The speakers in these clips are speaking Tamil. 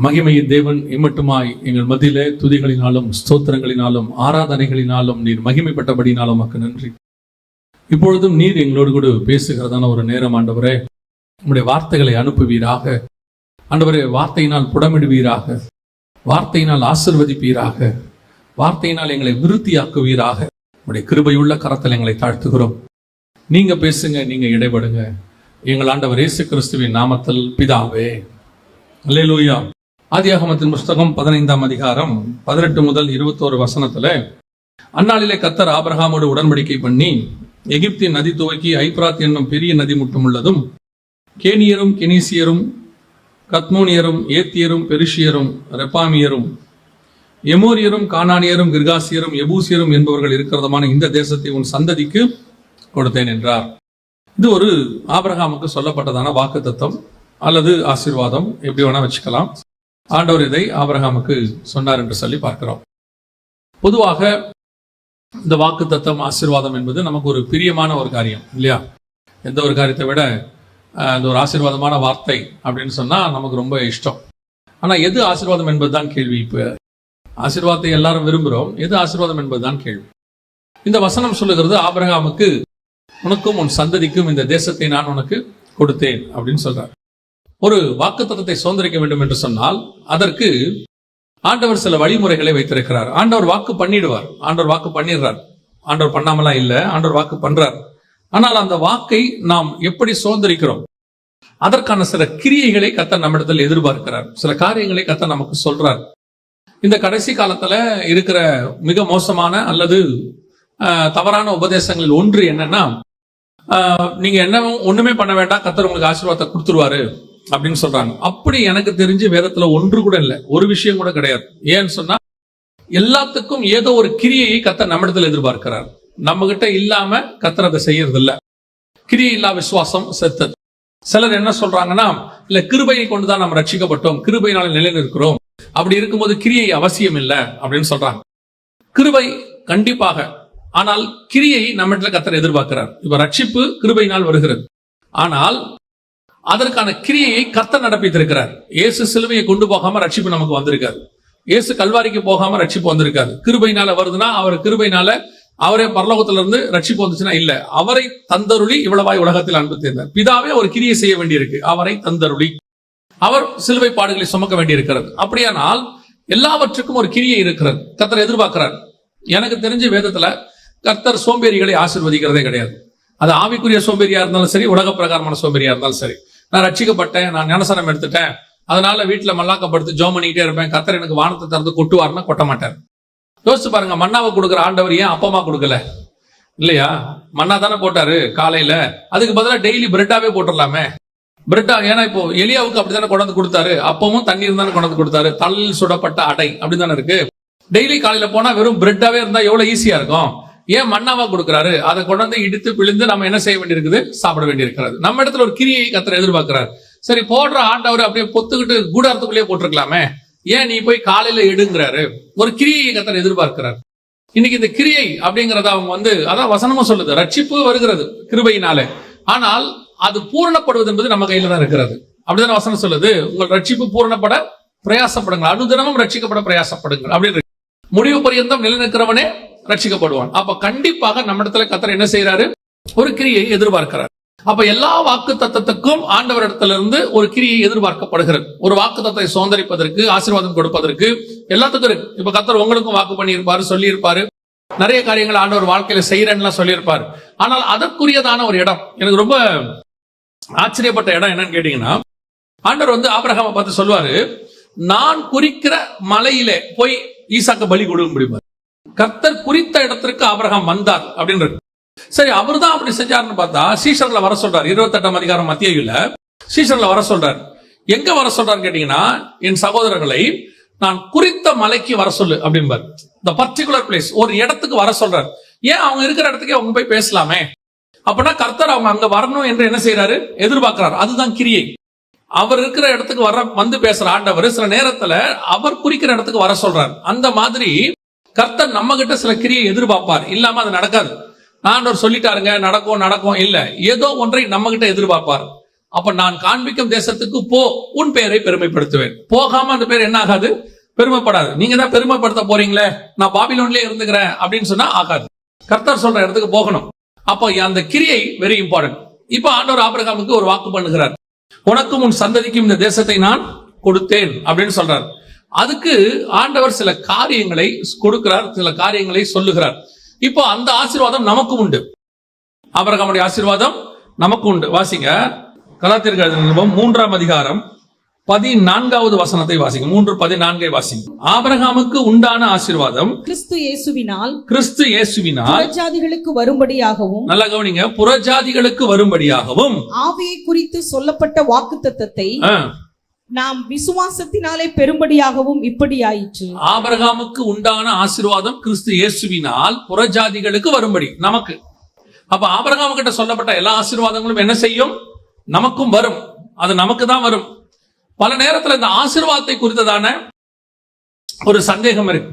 மகிமையின் தேவன் இம்மட்டுமாய் எங்கள் மத்தியிலே துதிகளினாலும் ஸ்தோத்திரங்களினாலும் ஆராதனைகளினாலும் நீர் மகிமைப்பட்டபடினாலும் உமக்கு நன்றி. இப்பொழுதும் நீர் எங்களோடு கூட பேசுகிறதான ஒரு நேரம் ஆண்டவரே, உம்முடைய வார்த்தைகளை அனுப்புவீராக. ஆண்டவரே, வார்த்தையினால் புடமிடுவீராக, வார்த்தையினால் ஆசீர்வதிப்பீராக, வார்த்தையினால் எங்களை விருத்தியாக்குவீராக. உம்முடைய கிருபையுள்ள கரத்தில் எங்களை தாழ்த்துகிறோம். நீங்க பேசுங்க, நீங்க இடைபடுங்க. எங்கள் ஆண்டவர் இயேசு கிறிஸ்துவின் நாமத்தில் பிதாவே, அல்லேலூயா. ஆதியாகமத்தின் புஸ்தகம் 15ஆம் அதிகாரம் 18 முதல் 21 வசனத்துல, அந்நாளிலே கர்த்தர் ஆபிரகாமோடு உடன்படிக்கை பண்ணி எகிப்தின் நதி துவக்கி ஐப்ராத் என்னும் பெரிய நதி முட்டும் உள்ளதும் கேனியரும் கெனீசியரும் கத்மோனியரும் ஏத்தியரும் பெரிஷியரும் ரெப்பாமியரும் எமோரியரும் கானானியரும் கிர்காசியரும் எபூசியரும் என்பவர்கள் இருக்கிறதுமான இந்த தேசத்தை உன் சந்ததிக்கு கொடுத்தேன் என்றார். இது ஒரு ஆபிரகாமுக்கு சொல்லப்பட்டதான வாக்குத்தத்தம் அல்லது ஆசீர்வாதம், எப்படி வேணா வச்சுக்கலாம். ஆண்டவர் இதை ஆபிரகாமுக்கு சொன்னார் என்று சொல்லி பார்க்கிறோம். பொதுவாக இந்த வாக்குத்தத்தம் ஆசீர்வாதம் என்பது நமக்கு ஒரு பிரியமான ஒரு காரியம் இல்லையா? எந்த ஒரு காரியத்தை விட இந்த ஒரு ஆசீர்வாதமான வார்த்தை அப்படின்னு சொன்னா நமக்கு ரொம்ப இஷ்டம். ஆனா எது ஆசீர்வாதம் என்பதுதான் கேள்வி. இப்ப ஆசீர்வாதத்தை எல்லாரும் விரும்புகிறோம், எது ஆசீர்வாதம் என்பதுதான் கேள்வி. இந்த வசனம் சொல்லுகிறது, ஆபிரகாமுக்கு உனக்கும் உன் சந்ததிக்கும் இந்த தேசத்தை நான் உனக்கு கொடுத்தேன் அப்படின்னு சொல்றார். ஒரு வாக்குத்தத்தத்தை சுதந்திரிக்க வேண்டும் என்று சொன்னால் அதற்கு ஆண்டவர் சில வழிமுறைகளை வைத்திருக்கிறார். ஆண்டவர் வாக்கு பண்ணிடுவார், ஆண்டவர் வாக்கு பண்ணிடுறார். ஆண்டவர் பண்ணாமலாம் இல்லை, ஆண்டவர் வாக்கு பண்றார். ஆனால் அந்த வாக்கை நாம் எப்படி சுதந்திரிக்கிறோம், அதற்கான சில கிரியைகளை கர்த்தர் நம்மிடத்தில் எதிர்பார்க்கிறார். சில காரியங்களை கர்த்தர் நமக்கு சொல்றார். இந்த கடைசி காலத்துல இருக்கிற மிக மோசமான அல்லது தவறான உபதேசங்களில் ஒன்று என்னன்னா, நீங்க என்ன ஒண்ணுமே பண்ண வேண்டாம், கர்த்தர் உங்களுக்கு ஆசீர்வாதத்தை கொடுத்துருவாரு அப்படின்னு சொல்றாங்க. அப்படி எனக்கு தெரிஞ்சு வேதத்துல ஒன்று கூட இல்லை, ஒரு விஷயம் கூட கிடையாது. ஏன்னு சொன்னா எல்லாத்துக்கும் ஏதோ ஒரு கிரியையை கர்த்தர் நம்மிடத்தில் எதிர்பார்க்கிறார். நம்ம கிட்ட இல்லாம கர்த்தர் அதை செய்யறது இல்ல. கிரியை இல்லா விசுவாசம் செத்தது. சிலர் என்ன சொல்றாங்கன்னா, இல்ல கிருபையை கொண்டுதான் நம்ம ரட்சிக்கப்பட்டோம், கிருபையினால நிலைநிற்கிறோம், அப்படி இருக்கும்போது கிரியை அவசியம் இல்லை அப்படின்னு சொல்றாங்க. கிருபை கண்டிப்பாக, ஆனால் கிரியை நம்மிடத்துல கர்த்தர் எதிர்பார்க்கிறார். இப்ப ரட்சிப்பு கிருபையினால் வருகிறது, ஆனால் அதற்கான கிரியையை கர்த்தர் நடப்பித்திருக்கிறார். இயேசு சிலுவையை கொண்டு போகாம ரட்சிப்பு நமக்கு வந்திருக்காது. இயேசு கல்வாரிக்கு போகாம ரட்சிப்பு வந்திருக்காது. கிருபையினால வருதுன்னா அவர் கிருபையினால அவரே பரலோகத்துல இருந்து ரட்சிப்பு வந்துச்சுன்னா இல்ல, அவரை தந்தருளி இவ்வளவாய் உலகத்தில் அன்பு தேர்ந்தார். பிதாவே ஒரு கிரியை செய்ய வேண்டியிருக்கு, அவரை தந்தருளி அவர் சிலுவை பாடுகளை சுமக்க வேண்டியிருக்கிறது. அப்படியானால் எல்லாவற்றுக்கும் ஒரு கிரியை இருக்கிறது, கர்த்தர் எதிர்பார்க்கிறார். எனக்கு தெரிஞ்ச வேதத்துல கர்த்தர் சோம்பேறிகளை ஆசீர்வதிக்கிறதே கிடையாது. அது ஆவிக்குரிய சோம்பேறியா இருந்தாலும் சரி, உலக பிரகாரமான சோம்பேறியா இருந்தாலும் சரி. நான் ரட்சிக்கப்பட்டேன், நான் ஞானசானம் எடுத்துட்டேன், அதனால வீட்டுல மல்லாக்கப்படுத்து ஜோம் பண்ணிக்கிட்டே இருப்பேன், கர்த்தர் எனக்கு வானத்தை திறந்து கொட்டுவார்னா கொட்ட மாட்டார். யோசிச்சு பாருங்க, மன்னாவை கொடுக்குற ஆண்டவர் ஏன் அப்பமா கொடுக்கல? இல்லையா? மன்னா தானே போட்டாரு காலையில, அதுக்கு பதிலாக டெய்லி பிரெட்டாவே போட்டுடலாமே. பிரெட்டா, ஏன்னா இப்போ எலியாவுக்கு அப்படித்தானே கொண்டாந்து கொடுத்தாரு, அப்பமும் தண்ணீர் தானே கொண்டாந்து கொடுத்தாரு, தள்ளில் சுடப்பட்ட அடை அப்படித்தானே இருக்கு. டெய்லி காலையில போனா வெறும் பிரெட்டாவே இருந்தா எவ்வளவு ஈஸியா இருக்கும். ஏன் மன்னாவா கொடுக்கிறாரு? அதை கொண்டாந்து இடித்து பிழிந்து நம்ம என்ன செய்ய வேண்டியிருக்குது? சாப்பிட வேண்டியிருக்கிறது. நம்ம இடத்துல ஒரு கிரியை கர்த்தர் எதிர்பார்க்கிறார். சரி, போடுற ஆண்டவர் அப்படியே பொத்துக்கிட்டு கூடாரத்துக்குள்ளேயே போட்டிருக்கலாமே, ஏன் நீ போய் காலையில எடுங்கிறாரு? ஒரு கிரியை கர்த்தர் எதிர்பார்க்கிறார். இன்னைக்கு இந்த கிரியை அப்படிங்கறத அவங்க அதான் வசனமும் சொல்லுது, ரட்சிப்பு வருகிறது கிருபையினாலே, ஆனால் அது பூரணப்படுவது என்பது நம்ம கையில தான் இருக்கிறது. அப்படிதான் வசனம் சொல்லுது, உங்கள் ரட்சிப்பு பூரணப்பட பிரயாசப்படுங்கள், அனுதினமும் ரட்சிக்கப்பட பிரயாசப்படுங்கள் அப்படின்னு. முடிவு பரியந்தம் நிலைநிற்கிறவனே ரட்சிக்கப்படுவான். அப்ப கண்டிப்பாக நம்ம இடத்துல கர்த்தர் என்ன செய்யறாரு? ஒரு கிரியை எதிர்பார்க்கிறார். அப்ப எல்லா வாக்கு தத்தத்துக்கும் ஆண்டவர் இடத்துல இருந்து ஒரு கிரியை எதிர்பார்க்கப்படுகிறது. ஒரு வாக்கு தத்தத்தை சுதந்திரிப்பதற்கு, ஆசீர்வாதம் கொடுப்பதற்கு எல்லாத்துக்கும் இருக்கு. இப்ப கர்த்தர் உங்களுக்கும் வாக்கு பண்ணியிருப்பாரு, சொல்லி இருப்பாரு, நிறைய காரியங்கள் ஆண்டவர் வாழ்க்கையில செய்யறேன்னு சொல்லியிருப்பாரு. ஆனால் அதற்குரியதான ஒரு இடம், எனக்கு ரொம்ப ஆச்சரியப்பட்ட இடம் என்னன்னு கேட்டீங்கன்னா, ஆண்டவர் ஆபிரகாமை பார்த்து சொல்லுவாரு, நான் குறிக்கிற மலையிலே போய் ஈசாக்க பலி கொடுக்க முடியுமா? கர்த்தர் குறித்த இடத்திற்கு ஆபிரகாம் வந்தார் அப்படின்றது. சரி, அவர் தான் அப்படி செஞ்சாருன்னு பார்த்தா சீஷர்களை வர சொல்றாரு. 28ஆம் அதிகாரம் மத்தேயுல சீஷர்களை வர சொல்றாரு. எங்க வர சொல்றாருன்னு கேட்டீங்கன்னா, என் சகோதரர்களை நான் குறித்த மலைக்கு வர சொல்லு அப்படின்பார். இந்த பர்டிகுலர் பிளேஸ், ஒரு இடத்துக்கு வர சொல்றாரு. ஏன் அவங்க இருக்கிற இடத்துக்கே அவங்க போய் பேசலாமே? அப்படின்னா கர்த்தர் அவங்க அங்க வரணும் என்று என்ன செய்யறாரு? எதிர்பார்க்கிறார். அதுதான் கிரியை. அவர் இருக்கிற இடத்துக்கு வந்து பேசுற ஆண்டவர் சில நேரத்துல அவர் குறிக்கிற இடத்துக்கு வர சொல்றார். அந்த மாதிரி கர்த்தர் நம்ம கிட்ட சில கிரியை எதிர்பார்ப்பார், இல்லாம அது நடக்காது. ஆண்டவர் சொல்லிட்டாருங்க, நடக்கும் இல்ல, ஏதோ ஒன்றை நம்ம கிட்ட எதிர்பார்ப்பார். அப்ப நான் காண்பிக்கும் தேசத்துக்கு போ, உன் பெயரை பெருமைப்படுத்துவேன். போகாம அந்த பேர் என்ன ஆகாது? பெருமைப்படாது. நீங்க தான் பெருமைப்படுத்த போறீங்களே, நான் பாபிலோன்லயே இருந்துக்கிறேன் அப்படின்னு சொன்னா ஆகாது. கர்த்தர் சொல்ற இடத்துக்கு போகணும். அப்போ அந்த கிரியை வெரி இம்பார்ட்டன்ட். இப்ப ஆண்டவர் ஆபிரகாமுக்கு ஒரு வாக்கு பண்ணுகிறார், உனக்கும் உன் சந்ததிக்கும் இந்த தேசத்தை நான் கொடுத்தேன் அப்படின்னு சொல்றார். அதுக்கு ஆண்டவர் சில காரியங்களை கொடுக்கிறார், சில காரியங்களை சொல்லுகிறார். இப்போ அந்த ஆசீர்வாதம் நமக்கு உண்டு. ஆபிரகாமுடைய ஆசீர்வாதம் நமக்கு உண்டு. வாசிங்க கலாத்தியர்கள் எழுதின நிருபம் 3ஆம் அதிகாரம் 14வது வசனத்தை வாசிங்க. 3:14 வாசிங்க. ஆபிரகாமுக்கு உண்டான ஆசீர்வாதம் கிறிஸ்து இயேசுவினால் புறஜாதிகளுக்கு வரும்படியாகவும், நல்லா கவனிங்க, புறஜாதிகளுக்கு வரும்படியாகவும் ஆவியை குறித்து சொல்லப்பட்ட வாக்குத்தத்தத்தை நாம் விசுவாசத்தினாலே பெரும்படியாகவும் இப்படி ஆயிற்று. ஆபிரகாமுக்கு உண்டான ஆசீர்வாதம் கிறிஸ்து இயேசுவினால் புறஜாதிகளுக்கு வரும்படி நமக்கு. அப்ப ஆபிரகாம் கிட்ட சொல்லப்பட்ட எல்லா ஆசீர்வாதங்களும் என்ன செய்யும்? நமக்கும் வரும். அது நமக்கு தான் வரும். பல நேரத்துல இந்த ஆசீர்வாதத்தை குறித்ததான ஒரு சந்தேகம் இருக்கு.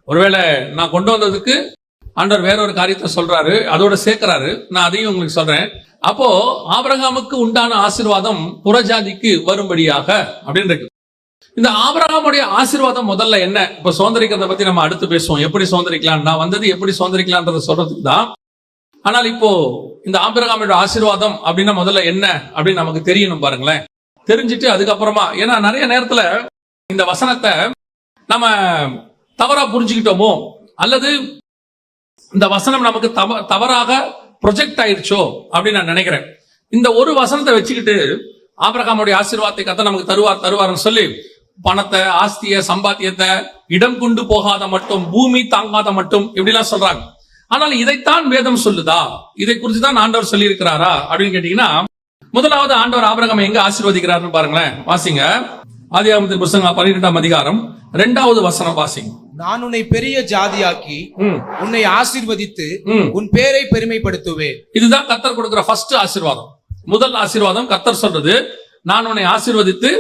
ஒருவேளை நான் கொண்டு வந்ததுக்கு ஆண்டவர் வேற ஒரு காரியத்தை சொல்றாரு, அதோட சேர்க்கிறாரு, நான் அதையும் உங்களுக்கு சொல்றேன். அப்போ ஆபிரகாமுக்கு உண்டான ஆசீர்வாதம் புறஜாதிக்கு வரும்படியாக அப்படின்னு இருக்கு. இந்த ஆபிரகாமுடைய ஆசீர்வாதம் முதல்ல என்ன? இப்ப சுதந்திரிக்கிறத பத்தி நம்ம அடுத்து பேசுவோம். எப்படி சுதந்திரிக்கலாம், நான் வந்தது எப்படி சுதந்திரிக்கலாம்ன்றத சொல்றதுக்கு தான். ஆனால் இப்போ இந்த ஆபிரகாமுடைய ஆசீர்வாதம் அப்படின்னா முதல்ல என்ன அப்படின்னு நமக்கு தெரியணும். பாருங்களேன், தெரிஞ்சுட்டு அதுக்கப்புறமா, ஏன்னா நிறைய நேரத்துல இந்த வசனத்தை நம்ம தவறா புரிஞ்சுக்கிட்டோமோ, அல்லது இந்த வசனம் நமக்கு தவறாக ப்ரொஜெக்ட் ஆயிடுச்சோ அப்படின்னு நான் நினைக்கிறேன். இந்த ஒரு வசனத்தை வச்சுக்கிட்டு ஆபிரகாமுடைய ஆசீர்வாதத்தை கர்த்தர் நமக்கு தருவார்னு சொல்லி பணத்தை, ஆஸ்திய, சம்பாத்தியத்தை, இடம் கொண்டு போகாத மட்டும், பூமி தாங்காத மட்டும் இப்படிலாம் சொல்றாங்க. ஆனால் இதைத்தான் வேதம் சொல்லுதா? இதை குறித்து தான் ஆண்டவர் சொல்லி இருக்கிறாரா அப்படின்னு கேட்டீங்கன்னா, முதலாவது ஆண்டவர் ஆபிரகாமை எங்க ஆசீர்வதிக்கிறாருன்னு பாருங்களேன். வாசிங்க ஆதியாகமத்தின் புத்தகம் 12ஆம் அதிகாரம் 2வது வசனம் வாசிங்க. நான் உன்னை பெரிய ஜாதியாக்கி உன்னை ஆசீர்வதித்து உன் பேரை பெருமைப்படுத்துவேன். இதுதான் கர்த்தர் கொடுக்கிற ஃபர்ஸ்ட் ஆசீர்வாதம். முதல் ஆசீர்வாதம் கர்த்தர் சொல்றது, நான் உன்னை ஆசீர்வதித்து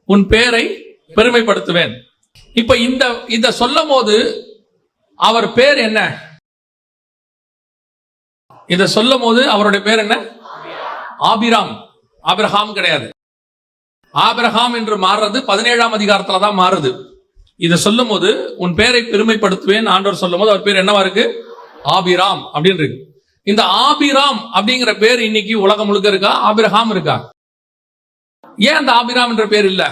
உன் பேரை பெருமைப்படுத்துவேன். இப்ப இந்த சொல்லும் போது அவர் பேர் என்ன? இத சொல்லும் போது அவருடைய பேர் என்ன? ஆபிராம். ஆபிரகாம் கிடையாது. ஆபிரகாம் என்று மாறுறது 17ஆம் அதிகாரத்துல தான் மாறுது. இத சொல்லும் போது உன் பேரை பெருமைப்படுத்துவேன் ஆண்டவர் சொல்லும் போது அவர் பேர் என்னவா இருக்கு? ஆபிராம் அப்படின்னு இருக்கு. இந்த ஆபிராம் அப்படிங்கிற பேர் இன்னைக்கு உலகம் முழுக்க இருக்கா? ஆபிரகாம் இருக்கா? ஏன் அந்த ஆபிராம் என்ற பேர் இல்ல?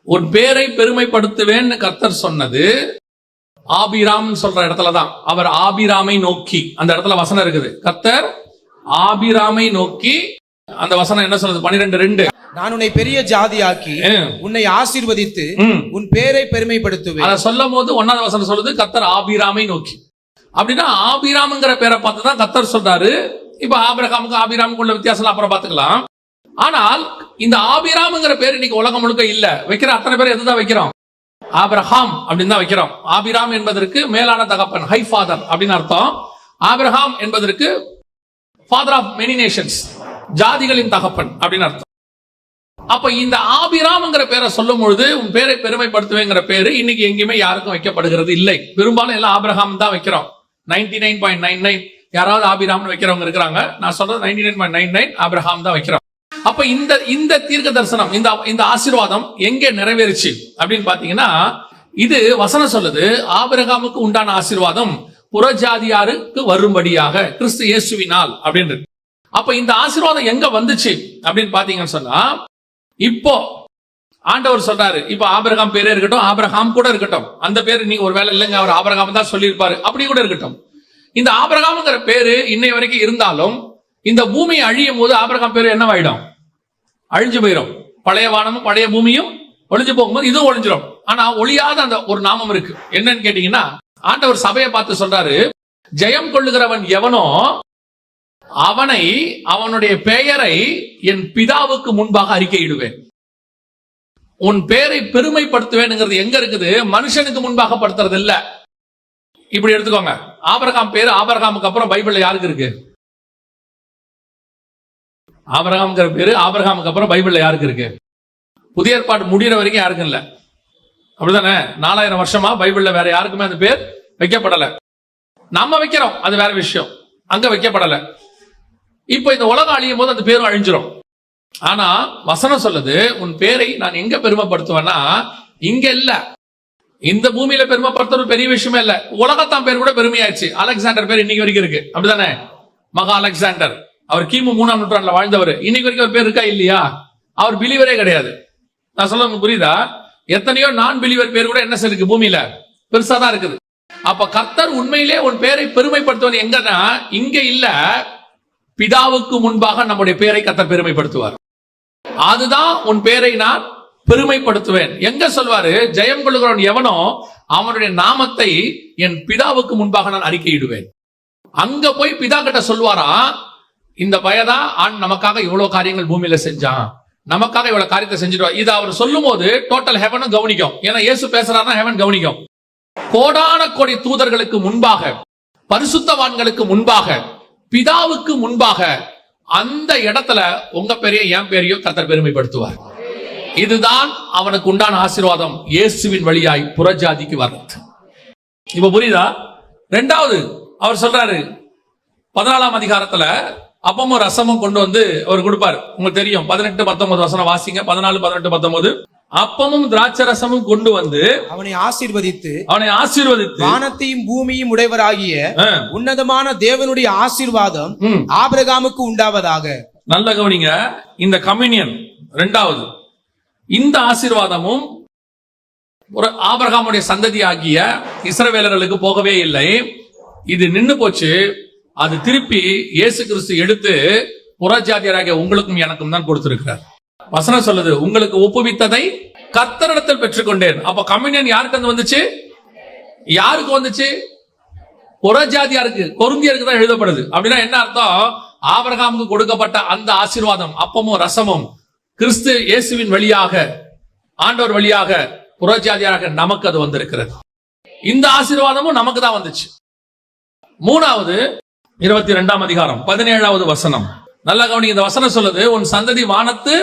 உன் பேரை பெருமைப்படுத்துவேன் கர்த்தர் சொன்னது ஆபிராம் சொல்ற இடத்துலதான். அவர் ஆபிராமை நோக்கி, அந்த இடத்துல வசனம் இருக்குது, கர்த்தர் ஆபிராமை நோக்கி. அந்த வசனம் என்ன சொல்றது? 12:2. நான் உன்னை பெரிய ஜாதியாக்கி உன்னை ஆசீர்வதித்து உன் பேரை பெருமைப்படுத்துவேன். அத சொல்லும் போது 1வது வசனம் சொல்லுது கர்த்தர் ஆபிராமை நோக்கி. அப்படின்னா ஆபிராம்ங்கிற பேரை பார்த்து தான் கர்த்தர் சொல்றாரு. இப்ப ஆபிரகாமுக்கு ஆபிராமுக்கு உள்ள வித்தியாசம் அப்புறம் பாத்துக்கலாம். ஆனால் இந்த ஆபிராம்ங்கிற பேர் இன்னைக்கு உலகம் முழுக்க இல்ல. வைக்கிற அத்தனை பேர் எதுதான் வைக்கிறோம்? ஆபிரகாம் அப்படின்னு தான் வைக்கிறோம். ஆபிராம் என்பதற்கு மேலான தகப்பன், ஹை ஃபாதர் அப்படின்னு அர்த்தம். ஆபிரகாம் என்பதற்கு ஃபாதர் ஆஃப் மெனி நேஷன்ஸ், ஜாதிகளின் தகப்பன் அப்படின்னு அர்த்தம். அப்ப இந்த ஆபிராம்ங்கிற பேரை சொல்லும் பொழுது உன் பேரை பெருமைப்படுத்துவேங்கிற பேரு இன்னைக்கு எங்கேயுமே யாருக்கும் வைக்கப்படுகிறது இல்லை. பெரும்பாலும் எல்லாம் ஆபிரகாம் தான் வைக்கிறோம். 99.99 யாராவது ஆபிராம்னு வைக்கிறவங்க இருக்கிறாங்க. நான் சொல்றது 99.99 ஆபிரகாம் தான் வைக்கிறோம். அப்ப இந்த தீர்க்க தரிசனம், இந்த ஆசீர்வாதம் எங்கே நிறைவேறுச்சு அப்படின்னு பாத்தீங்கன்னா, இது வசனம் சொல்லுது ஆபிரகாமுக்கு உண்டான ஆசீர்வாதம் புறஜாதியாருக்கு வரும்படியாக கிறிஸ்து இயேசுவினால் அப்படின்னு. அப்ப இந்த ஆசீர்வாதம் எங்க வந்துச்சு அப்படின்னு பாத்தீங்கன்னு சொன்னா, இப்போ ஆண்டவர் சொல்றாரு, இப்ப ஆபிரகாம் பேரே இருக்கட்டும், ஆபிரகாம் கூட இருக்கட்டும், அந்த பேரு நீங்க ஒரு வேலை இல்லைங்க அவர் ஆபிரகாம் தான் சொல்லியிருப்பாரு, அப்படி கூட இருக்கட்டும். இந்த ஆபிரகாம்ங்கிற பேரு இன்னை வரைக்கும் இருந்தாலும் இந்த பூமி அழியும் போது ஆபிரகாம் பேரு என்னவாயிடும்? அழிஞ்சு போயிடும். பழைய வானமும் பழைய பூமியும் ஒளிஞ்சு போகும்போது இதுவும் ஒளிஞ்சிடும். ஆனா ஒளியாத அந்த ஒரு நாமம் இருக்கு. என்னன்னு கேட்டீங்கன்னா, ஆண்டவர் சபையை பார்த்து சொல்றாரு, ஜெயம் கொள்ளுகிறவன் எவனோ அவனை, அவனுடைய பெயரை என் பிதாவுக்கு முன்பாக அறிக்கையிடுவேன். உன் பேரை பெருமைப்படுத்துவேன்ங்கிறது எங்க இருக்குது? மனுஷனுக்கு முன்பாக படுத்துறது இல்ல. இப்படி எடுத்துக்கோங்க. ஆபிரகாம் பேரு ஆபிரகாமுக்கு அப்புறம் பைபிள்ல யாருக்கு இருக்கு? ஆபிரகாம்ங்கிற பேரு ஆபிரகாமுக்கு அப்புறம் பைபிள்ல யாருக்கு இருக்கு? புதிய ஏற்பாடு முடிகிற வரைக்கும் யாருக்கும் இல்ல. அப்படிதானே? 4000 வருஷமா பைபிள்ல வேற யாருக்குமே அந்த பேர் வைக்கப்படல. நம்ம வைக்கிறோம், அது வேற விஷயம். அங்க வைக்கப்படல. இப்ப இந்த உலகம் அழியும் போது அந்த பேரும் அழிஞ்சிரும். ஆனா வசனம் சொல்லுது, உன் பேரை நான் எங்க பெருமைப்படுத்துவேன்னா இங்க இல்ல, இந்த பூமியில பெருமைப்படுத்துறது பெரிய விஷயமே இல்ல. உலகத்தான் பேர் கூட பெருமையாச்சு. அலெக்சாண்டர் பேர் இன்னைக்கு வரைக்கும் இருக்கு, அப்படிதானே? மகா அலெக்சாண்டர், அவர் கிமு 3ஆம் நூற்றாண்டுல வாழ்ந்தவர். இன்னைக்கு வரைக்கும் அவர் பேர் இருக்கா இல்லையா? அவர் பிலீவரே கிடையாது. நான் சொல்ல புரியுதா? எத்தனையோ நான் பிலீவர் பேர் கூட என்ன இருக்கு பூமியில, பெருசா தான் இருக்குது. அப்ப கர்த்தர் உண்மையிலே உன் பேரை பெருமைப்படுத்துவது எங்கன்னா இங்க இல்ல, பிதாவுக்கு முன்பாக நம்முடைய பேரை கர்த்தர் பெருமைப்படுத்துவார். அதுதான் உன் பேரை நான் பெருமைப்படுத்துவேன். எங்க சொல்வாரு? ஜெயம் கொள்ளுகிறவன் எவனோ அவனுடைய நாமத்தை என் பிதாவுக்கு முன்பாக நான் அறிக்கையிடுவேன். அங்க போய் பிதா கிட்ட சொல்வாரா, இந்த பயதா ஆண் நமக்காக இவ்வளவு காரியங்கள் பூமியில செஞ்சான், நமக்காக இவ்வளவு காரியத்தை செஞ்சுட்டு. இதை அவர் சொல்லும் போது டோட்டல் ஹெவனும் கவனிக்கும். ஏன்னா இயேசு பேசுறாருன்னா ஹெவன் கவனிக்கும். கோடான கோடி தூதர்களுக்கு முன்பாக, பரிசுத்தவான்களுக்கு முன்பாக, பிதாவுக்கு முன்பாக, அந்த இடத்துல உங்க பேரையோ என் பேரையோ கர்த்தர் பெருமைப்படுத்துவார். இதுதான் அவனுக்கு உண்டான ஆசீர்வாதம், இயேசுவின் வழியாய் புறஜாதிக்கு வர்றது. இப்ப புரியுதா? ரெண்டாவது அவர் சொல்றாரு 14ஆம் அதிகாரத்துல அப்பமும் ரசமும் கொண்டு வந்து அவர் கொடுப்பார். உங்களுக்கு தெரியும், 18-19 வசனம் வாசிங்க. 14-18-19. அப்பமும் திராட்சை ரசமும் கொண்டு வந்து அவனை ஆசீர்வதித்து வானத்தையும் பூமியும் உடையவராகிய உன்னதமான தேவனுடைய ஆசீர்வாதம் ஆபிரகாமுக்கு உண்டாவதாக. நல்ல கவனிங்க, இந்த கம்யூனியன் ரெண்டாவது, இந்த ஆசீர்வாதமும் ஒரு ஆபிரகாமுடைய சந்ததி ஆகிய இஸ்ரவேலர்களுக்கு போகவே இல்லை. இது நின்னு போச்சு. அது திருப்பி இயேசு கிறிஸ்து எடுத்து புறஜாதியராகிய உங்களுக்கும் எனக்கும் தான் கொடுத்திருக்கிறார். வசனம் சொல்லுது, உங்களுக்கு ஒப்புவித்ததை கர்த்தரிடத்தில் பெற்றுக்கொண்டேன். அப்ப கம்யூனியன் யாருக்கு வந்துச்சு? யாருக்கு வந்துச்சு? புறஜாதியாருக்கு, கொரிந்தியருக்கு தான் எழுதப்படுது. அப்படின்னா என்ன அர்த்தம்? ஆபிரகாமுக்கு கொடுக்கப்பட்ட அந்த ஆசீர்வாதம், அப்பமும் ரசமும் கிறிஸ்து இயேசுவின் வழியாக, ஆண்டவர் வழியாக புறஜாதியாக நமக்கு அது வந்திருக்கிறது. இந்த ஆசீர்வாதமும் நமக்கு தான் வந்துச்சு. மூணாவது 22ஆம் அதிகாரம் 17வது வசனம். நல்ல கவனிங்க, இந்த வசனம் சொல்லுது, உன் சந்ததி வானத்து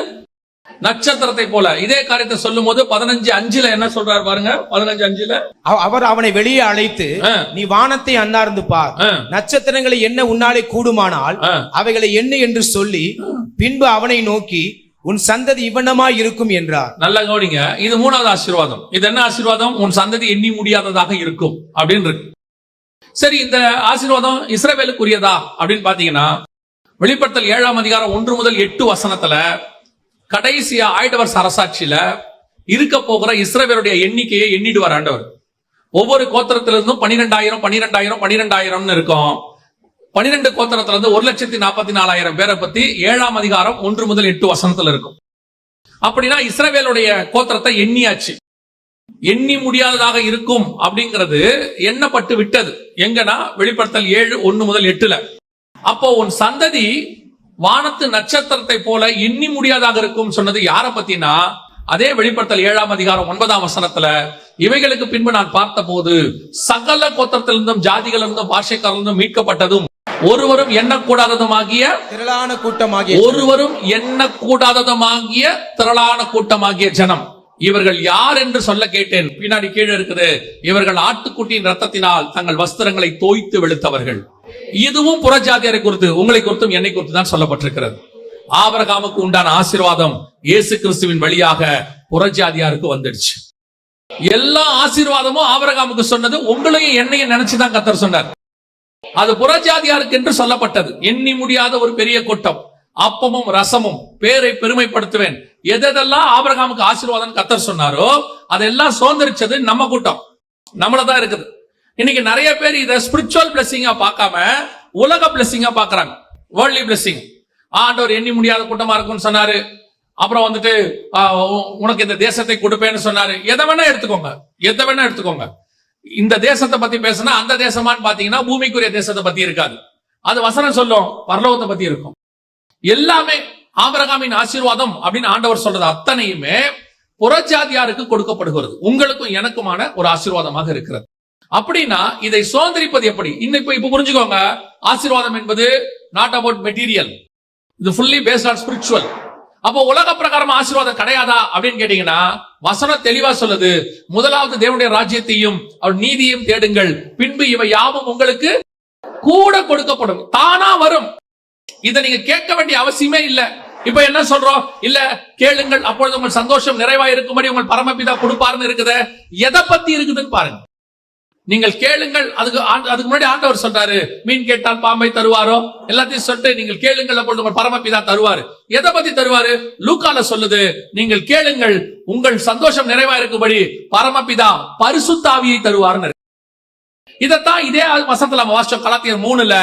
நட்சத்திரத்தை போல. இதே காரியத்தை சொல்லும் போது 15:5 என்ன சொல்றாரு பாருங்க. 15:5 அவர் அவனை வெளியே அழைத்து, நீ வானத்தை அண்ணார்ந்து பார், நட்சத்திரங்களை என்ன உன்னாலே கூடுமானால் அவைகளை எண்ணு என்று சொல்லி, பின்பு அவனை நோக்கி, உன் சந்ததி இவ்வண்ணமாய் இருக்கும் என்றார். நல்ல கவனிங்க, இது மூணாவது ஆசீர்வாதம். இது என்ன ஆசீர்வாதம்? உன் சந்ததி எண்ணி முடியாததாக இருக்கும் அப்படின்னு இருக்கு. சரி, இந்த ஆசீர்வாதம் இஸ்ரவேலுக்குரியதா அப்படின்னு பாத்தீங்கன்னா, வெளிப்படுத்தல் 7ஆம் அதிகாரம் 1 முதல் 8 வசனத்துல கடைசியா ஆயிடவர் அரசாட்சியில இருக்க போகிற இஸ்ரவேலுடைய எண்ணிக்கையை எண்ணிடுவார் ஆண்டவர். ஒவ்வொரு கோத்திரத்திலிருந்தும் 12,000 12,000 12,000 இருக்கும். 12 கோத்திரத்திலிருந்து 1,44,000 பேரை பத்தி 7ஆம் அதிகாரம் 1 முதல் 8 வசனத்துல இருக்கும். அப்படின்னா இஸ்ரவேலுடைய கோத்திரத்தை எண்ணியாச்சு. எண்ணி முடியாததாக இருக்கும் அப்படிங்கிறது எண்ணப்பட்டு விட்டது. எங்கன்னா வெளிப்படுத்தல் 7:1 முதல் 8ல. அப்போ உன் சந்ததி வானத்து நட்சத்திரத்தை போல எண்ணி முடியாதாக இருக்கும் சொன்னது யார பத்தினா, அதே வெளிப்படுத்தல் 7ஆம் அதிகாரம் 9ஆம் வசனத்துல, இவைகளுக்கு பின்பு நான் பார்த்த போது சகல கோத்திரத்திலிருந்தும் ஜாதிகளிலிருந்தும் பாஷைக்காரிலிருந்தும் மீட்கப்பட்டதும் ஒருவரும் எண்ணக்கூடாததுமாகிய திரளான கூட்டமாகிய திரளான கூட்டமாகிய ஜனம், இவர்கள் யார் என்று சொல்ல கேட்டேன். பின்னாடி கீழே இருக்குது, இவர்கள் ஆட்டுக்குட்டியின் ரத்தத்தினால் தங்கள் வஸ்திரங்களை தோய்த்து வெளுத்தவர்கள். இதுவும் புறஜாதியாரை குறித்து, உங்களை குறித்தும் என்னை குறித்து தான் சொல்லப்பட்டிருக்கிறது. ஆபிரகாமுக்கு உண்டான ஆசீர்வாதம் இயேசு கிறிஸ்துவின் வழியாக புறஜாதியாருக்கு வந்துடுச்சு. எல்லா ஆசீர்வாதமும் ஆபிரகாமுக்கு சொன்னது உங்களையும் என்னையும் நினைச்சுதான் கர்த்தர் சொன்னார். அது புறஜாதியாருக்கு என்று சொல்லப்பட்டது. எண்ணி முடியாத ஒரு பெரிய கூட்டம். அப்பமும் ரசமும், பேரை பெருமைப்படுத்துவேன், எதெல்லாம் ஆபிரகாமுக்கு ஆசீர்வாதம் கர்த்தர் சொன்னாரோ அதெல்லாம் சுதந்திரிச்சது நம்ம கூட்டம், நம்மளதான் இருக்குது. இன்னைக்கு நிறைய பேர் இதை ஸ்பிரிச்சுவல் பிளெஸிங்கா பார்க்காம உலக பிளெஸிங்கா பாக்குறாங்க. Worldly blessing. ஆண்டவர் எண்ணி முடியாத கூட்டமா இருக்கும்னு சொன்னாரு. அப்புறம் வந்துட்டு உனக்கு இந்த தேசத்தை கொடுப்பேன்னு சொன்னாரு. எதை வேணா எடுத்துக்கோங்க. இந்த தேசத்தை பத்தி பேசினா அந்த தேசமான்னு பாத்தீங்கன்னா பூமிக்குரிய தேசத்தை பத்தி இருக்காது. அது வசனம் சொல்லும், பரலோகத்தை பத்தி இருக்கும். எல்லாமே ஆபிரகாமின் ஆசீர்வாதம் அப்படின்னு ஆண்டவர் சொல்றது அத்தனையுமே புறஜாதியாருக்கு கொடுக்கப்படுகிறது. உங்களுக்கும் எனக்குமான ஒரு ஆசீர்வாதமாக இருக்கிறது. அப்படின்னா இதை சுதந்திரிப்பது எப்படி? இப்ப புரிஞ்சுக்கோங்க, ஆசீர்வாதம் என்பது நாட் அபவுட் மெட்டீரியல், இது ஃபுல்லி பேஸ்ட் ஆன் ஸ்பிரிச்சுவல். அப்போ உலக பிரகாரம் ஆசீர்வாதம் கிடையாதா அப்படின்னு கேட்டீங்கன்னா, வசனம் தெளிவா சொல்லுது, முதலாவது தேவனுடைய ராஜ்யத்தையும் அவர் நீதியையும் தேடுங்கள், பின்பு இவை யாவும் உங்களுக்கு கூட கொடுக்கப்படும். தானா வரும். இதை நீங்க கேட்க வேண்டிய அவசியமே இல்ல. இப்ப என்ன சொல்றோம்? இல்ல கேளுங்கள் அப்பொழுது உங்கள் சந்தோஷம் நிறைவா இருக்கும்படி உங்கள் பரமபிதா கொடுப்பாருன்னு இருக்குது. எதை பத்தி இருக்குதுன்னு பாருங்க. நீங்கள் கேளுங்கள், அதுக்கு முன்னாடி ஆண்டவர் சொல்றாரு, மீன் கேட்டால் பாம்பை தருவாரோ, எல்லாத்தையும் சொல்லிட்டு நீங்கள் கேளுங்கள் அப்பொழுது உங்கள் பரமபிதா தருவாரு. எதை பத்தி தருவாரு? லூக்கால சொல்லுது, நீங்கள் கேளுங்கள் உங்கள் சந்தோஷம் நிறைவா இருக்கும்படி பரமபிதா பரிசுத்த ஆவியை தருவாருன்னு. இதத்தான் இதே வசனத்துல நம்ம வாசிச்சோம். கலாத்தியர் 3ல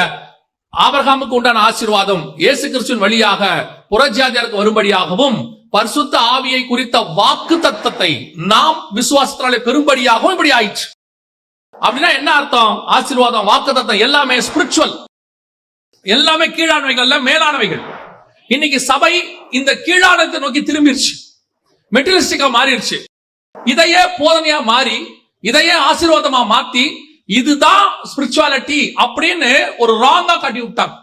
ஆபிரகாமுக்கு உண்டான ஆசீர்வாதம் இயேசு கிறிஸ்துவின் வழியாக புறஜாதியாருக்கு வரும்படியாகவும் பரிசுத்த ஆவியை குறித்த வாக்கு தத்தத்தை நாம் விசுவாசத்தாலே பெரும்படியாகவும் இப்படி ஆயிடுச்சு. அப்படின்னா என்ன அர்த்தம்? ஆசீர்வாதம், வாக்கு தத்தம் எல்லாமே ஸ்பிரிச்சுவல், எல்லாமே கீழானவைகள் மேலானவைகள். இன்னைக்கு சபை இந்த கீழானத்தை நோக்கி திரும்பிடுச்சு, மெட்டீரியலிஸ்டிக்கா மாறிடுச்சு. இதையே போதனையா மாறி, இதையே ஆசீர்வாதமா மாத்தி, இதுதான் ஸ்பிரிச்சுவாலிட்டி அப்படின்னு ஒரு ராங்கா காட்டி விட்டாங்க.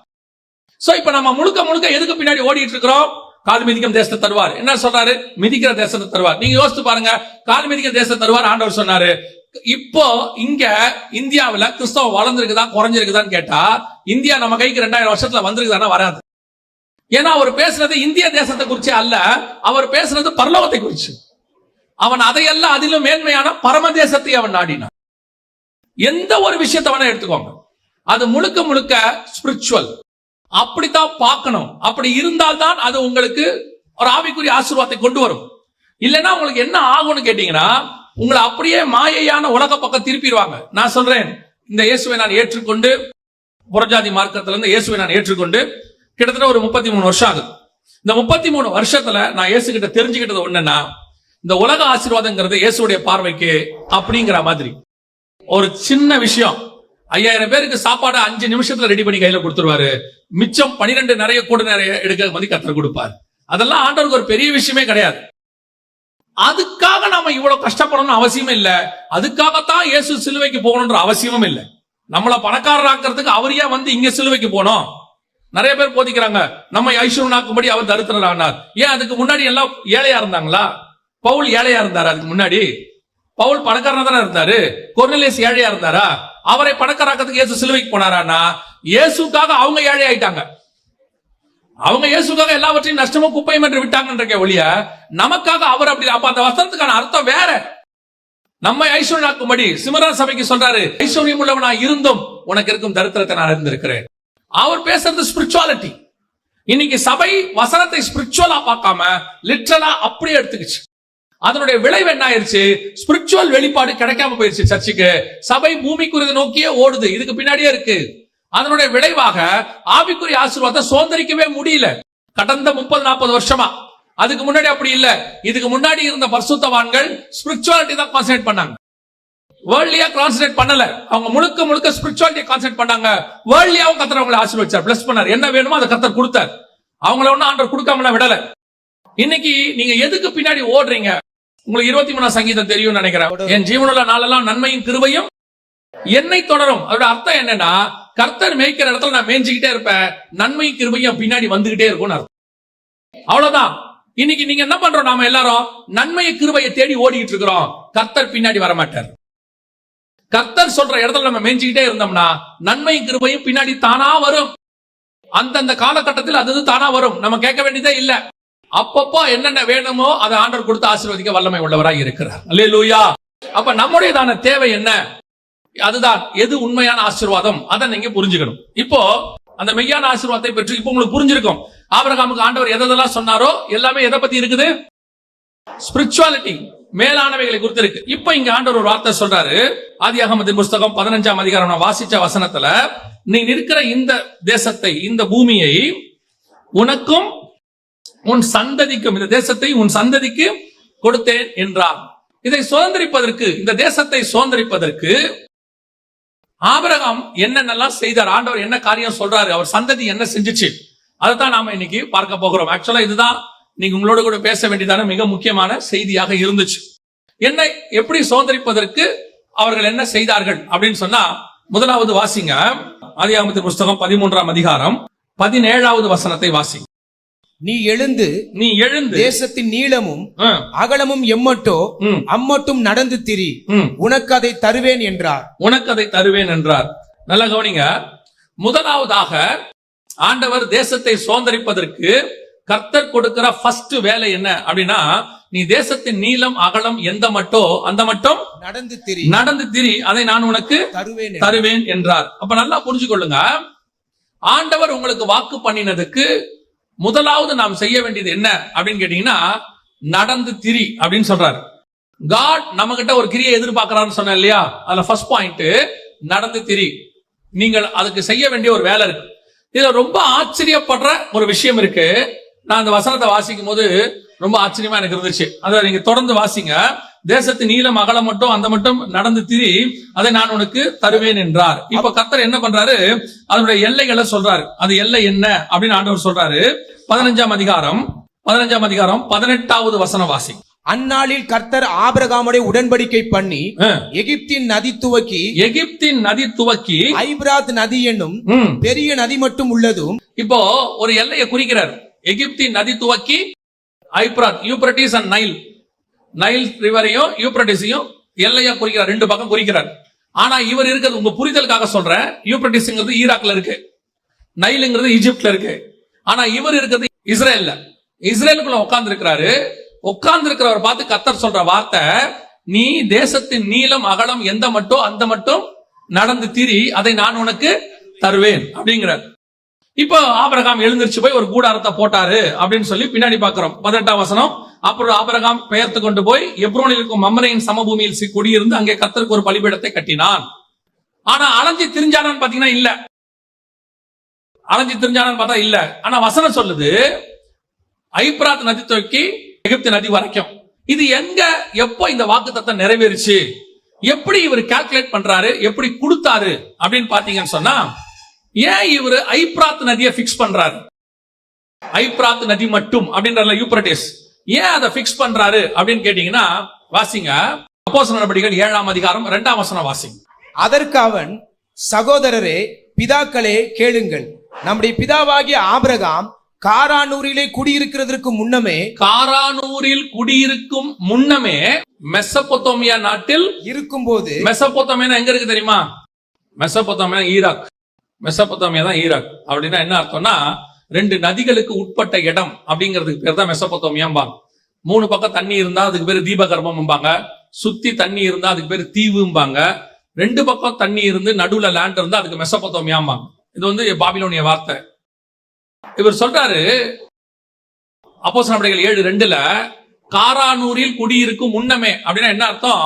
சோ இப்ப நம்ம முழுக்க முழுக்க எதுக்கு பின்னாடி ஓடிட்டு இருக்கிறோம்? கால் மிதிக்கும் தேசத்தை தருவார். என்ன சொல்றாரு? மிதிக்கிற தேசத்தை தருவார். நீங்க யோசித்து பாருங்க, கால் மிதிக்கிற தேசத்தை தருவார் ஆண்டவர் சொன்னாரு. இப்போ இங்க இந்தியாவில கிறிஸ்தவம் வளர்ந்துருக்குதா குறைஞ்சிருக்குதான்னு கேட்டா, இந்தியா நம்ம கைக்கு 2000 வருஷத்துல வந்திருக்குதானா? வராது. ஏன்னா அவர் பேசுறது இந்திய தேசத்தை குறிச்சு அல்ல, அவர் பேசுறது பரலோகத்தை குறிச்சு. அவன் அதையெல்லாம் அதிலும் மேன்மையான பரம தேசத்தை அவன் நாடினான். எந்த ஒரு விஷயத்தை வேணா எடுத்துக்கோங்க, அது முழுக்க முழுக்க ஸ்பிரிச்சுவல். அப்படித்தான் பார்க்கணும். அப்படி இருந்தால்தான் அது உங்களுக்கு ஒரு ஆவிக்குரிய ஆசீர்வாதத்தை கொண்டு வரும். இல்லைன்னா உங்களுக்கு என்ன ஆகும்னு கேட்டீங்கன்னா, உங்களை அப்படியே மாயையான உலக பக்கம் திருப்பிடுவாங்க. நான் சொல்றேன், இந்த இயேசுவை நான் ஏற்றுக்கொண்டு, புறஜாதி மார்க்கத்துல இருந்து இயேசுவை நான் ஏற்றுக்கொண்டு கிட்டத்தட்ட ஒரு 33 வருஷம் ஆகுது. இந்த 33 வருஷத்துல நான் இயேசு கிட்ட தெரிஞ்சுக்கிட்டது ஒண்ணுன்னா, இந்த உலக ஆசீர்வாதங்கிறது இயேசுடைய பார்வைக்கு அப்படிங்கிற மாதிரி ஒரு சின்ன விஷயம். 5000 பேருக்கு சாப்பாடு 5 நிமிஷத்துல ரெடி பண்ணி கையில கொடுத்துருவாரு. மிச்சம் 12 நிறைய கூட நிறைய எடுக்க மாதிரி கத்தர் கொடுப்பார். அதெல்லாம் ஆண்டவருக்கு ஒரு பெரிய விஷயமே கிடையாது. அதுக்காக நாம இவ்வளவு கஷ்டப்படணும்னு அவசியமே இல்ல. அதுக்காகத்தான் இயேசு சிலுவைக்கு போகணும்ன்ற அவசியமும் இல்லை. நம்மள பணக்காரராக்கிறதுக்கு அவர் ஏன் வந்து இங்க சிலுவைக்கு போனோம்? நிறைய பேர் போதிக்கிறாங்க, நம்ம ஐஸ்வர்யனாக்கும்படி அவர் தரித்திரரானார். ஏன் அதுக்கு முன்னாடி எல்லாம் ஏழையா இருந்தாங்களா? பவுல் ஏழையா இருந்தாரு. அதுக்கு முன்னாடி பவுல் பணக்காரனா தானே இருந்தாரு. கொர்னேலியஸ் ஏழையா இருந்தாரா? அவரை பணக்காரராக்கிறதுக்கு இயேசு சிலுவைக்கு போனாரானா? இயேசுக்காக அவங்க ஏழை ஆயிட்டாங்க. அவங்க இயேசுக்காக எல்லாவற்றையும் நஷ்டமும் குப்பையும் என்று விட்டாங்கன்ற ஒழிய நமக்காக அவர் அப்படி. அப்ப அந்த வசனத்துக்கான அர்த்தம் வேற. நம்ம ஐஸ்வர்யனாக்கும்படி சிமரன் சபைக்கு சொல்றாரு, ஐஸ்வர்யம் உள்ளவனா இருந்தும் உனக்கு இருக்கும் தரித்திரத்தை நான் அறிந்திருக்கிறேன். அவர் பேசுறது ஸ்பிரிச்சுவாலிட்டி. இன்னைக்கு சபை வசனத்தை ஸ்பிரிச்சுவலா பார்க்காம லிட்டரலா அப்படியே எடுத்துக்கிச்சு. அதனுடைய விளைவு என்ன ஆயிருச்சு? ஸ்பிரிச்சுவல் வெளிப்பாடு கிடைக்காம போயிருச்சு சர்ச்சுக்கு. சபை பூமிக்குரியதை நோக்கியே ஓடுது, இதுக்கு பின்னாடியே இருக்கு. அதனுடைய விளைவாக ஆவிக்குரிய ஆசீர்வாதத்தை சுதந்திரிக்கவே முடியல கடந்த 30-40 வருஷமா. அதுக்கு முன்னாடி அப்படி இல்ல. இதுக்கு முன்னாடி இருந்த பரிசுத்தவான்கள் ஸ்பிரிச்சுவாலிட்டி தான் கான்சென்ட்ரேட் பண்ணாங்க, வேர்ல்ட்லியா கான்சென்ட்ரேட் பண்ணல. அவங்க முழுக்க முழுக்க ஸ்பிரிச்சுவாலிட்டி கான்சென்ட்ரேட் பண்ணாங்க. வேர்ல்ட்லியாவும் கர்த்தர் அவங்களை ஆசீர்வதிச்சார், பிளஸ் பண்ணார். என்ன வேணுமோ அதை கர்த்தர் கொடுத்தார். அவங்கள ஒன்னும் ஆண்டவர் கொடுக்காமலாம் விடல. இன்னைக்கு நீங்க எதுக்கு பின்னாடி ஓடுறீங்க? உங்களுக்கு 23ஆம் சங்கீதம் தெரியும் நினைக்கிறேன். என் ஜீவனுள்ள நாளெல்லாம் நன்மையும் கிருபையும் என்னை தொடரும். அதோட அர்த்தம் என்னன்னா, கர்த்தர் மேய்க்கிற இடத்துல நான் மேய்ஞ்சிக்கிட்டே இருப்பேன், நன்மையும் கிருபையும் பின்னாடி வந்துகிட்டே இருக்கும் அர்த்தம். அவ்வளவுதான். இன்னைக்கு நீங்க என்ன பண்றோம்? நாம எல்லாரும் நன்மையை கிருபையை தேடி ஓடிட்டு இருக்கிறோம். கர்த்தர் பின்னாடி வரமாட்டார். கர்த்தர் சொல்ற இடத்துல நம்ம மேய்ஞ்சிக்கிட்டே இருந்தோம்னா நன்மையும் கிருபையும் பின்னாடி தானா வரும். அந்தந்த காலகட்டத்தில் அது தானா வரும். நம்ம கேட்க வேண்டியதே இல்ல. அப்பப்போ என்னென்ன வேணுமோ அதை ஆண்டவர் கொடுத்து ஆசீர்வதிக்க வல்லமை உள்ளவராய் இருக்கிறார். அல்லேலூயா. அப்ப நம்முடையதான தேவை என்ன? அதுதான் எது உண்மையான ஆசீர்வாதம், அதை நீங்க புரிஞ்சுக்கணும். இப்போ அந்த மெய்யான ஆசீர்வாதத்தை பற்றி இப்போ உங்களுக்கு புரிஞ்சிருக்கும். ஆபிரகாமுக்கு ஆண்டவர் எதெல்லாம் சொன்னாரோ எல்லாமே எதை பத்தி இருக்குது? ஸ்பிரிச்சுவாலிட்டி, மேலானவைகளை குறித்து இருக்கு. இப்ப இங்க ஆண்டவர் ஒரு வார்த்தை சொல்றாரு. ஆதியாகமத்தின் புஸ்தகம் 15ஆம் அதிகாரம் நான் வாசிச்ச வசனத்துல, நீ இருக்கிற இந்த தேசத்தை, இந்த பூமியை உனக்கும் உன் சந்ததிக்கும், இந்த தேசத்தை உன் சந்ததிக்கு கொடுத்தேன் என்றார். இதை சுதந்திரிப்பதற்கு, இந்த தேசத்தை சுதந்திரிப்பதற்கு ஆபிரகாம் என்னென்னலாம் செய்தார், ஆண்டவர் என்ன காரியம் சொல்றாரு, அவர் சந்ததி என்ன செஞ்சுச்சு, அதைத்தான் நாம இன்னைக்கு பார்க்க போகிறோம். ஆக்சுவலா இதுதான் நீங்க உங்களோட கூட பேச வேண்டியதான மிக முக்கியமான செய்தியாக இருந்துச்சு. என்ன எப்படி சுதந்திரிப்பதற்கு அவர்கள் என்ன செய்தார்கள் அப்படின்னு சொன்னா, முதலாவது வாசிங்க ஆதியாகமத்தின் புஸ்தகம் 13ஆம் அதிகாரம் 17வது வசனத்தை வாசிங்க. நீ எழுந்து தேசத்தின் நீளமும் அகலமும் எம்மட்டோ அம்மட்டும் நடந்து திரி, உனக்கு அதை தருவேன் என்றார். உனக்கு அதை தருவேன் என்றார். நல்ல கவனிங்க. முதலாவதாக ஆண்டவர் தேசத்தை சுதந்தரிப்பதற்கு கர்த்தர் கொடுக்கிற ஃபர்ஸ்ட் வேலை என்ன அப்படின்னா, நீ தேசத்தின் நீளம் அகலம் எந்த மட்டோ அந்த மட்டும் நடந்து திரி, அதை நான் உனக்கு தருவேன் என்றார். அப்ப நல்லா புரிஞ்சுக்கொள்ளுங்க, ஆண்டவர் உங்களுக்கு வாக்கு பண்ணினதுக்கு முதலாவது நாம் செய்ய வேண்டியது என்ன அப்படின்னு கேட்டீங்கன்னா, நடந்து திரி அப்படின்னு சொல்றாரு. காட் நம்ம கிட்ட ஒரு கிரியை எதிர்பார்க்கிறான்னு சொன்ன இல்லையா, அதுல ஃபர்ஸ்ட் பாயிண்ட் நடந்து திரி. நீங்கள் அதுக்கு செய்ய வேண்டிய ஒரு வேலை இருக்கு. இதுல ரொம்ப ஆச்சரியப்படுற ஒரு விஷயம் இருக்கு. நான் அந்த வசனத்தை வாசிக்கும் போது ரொம்ப ஆச்சரியமா எனக்கு இருந்துச்சு. அதை நீங்க தொடர்ந்து வாசிங்க. தேசத்தின் நீளம் அகலம் மட்டும் அந்த மட்டும் நடந்து திரி, அதை நான் உனக்கு தருவேன் என்றார். இப்ப கர்த்தர் என்ன பண்றாரு, அதனுடைய எல்லைகளை சொல்றாரு. அது எல்லை என்ன அப்படின்னு ஆண்டவர் சொல்றாரு. 15ஆம் அதிகாரம் 18வது வசன வாசி. அந்நாளில் கர்த்தர் ஆபிரகாமுடைய உடன்படிக்கை பண்ணி எகிப்தின் நதி துவக்கி ஐபிராத் நதி என்னும் பெரிய நதி மட்டும் உள்ளதும். இப்போ ஒரு எல்லையை குறிக்கிறார். எகிப்தின் நதி துவக்கி ஐபிராத், யூப்ரட்டிஸ் அண்ட் நைல் ரிவரையும் யூப்ரட்டிஸையும் எல்லையா குறிக்கிறார். ரெண்டு பக்கம் குறிக்கிறார். ஆனா இவர் இருக்கிறது உங்க புரிதலுக்காக சொல்றேன், யூப்ரட்டிஸ்ங்கிறது ஈராக்ல இருக்கு, நைலுங்கிறது ஈஜிப்ட்ல இருக்கு. ஆனா இவர் இருக்கிறது இஸ்ரேலுக்குள்ள உட்கார்ந்து இருக்கிறாரு. உட்கார்ந்து இருக்கிறவர் பார்த்து கர்த்தர் சொல்ற வார்த்தை, நீ தேசத்தின் நீளம் அகலம் எந்த மட்டோ அந்த மட்டும் நடந்து திரி, அதை நான் உனக்கு தருவேன் அப்படிங்கிறார். இப்போ ஆபிரகாம் எழுந்திருச்சு போய் ஒரு கூடாரத்தை போட்டாரு அப்படின்னு சொல்லி பின்னாடி பாக்குறோம். 18ஆம் வசனம். அப்புறம் ஆபிரகாம் பெயர்த்து கொண்டு போய் எப்ரோனில் இருக்கும் மம்ரேயின் சமபூமியில் குடியிருந்து அங்கே கர்த்தருக்கு ஒரு பலிபீடத்தை கட்டினான். ஆனா அலைஞ்சு திரிஞ்சானான்னு பாத்தீங்கன்னா இல்ல. அலைஞ்சு திரிஞ்சானான்னு பார்த்தா இல்ல. ஆனா வசனம் சொல்லுது, ஐபிராத் நதி துவக்கி எகிப்து நதி வரைக்கும். இது எங்க எப்போ இந்த வாக்குத்தத்தம் நிறைவேறுச்சு, எப்படி இவர் கால்குலேட் பண்றாரு, எப்படி கொடுத்தாரு அப்படின்னு பாத்தீங்கன்னு சொன்னா, ஏன் இவர் ஐபிராத் நதியை பிக்ஸ் பண்றாரு? ஐபிராத் நதி மட்டும் அப்படின்ற யூப்ரட்டிஸ் ஏன் அதை பிக்ஸ் பண்றாரு அப்படின்னு கேட்டீங்கன்னா, வாசிங்க அப்போஸ்தலர் நடபடிகள் 7ஆம் அதிகாரம் 2ஆம் வசனம் வாசிங்க. அதற்கு அவன், சகோதரரே பிதாக்களே கேளுங்கள், நம்முடைய பிதாவாகிய ஆபிரகாம் காரானூரிலே குடியிருக்கிறதற்கு முன்னமே மெசபொத்தோமியா நாட்டில் இருக்கும்போது. மெசபொத்தோமியா எங்க இருக்கு தெரியுமா? மெசபொத்தோமியா ஈராக். மெசபொத்தோமியா தான் ஈராக். அப்படின்னா என்ன அர்த்தம்னா, 2 நதிகளுக்கு உட்பட்ட இடம் அப்படிங்கிறதுக்கு பேர் தான் மெசபொத்தோமியாம்பாங்க. 3 பக்கம் தண்ணி இருந்தா அதுக்கு பேரு தீபகற்பம்பாங்க. சுத்தி தண்ணி இருந்தா அதுக்கு பேரு தீவும்பாங்க. 2 பக்கம் தண்ணி இருந்து நடுவுல லேண்ட் இருந்தா அதுக்கு மெசபொத்தோமியாம்பாங்க. இது வந்து பாபிலோனிய வார்த்தை. இவர் சொல்றாரு அப்போஸ்தலர் நடபடிகள் 7:2 காரானூரில் குடியிருக்கும் முன்னமே அப்படின்னா என்ன அர்த்தம்?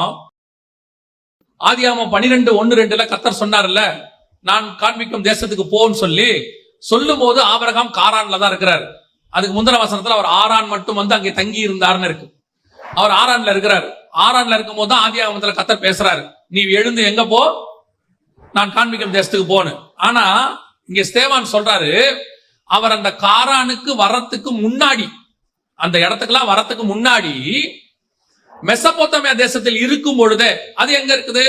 ஆதியாகமம் 12:1-2 கர்த்தர் சொன்னார்ல, நான் காண்பிக்கும் தேசத்துக்கு போன்னு சொல்லும் போது ஆபிரகாம் காரான்ல தான் இருக்கிறார். அதுக்கு முந்தின வசனத்துல அவர் ஆரான் மட்டும் வந்து அங்கே தங்கி இருந்தார்னு இருக்கு. அவர் ஆரான்ல இருக்கிறார். ஆரான்ல இருக்கும் போது தான் ஆதியாகமத்துல கர்த்தர் பேசுறாரு, நீ எழுந்து எங்க போ, நான் காண்பிக்கும் தேசத்துக்கு போன்னு. ஆனா இங்க ஸ்தேவான் சொல்றாரு, அவர் அந்த காரானுக்கு வரத்துக்கு முன்னாடி, அந்த இடத்துக்குலாம் வரத்துக்கு முன்னாடி மெசபொத்தோமியா தேசத்தில் இருக்கும் பொழுதே, அது எங்க இருக்குது?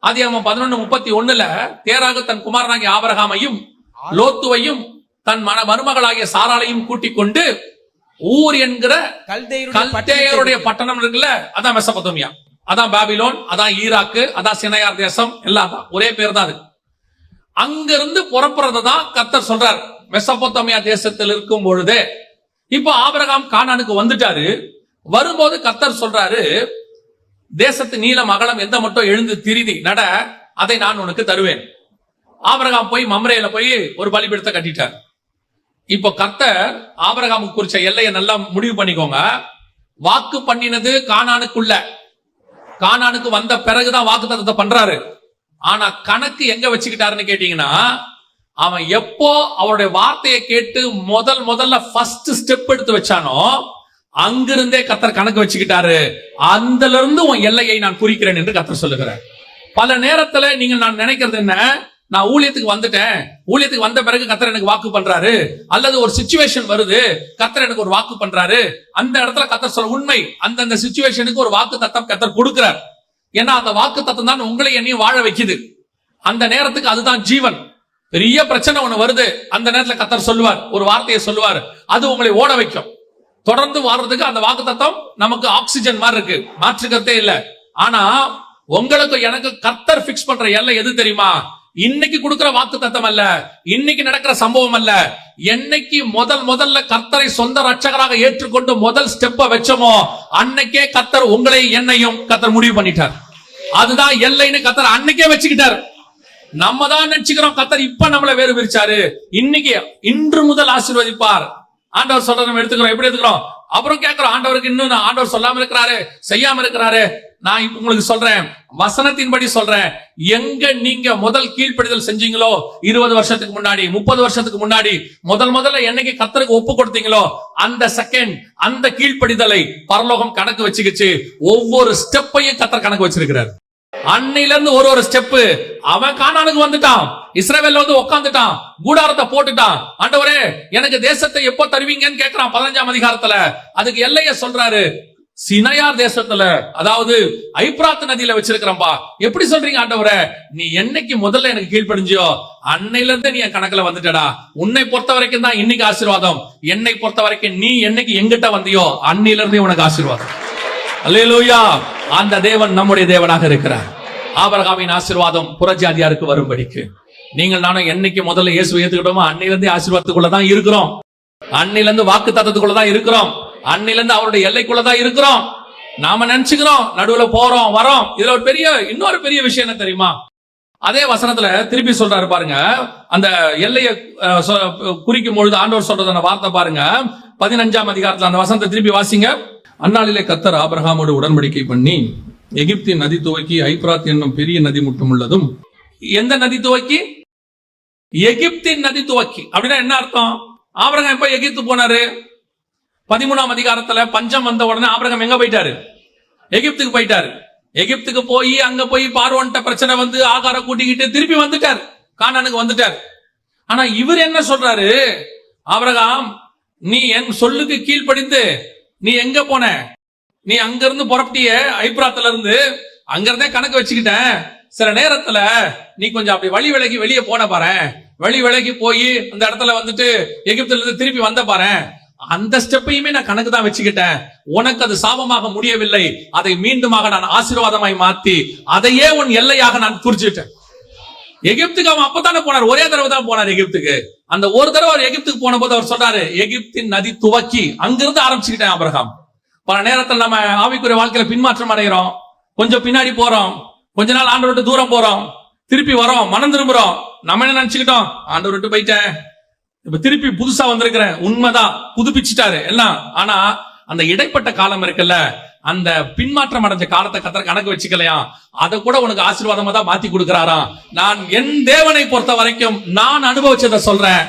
ஆதியாகமம் 11:31 தேராகு தன் குமாரனாகிய ஆபிரகாமையும் லோத்துவையும் தன் மருமகளாகிய சாராளையும் கூட்டிக் கொண்டு ஊர் என்கிற கல்தேயருடைய பட்டணம் இருக்குல்ல, அதான் மெசபொத்தோமியா, அதான் பாபிலோன், அதான் ஈராக்கு, அதான் சினையார் தேசம், எல்லாம் ஒரே பேர் தான். அது அங்கிருந்து புறப்படுறதான் கர்த்தர் சொல்றார், மெசபொத்தோமியா தேசத்தில் இருக்கும் பொழுதே. இப்போ ஆபிரகாம் கானானுக்கு வந்துட்டாரு. வரும்போது கர்த்தர் சொல்றாரு, தேசத்து நீளம் அகலம் எந்த மட்டும் எழுந்து திரிதி நட, அதை நான் உனக்கு தருவேன். ஆபிரகாம் போய் மம்ரேல போய் ஒரு பலிபீடத்தை கட்டிட்டார். இப்போ கர்த்தர் ஆபிரகாமுக்கு குறிச்ச எல்லையை நல்லா முடிவு பண்ணிக்கோங்க. வாக்கு பண்ணினது கானானுக்கு வந்த பிறகுதான் வாக்குத்தத்தத்தை பண்றாரு. ஆனா கணக்கு எங்க வச்சுக்கிட்டாருன்னு கேட்டீங்கன்னா, அவன் எப்போ அவருடைய வார்த்தையை கேட்டு முதல்ல ஃபர்ஸ்ட் ஸ்டெப் எடுத்து வச்சானோ அங்கிருந்தே கர்த்தர் கணக்கு வச்சுக்கிட்டாரு. அதுல இருந்து உன் எல்லையை நான் குறிக்கிறேன் என்று கர்த்தர் சொல்லுகிறார். பல நேரத்துல நீங்க நான் நினைக்கிறது என்ன, நான் ஊழியத்துக்கு வந்துட்டேன், ஊழியத்துக்கு வந்த பிறகு கர்த்தர் எனக்கு வாக்கு பண்றாரு, அல்லது ஒரு சிச்சுவேஷன் வருது கர்த்தர் எனக்கு ஒரு வாக்கு பண்றாரு, அந்த இடத்துல கர்த்தர் சொல்ல உண்மை, அந்தந்த சிச்சுவேஷனுக்கு ஒரு வாக்கு தத்தம் கர்த்தர் கொடுக்கிறார். ஏன்னா அந்த வாக்கு தத்தம் தான் உங்களை என்னையும் வாழ வைக்குது. அந்த நேரத்துக்கு அதுதான் ஜீவன். பெரிய பிரச்சனை ஒண்ணு வருது, அந்த நேரத்துல கர்த்தர் சொல்லுவார், ஒரு வார்த்தையை சொல்லுவார், அது உங்களை ஓட வைக்கும். தொடர்ந்து வாழ்றதுக்கு அந்த வாக்கு தத்தம் நமக்கு ஆக்சிஜன் மாதிரி இருக்கு, மாற்றுக்கிறதே இல்ல. ஆனா உங்களுக்கு எனக்கு கர்த்தர் பிக்ஸ் பண்ற எல்லை எது தெரியுமா? இன்னைக்கு கொடுக்கிற வாக்குத்தத்தம் அல்ல, இன்னைக்கு நடக்கிற சம்பவம் அல்ல. என்னைக்கு முதல்ல கர்த்தரை சொந்த ரட்சகராக ஏற்றுக்கொண்டு முதல் ஸ்டெப்ப வச்சோமோ அன்னைக்கே கர்த்தர் உங்களை என்னையும் கர்த்தர் முடிவு பண்ணிட்டார். அதுதான் எல்லைன்னு கர்த்தர் அன்னைக்கே வச்சுக்கிட்டார். நம்ம தான் நினைச்சுக்கிறோம் கர்த்தர் இப்ப நம்மள வேறு பிரிச்சாரு. இன்னைக்கு இன்று முதல் ஆசீர்வதிப்பார் ஆண்டவர் சொல்றத நம்ம எடுத்துக்கிறோம். எப்படி எடுத்துக்கிறோம்? அப்புறம் கேட்கிறோம், ஆண்டவருக்கு இன்னும் ஆண்டவர் சொல்லாம இருக்கிறாரு, செய்யாம இருக்கிறாரு. நான் இப்ப உங்களுக்கு சொல்றேன், வசனத்தின்படி சொல்றேன். எங்க நீங்க முதல் கீழ்ப்படிதல் செஞ்சீங்களோ 20 வருஷத்துக்கு முன்னாடி, 30 வருஷத்துக்கு முன்னாடி, முதல்ல என்னைக்கு கர்த்தருக்கு ஒப்பு கொடுத்தீங்களோ அந்த செகண்ட், அந்த கீழ்ப்படிதலை பரலோகம் கணக்கு வச்சுக்கிச்சு. ஒவ்வொரு ஸ்டெப்பையும் கர்த்தர் கணக்கு வச்சிருக்கிறார். அன்னையில இருந்து ஒரு ஸ்டெப். அவன் கானானுக்கு வந்துட்டான், இஸ்ரவேல்ல வந்து உட்கார்ந்துட்டான், கூடாரத்தை போட்டுட்டான். ஆண்டவரே எனக்கு தேசத்தை எப்போ தருவீங்கன்னு கேட்கிறான் 15ஆம் அதிகாரத்துல. அதுக்கு எல்லைய சொல்றாரு, சினையார் தேசத்துல, அதாவது ஐப்ராத் நதியில வச்சிருக்கிறம்பா. எப்படி சொல்றீங்க ஆண்டவரே? நீ என்னைக்கு முதல்ல எனக்கு கீழ்ப்படிஞ்சியோ அன்னையில இருந்து நீ என் கணக்குல வந்துட்டடா. உன்னை பொறுத்த வரைக்கும் தான் இன்னைக்கு ஆசீர்வாதம். என்னை பொறுத்த வரைக்கும் நீ என்னைக்கு எங்கிட்ட வந்தியோ அன்னையில இருந்து உனக்கு ஆசீர்வாதம். அல்லேலூயா. அந்த தேவன் நம்முடைய தேவனாக இருக்கிறார். ஆபிரகாமின் ஆசீர்வாதம் புறஜாதியாருக்கு வரும்படிக்கு நீங்கள் நானும் என்னைக்கு முதல்ல இயேசுவை ஏத்துக்கிட்டோமோ அன்னையில இருந்து ஆசீர்வாதத்துக்குள்ளதான் இருக்கிறோம். அன்னையில இருந்து வாக்கு தத்தத்துக்குள்ளதான் இருக்கிறோம். அன்னையில இருந்து அவருடைய எல்லைக்குள்ளதான் இருக்கிறோம். நாம நினைச்சுக்கிறோம் நடுவுல போறோம் வரோம். இதுல ஒரு இன்னொரு பெரிய விஷயம் என்ன தெரியுமா? அதே வசனத்துல திருப்பி சொல்றாரு பாருங்க. அந்த எல்லையை குறிக்கும் பொழுது ஆண்டவர் சொல்றத வார்த்தை பாருங்க. 15ஆம் அதிகாரத்துல அந்த வசனத்தை திருப்பி வாசிங்க. அந்நாளிலே கர்த்தர் ஆபிரகாமோடு உடன்படிக்கை பண்ணி எகிப்தின் நதி துவக்கி ஐப்ராத் என்னும் பெரிய நதி முட்டும் உள்ளதும். எந்த நதி துவக்கி? எகிப்தின் நதி துவக்கி. அப்படின்னா என்ன அர்த்தம்? ஆபிரகாம் எப்ப எகிப்து போனாரு? 13ஆம் அதிகாரத்துல பஞ்சம் வந்த உடனே ஆபிரகாம் எங்க போயிட்டாரு? எகிப்துக்கு போயிட்டாரு. எகிப்துக்கு போய் அங்க போய் பார்வோன்ட்ட பிரச்சனை வந்து ஆகார கூட்டிக்கிட்டு திருப்பி வந்துட்டார், கானானுக்கு வந்துட்டார். ஆனா இவர் என்ன சொல்றாரு? ஆபிரகாம், நீ என் சொல்லுக்கு கீழ்ப்படிந்து நீ எங்க போன? நீ அங்க இருந்து புறப்பட்டிய ஐப்ராத்துல இருந்து, அங்க இருந்தே கணக்கு வச்சுக்கிட்டேன். சில நேரத்துல நீ கொஞ்சம் அப்படி வழி விலகி வெளியே போன பாரு, வழி விலகி போய் அந்த இடத்துல வந்துட்டு எகிப்துல இருந்து திருப்பி வந்த பாரு. அந்த ஸ்டெப்பையுமே நான் கணக்கு தான் வச்சுக்கிட்டேன். உனக்கு அது சாபமாக முடியவில்லை, அதை மீண்டுமாக நான் ஆசீர்வாதமாய் மாத்தி அதையே உன் எல்லையாக நான் குறிச்சிட்டேன். எகிப்துக்கு அவன் அப்பதானே போனார், ஒரே தடவை தான் போனார் எகிப்துக்கு. அந்த ஒரு தடவை அவர் எகிப்துக்கு போன போது அவர் சொல்றாரு, எகிப்தின் நதி துவக்கி அங்கிருந்து ஆரம்பிச்சுக்கிட்டேன் ஆபிரகாம். பல நேரத்தில் நம்ம ஆவிக்குரிய வாழ்க்கையில பின்மாற்றம் அடைகிறோம், கொஞ்சம் பின்னாடி போறோம், கொஞ்ச நாள் ஆண்டவர் விட்டு தூரம் போறோம், திருப்பி வரோம், மனம் திரும்புறோம். நம்ம என்ன நினைச்சுக்கிட்டோம்? ஆண்டவர் விட்டு போயிட்டேன், இப்ப திருப்பி புதுசா வந்திருக்கிறேன். உண்மைதான், புதுப்பிச்சுட்டாரு எல்லாம். ஆனா அந்த இடைப்பட்ட காலம் இருக்குல்ல, அந்த பின்மாற்றம் அடைஞ்ச காலத்தை கர்த்தர் கணக்கு வச்சுக்கலையா? அதை கூட உனக்கு ஆசீர்வாதமா தான் மாத்தி கொடுக்கிறாராம். நான் என் தேவனை பொறுத்த வரைக்கும் நான் அனுபவிச்சதை சொல்றேன்.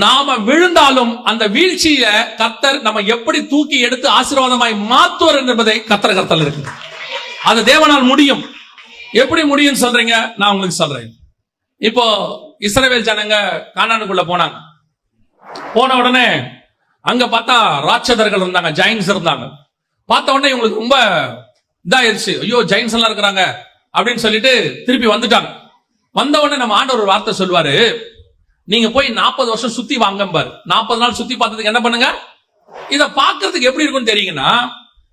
நாம விழுந்தாலும் அந்த வீழ்ச்சிய கர்த்தர் நம்ம எப்படி தூக்கி எடுத்து ஆசீர்வாதமாய் மாத்துவார் என்பதை கர்த்தர் இருக்கு. அது தேவனால் முடியும். எப்படி முடியும் சொல்றீங்க? நான் உங்களுக்கு சொல்றேன். இப்போ இஸ்ரவேல் ஜனங்க கானானுக்குள்ள போனாங்க. போன உடனே அங்க பார்த்தா ராட்சதர்கள் இருந்தாங்க, ஜெயின்ஸ் இருந்தாங்க. பார்த்த உடனே இவங்களுக்கு ரொம்ப இதாயிருச்சு, ஐயோ ஜெயின்ஸ் எல்லாம் இருக்கிறாங்க அப்படின்னு சொல்லிட்டு திருப்பி வந்துட்டாங்க. வந்த உடனே நம்ம ஆண்டவர் ஒரு வார்த்தை சொல்வாரு, நீங்க போய் 40 வருஷம் சுத்தி வாங்க பாரு. 40 நாள் சுத்தி பார்த்ததுக்கு என்ன பண்ணுங்க? இத பாக்குறதுக்கு எப்படி இருக்கும்னு தெரியுங்கன்னா,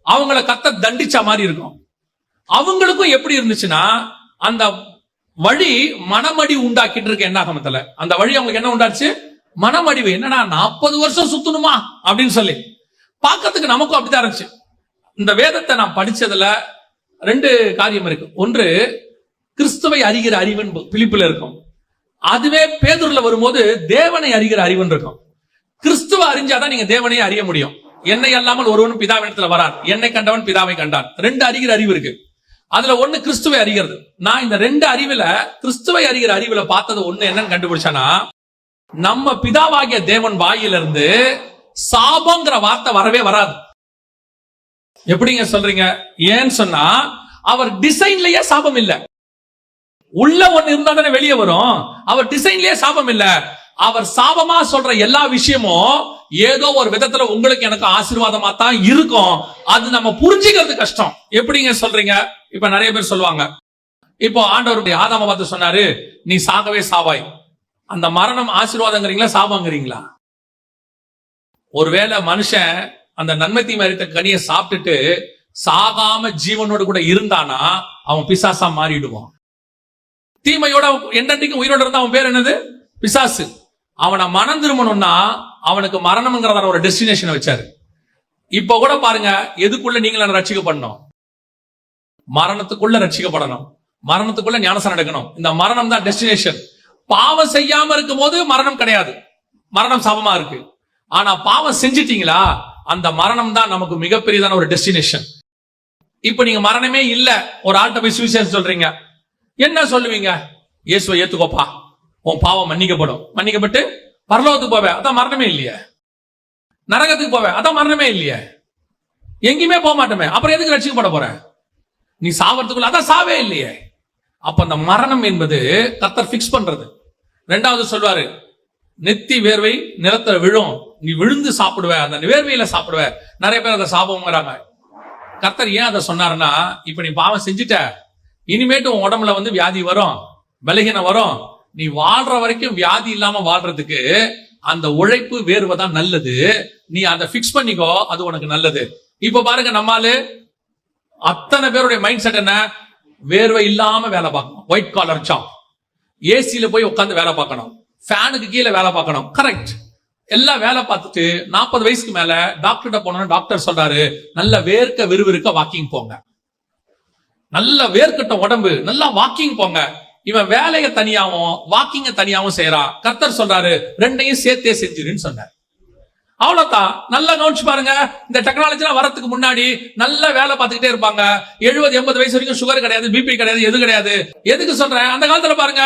அவங்கள கர்த்தர் தண்டிச்ச மாதிரி இருக்கும். அவங்களுக்கும் எப்படி இருந்துச்சுன்னா, அந்த வழி மனமடி உண்டாக்கிட்டு இருக்க என்ன ஆகமத்துல அந்த வழி அவங்களுக்கு என்ன உண்டாச்சு? மனமடிவு. என்னன்னா 40 வருஷம் சுத்தணுமா அப்படின்னு சொல்லி பாக்கிறதுக்கு நமக்கும் அப்படித்தான் இருந்துச்சு. இந்த வேதத்தை நான் படிச்சதுல 2 காரியம் இருக்கு. ஒன்று, கிறிஸ்துவை அறிகிற அறிவன் பிலிப்பில் இருக்கும். அதுவே பேதுருல வரும்போது தேவனை அறிகிற அறிவன் இருக்கும். கிறிஸ்துவ அறிஞ்சாதான் நீங்க தேவனையே அறிய முடியும். என்னை அல்லாமல் ஒருவனும் பிதாவினிடத்துல வரான், என்னை கண்டவன் பிதாவை கண்டான். 2 அறிகிற அறிவு இருக்கு. அதுல ஒண்ணு கிறிஸ்துவை அறிகிறது. நான் இந்த 2 அறிவுல கிறிஸ்துவை அறிகிற அறிவுல பார்த்தது ஒண்ணு என்னன்னு கண்டுபிடிச்சானா, நம்ம பிதாவாகிய தேவன் வாயிலிருந்து சாபங்கிற வார்த்தை வரவே வராது. எப்படிங்க சொல்றீங்க? ஏன்னு சொன்னா அவர் டிசைன்லயே சாபம் இல்ல. உள்ள ஒண்ணு இருந்தா தானே வெளியே வரும். அவர் டிசைன்லயே சாபம் இல்ல. அவர் சாபமா சொல்ற எல்லா விஷயமும் ஏதோ ஒரு விதத்துல உங்களுக்கு எனக்கு ஆசீர்வாதமா தான் இருக்கும். அது நம்ம புரிஞ்சுக்கிறது கஷ்டம். எப்படிங்க சொல்றீங்க? இப்ப நிறைய பேர் சொல்லுவாங்க, இப்போ ஆண்டவருடைய ஆதாம பார்த்து சொன்னாரு, நீ சாகவே சாவாய். அந்த மரணம் ஆசீர்வாதங்கிறீங்களா சாபங்கிறீங்களா? ஒருவேளை மனுஷன் அந்த நன்மை தீமை அறிந்த கனியை சாப்பிட்டுட்டு சாகாம ஜீவனோடு கூட இருந்தானா அவன் பிசாசா மாறிடுவான். தீமையோட என்றைக்கும் உயிரோட இருந்தா அவன் பேர் என்னது? பிசாசு. அவனை மனம் திரும்பணும்னா அவனுக்கு மரணம்ங்கிறதான ஒரு டெஸ்டினேஷன் வச்சாரு. இப்ப கூட பாருங்க, எதுக்குள்ள நீங்கள ரட்சிக்கப்படணும்? மரணத்துக்குள்ள ரட்சிக்கப்படணும், மரணத்துக்குள்ள ஞானஸ்நானம் எடுக்கணும். இந்த மரணம் தான் டெஸ்டினேஷன். பாவம் செய்யாம இருக்கும் போது மரணம் கிடையாது, மரணம் சாபமா இருக்கு. ஆனா பாவம் செஞ்சிட்டீங்களா, அந்த மரணம் தான் நமக்கு மிகப்பெரியதான ஒரு டெஸ்டினேஷன். இப்ப நீங்க மரணமே இல்ல, ஒரு ஆள்கிட்ட போய் சுவிசேஷம் சொல்றீங்க, என்ன சொல்லுவீங்க? இயேசுவை ஏத்துக்கோப்பா, உன் பாவம் மன்னிக்கப்படும், மன்னிக்கப்பட்டு பரலோகத்துக்கு போவே, அதான் மரணமே இல்லையே. நரகத்துக்கு போவே, அதான் மரணமே இல்லையே. எங்கேயுமே போக மாட்டோமே, அப்புறம் எதுக்கு ரட்சிக்கப்பட போற? நீ சாவறதுக்குள்ள, அதான் சாவே இல்லையே. அப்ப அந்த மரணம் என்பது கர்த்தர் பிக்ஸ் பண்றது. ரெண்டாவது சொல்வாரு, நெத்தி வேர்வை நிலத்துல விழும், நீ விழுந்து சாப்பிடுவ, அந்த வேர்வையில சாப்பிடுவ. நிறைய பேர் அதை சாபம்ங்கிறாங்க. கர்த்தர் ஏன் அதை சொன்னாருன்னா, இப்ப நீ பாவம் செஞ்சுட்ட, இனிமேட்டு உன் உடம்புல வந்து வியாதி வரும், பலகீனம் வரும். நீ வாழ்ற வரைக்கும் வியாதி இல்லாம வாழ்றதுக்கு அந்த உழைப்பு வேர்வை தான் நல்லது. நீ அதை பிக்ஸ் பண்ணிக்கோ, அது உனக்கு நல்லது. இப்ப பாருங்க, நம்மால அத்தனை பேருடைய மைண்ட் செட் என்ன? வேர்வை இல்லாம வேலை பார்க்கணும், ஒயிட் காலர் ஜாப். ஏசியில போய் உட்காந்து வேலை பார்க்கணும், ஃபேனுக்கு கீழே வேலை பார்க்கணும். கரெக்ட். எல்லாம் வேலை பார்த்துட்டு 40 வயசுக்கு மேல டாக்டர்கிட்ட போனோம்னா டாக்டர் சொல்றாரு, நல்ல வேர்க்க விறுவிறுக்க வாக்கிங் போங்க, நல்ல வேர்க்கட்ட உடம்பு, நல்லா வாக்கிங் போங்க. இவன் வேலையை தனியாவும் வாக்கிங்க தனியாவும் செய்யறான். கர்த்தர் சொல்றாரு, ரெண்டையும் சேர்த்தே செஞ்சிருன்னு சொன்னார். அவ்வளவுதான். நல்லா கவனிச்சு பாருங்க, இந்த டெக்னாலஜி எல்லாம் வரதுக்கு முன்னாடி நல்ல வேலை பார்த்துக்கிட்டே இருப்பாங்க. 70-80 வயசு வரைக்கும் சுகர் கிடையாது, பிபி கிடையாது, எது கிடையாது. எதுக்கு சொல்றேன்? அந்த காலத்துல பாருங்க,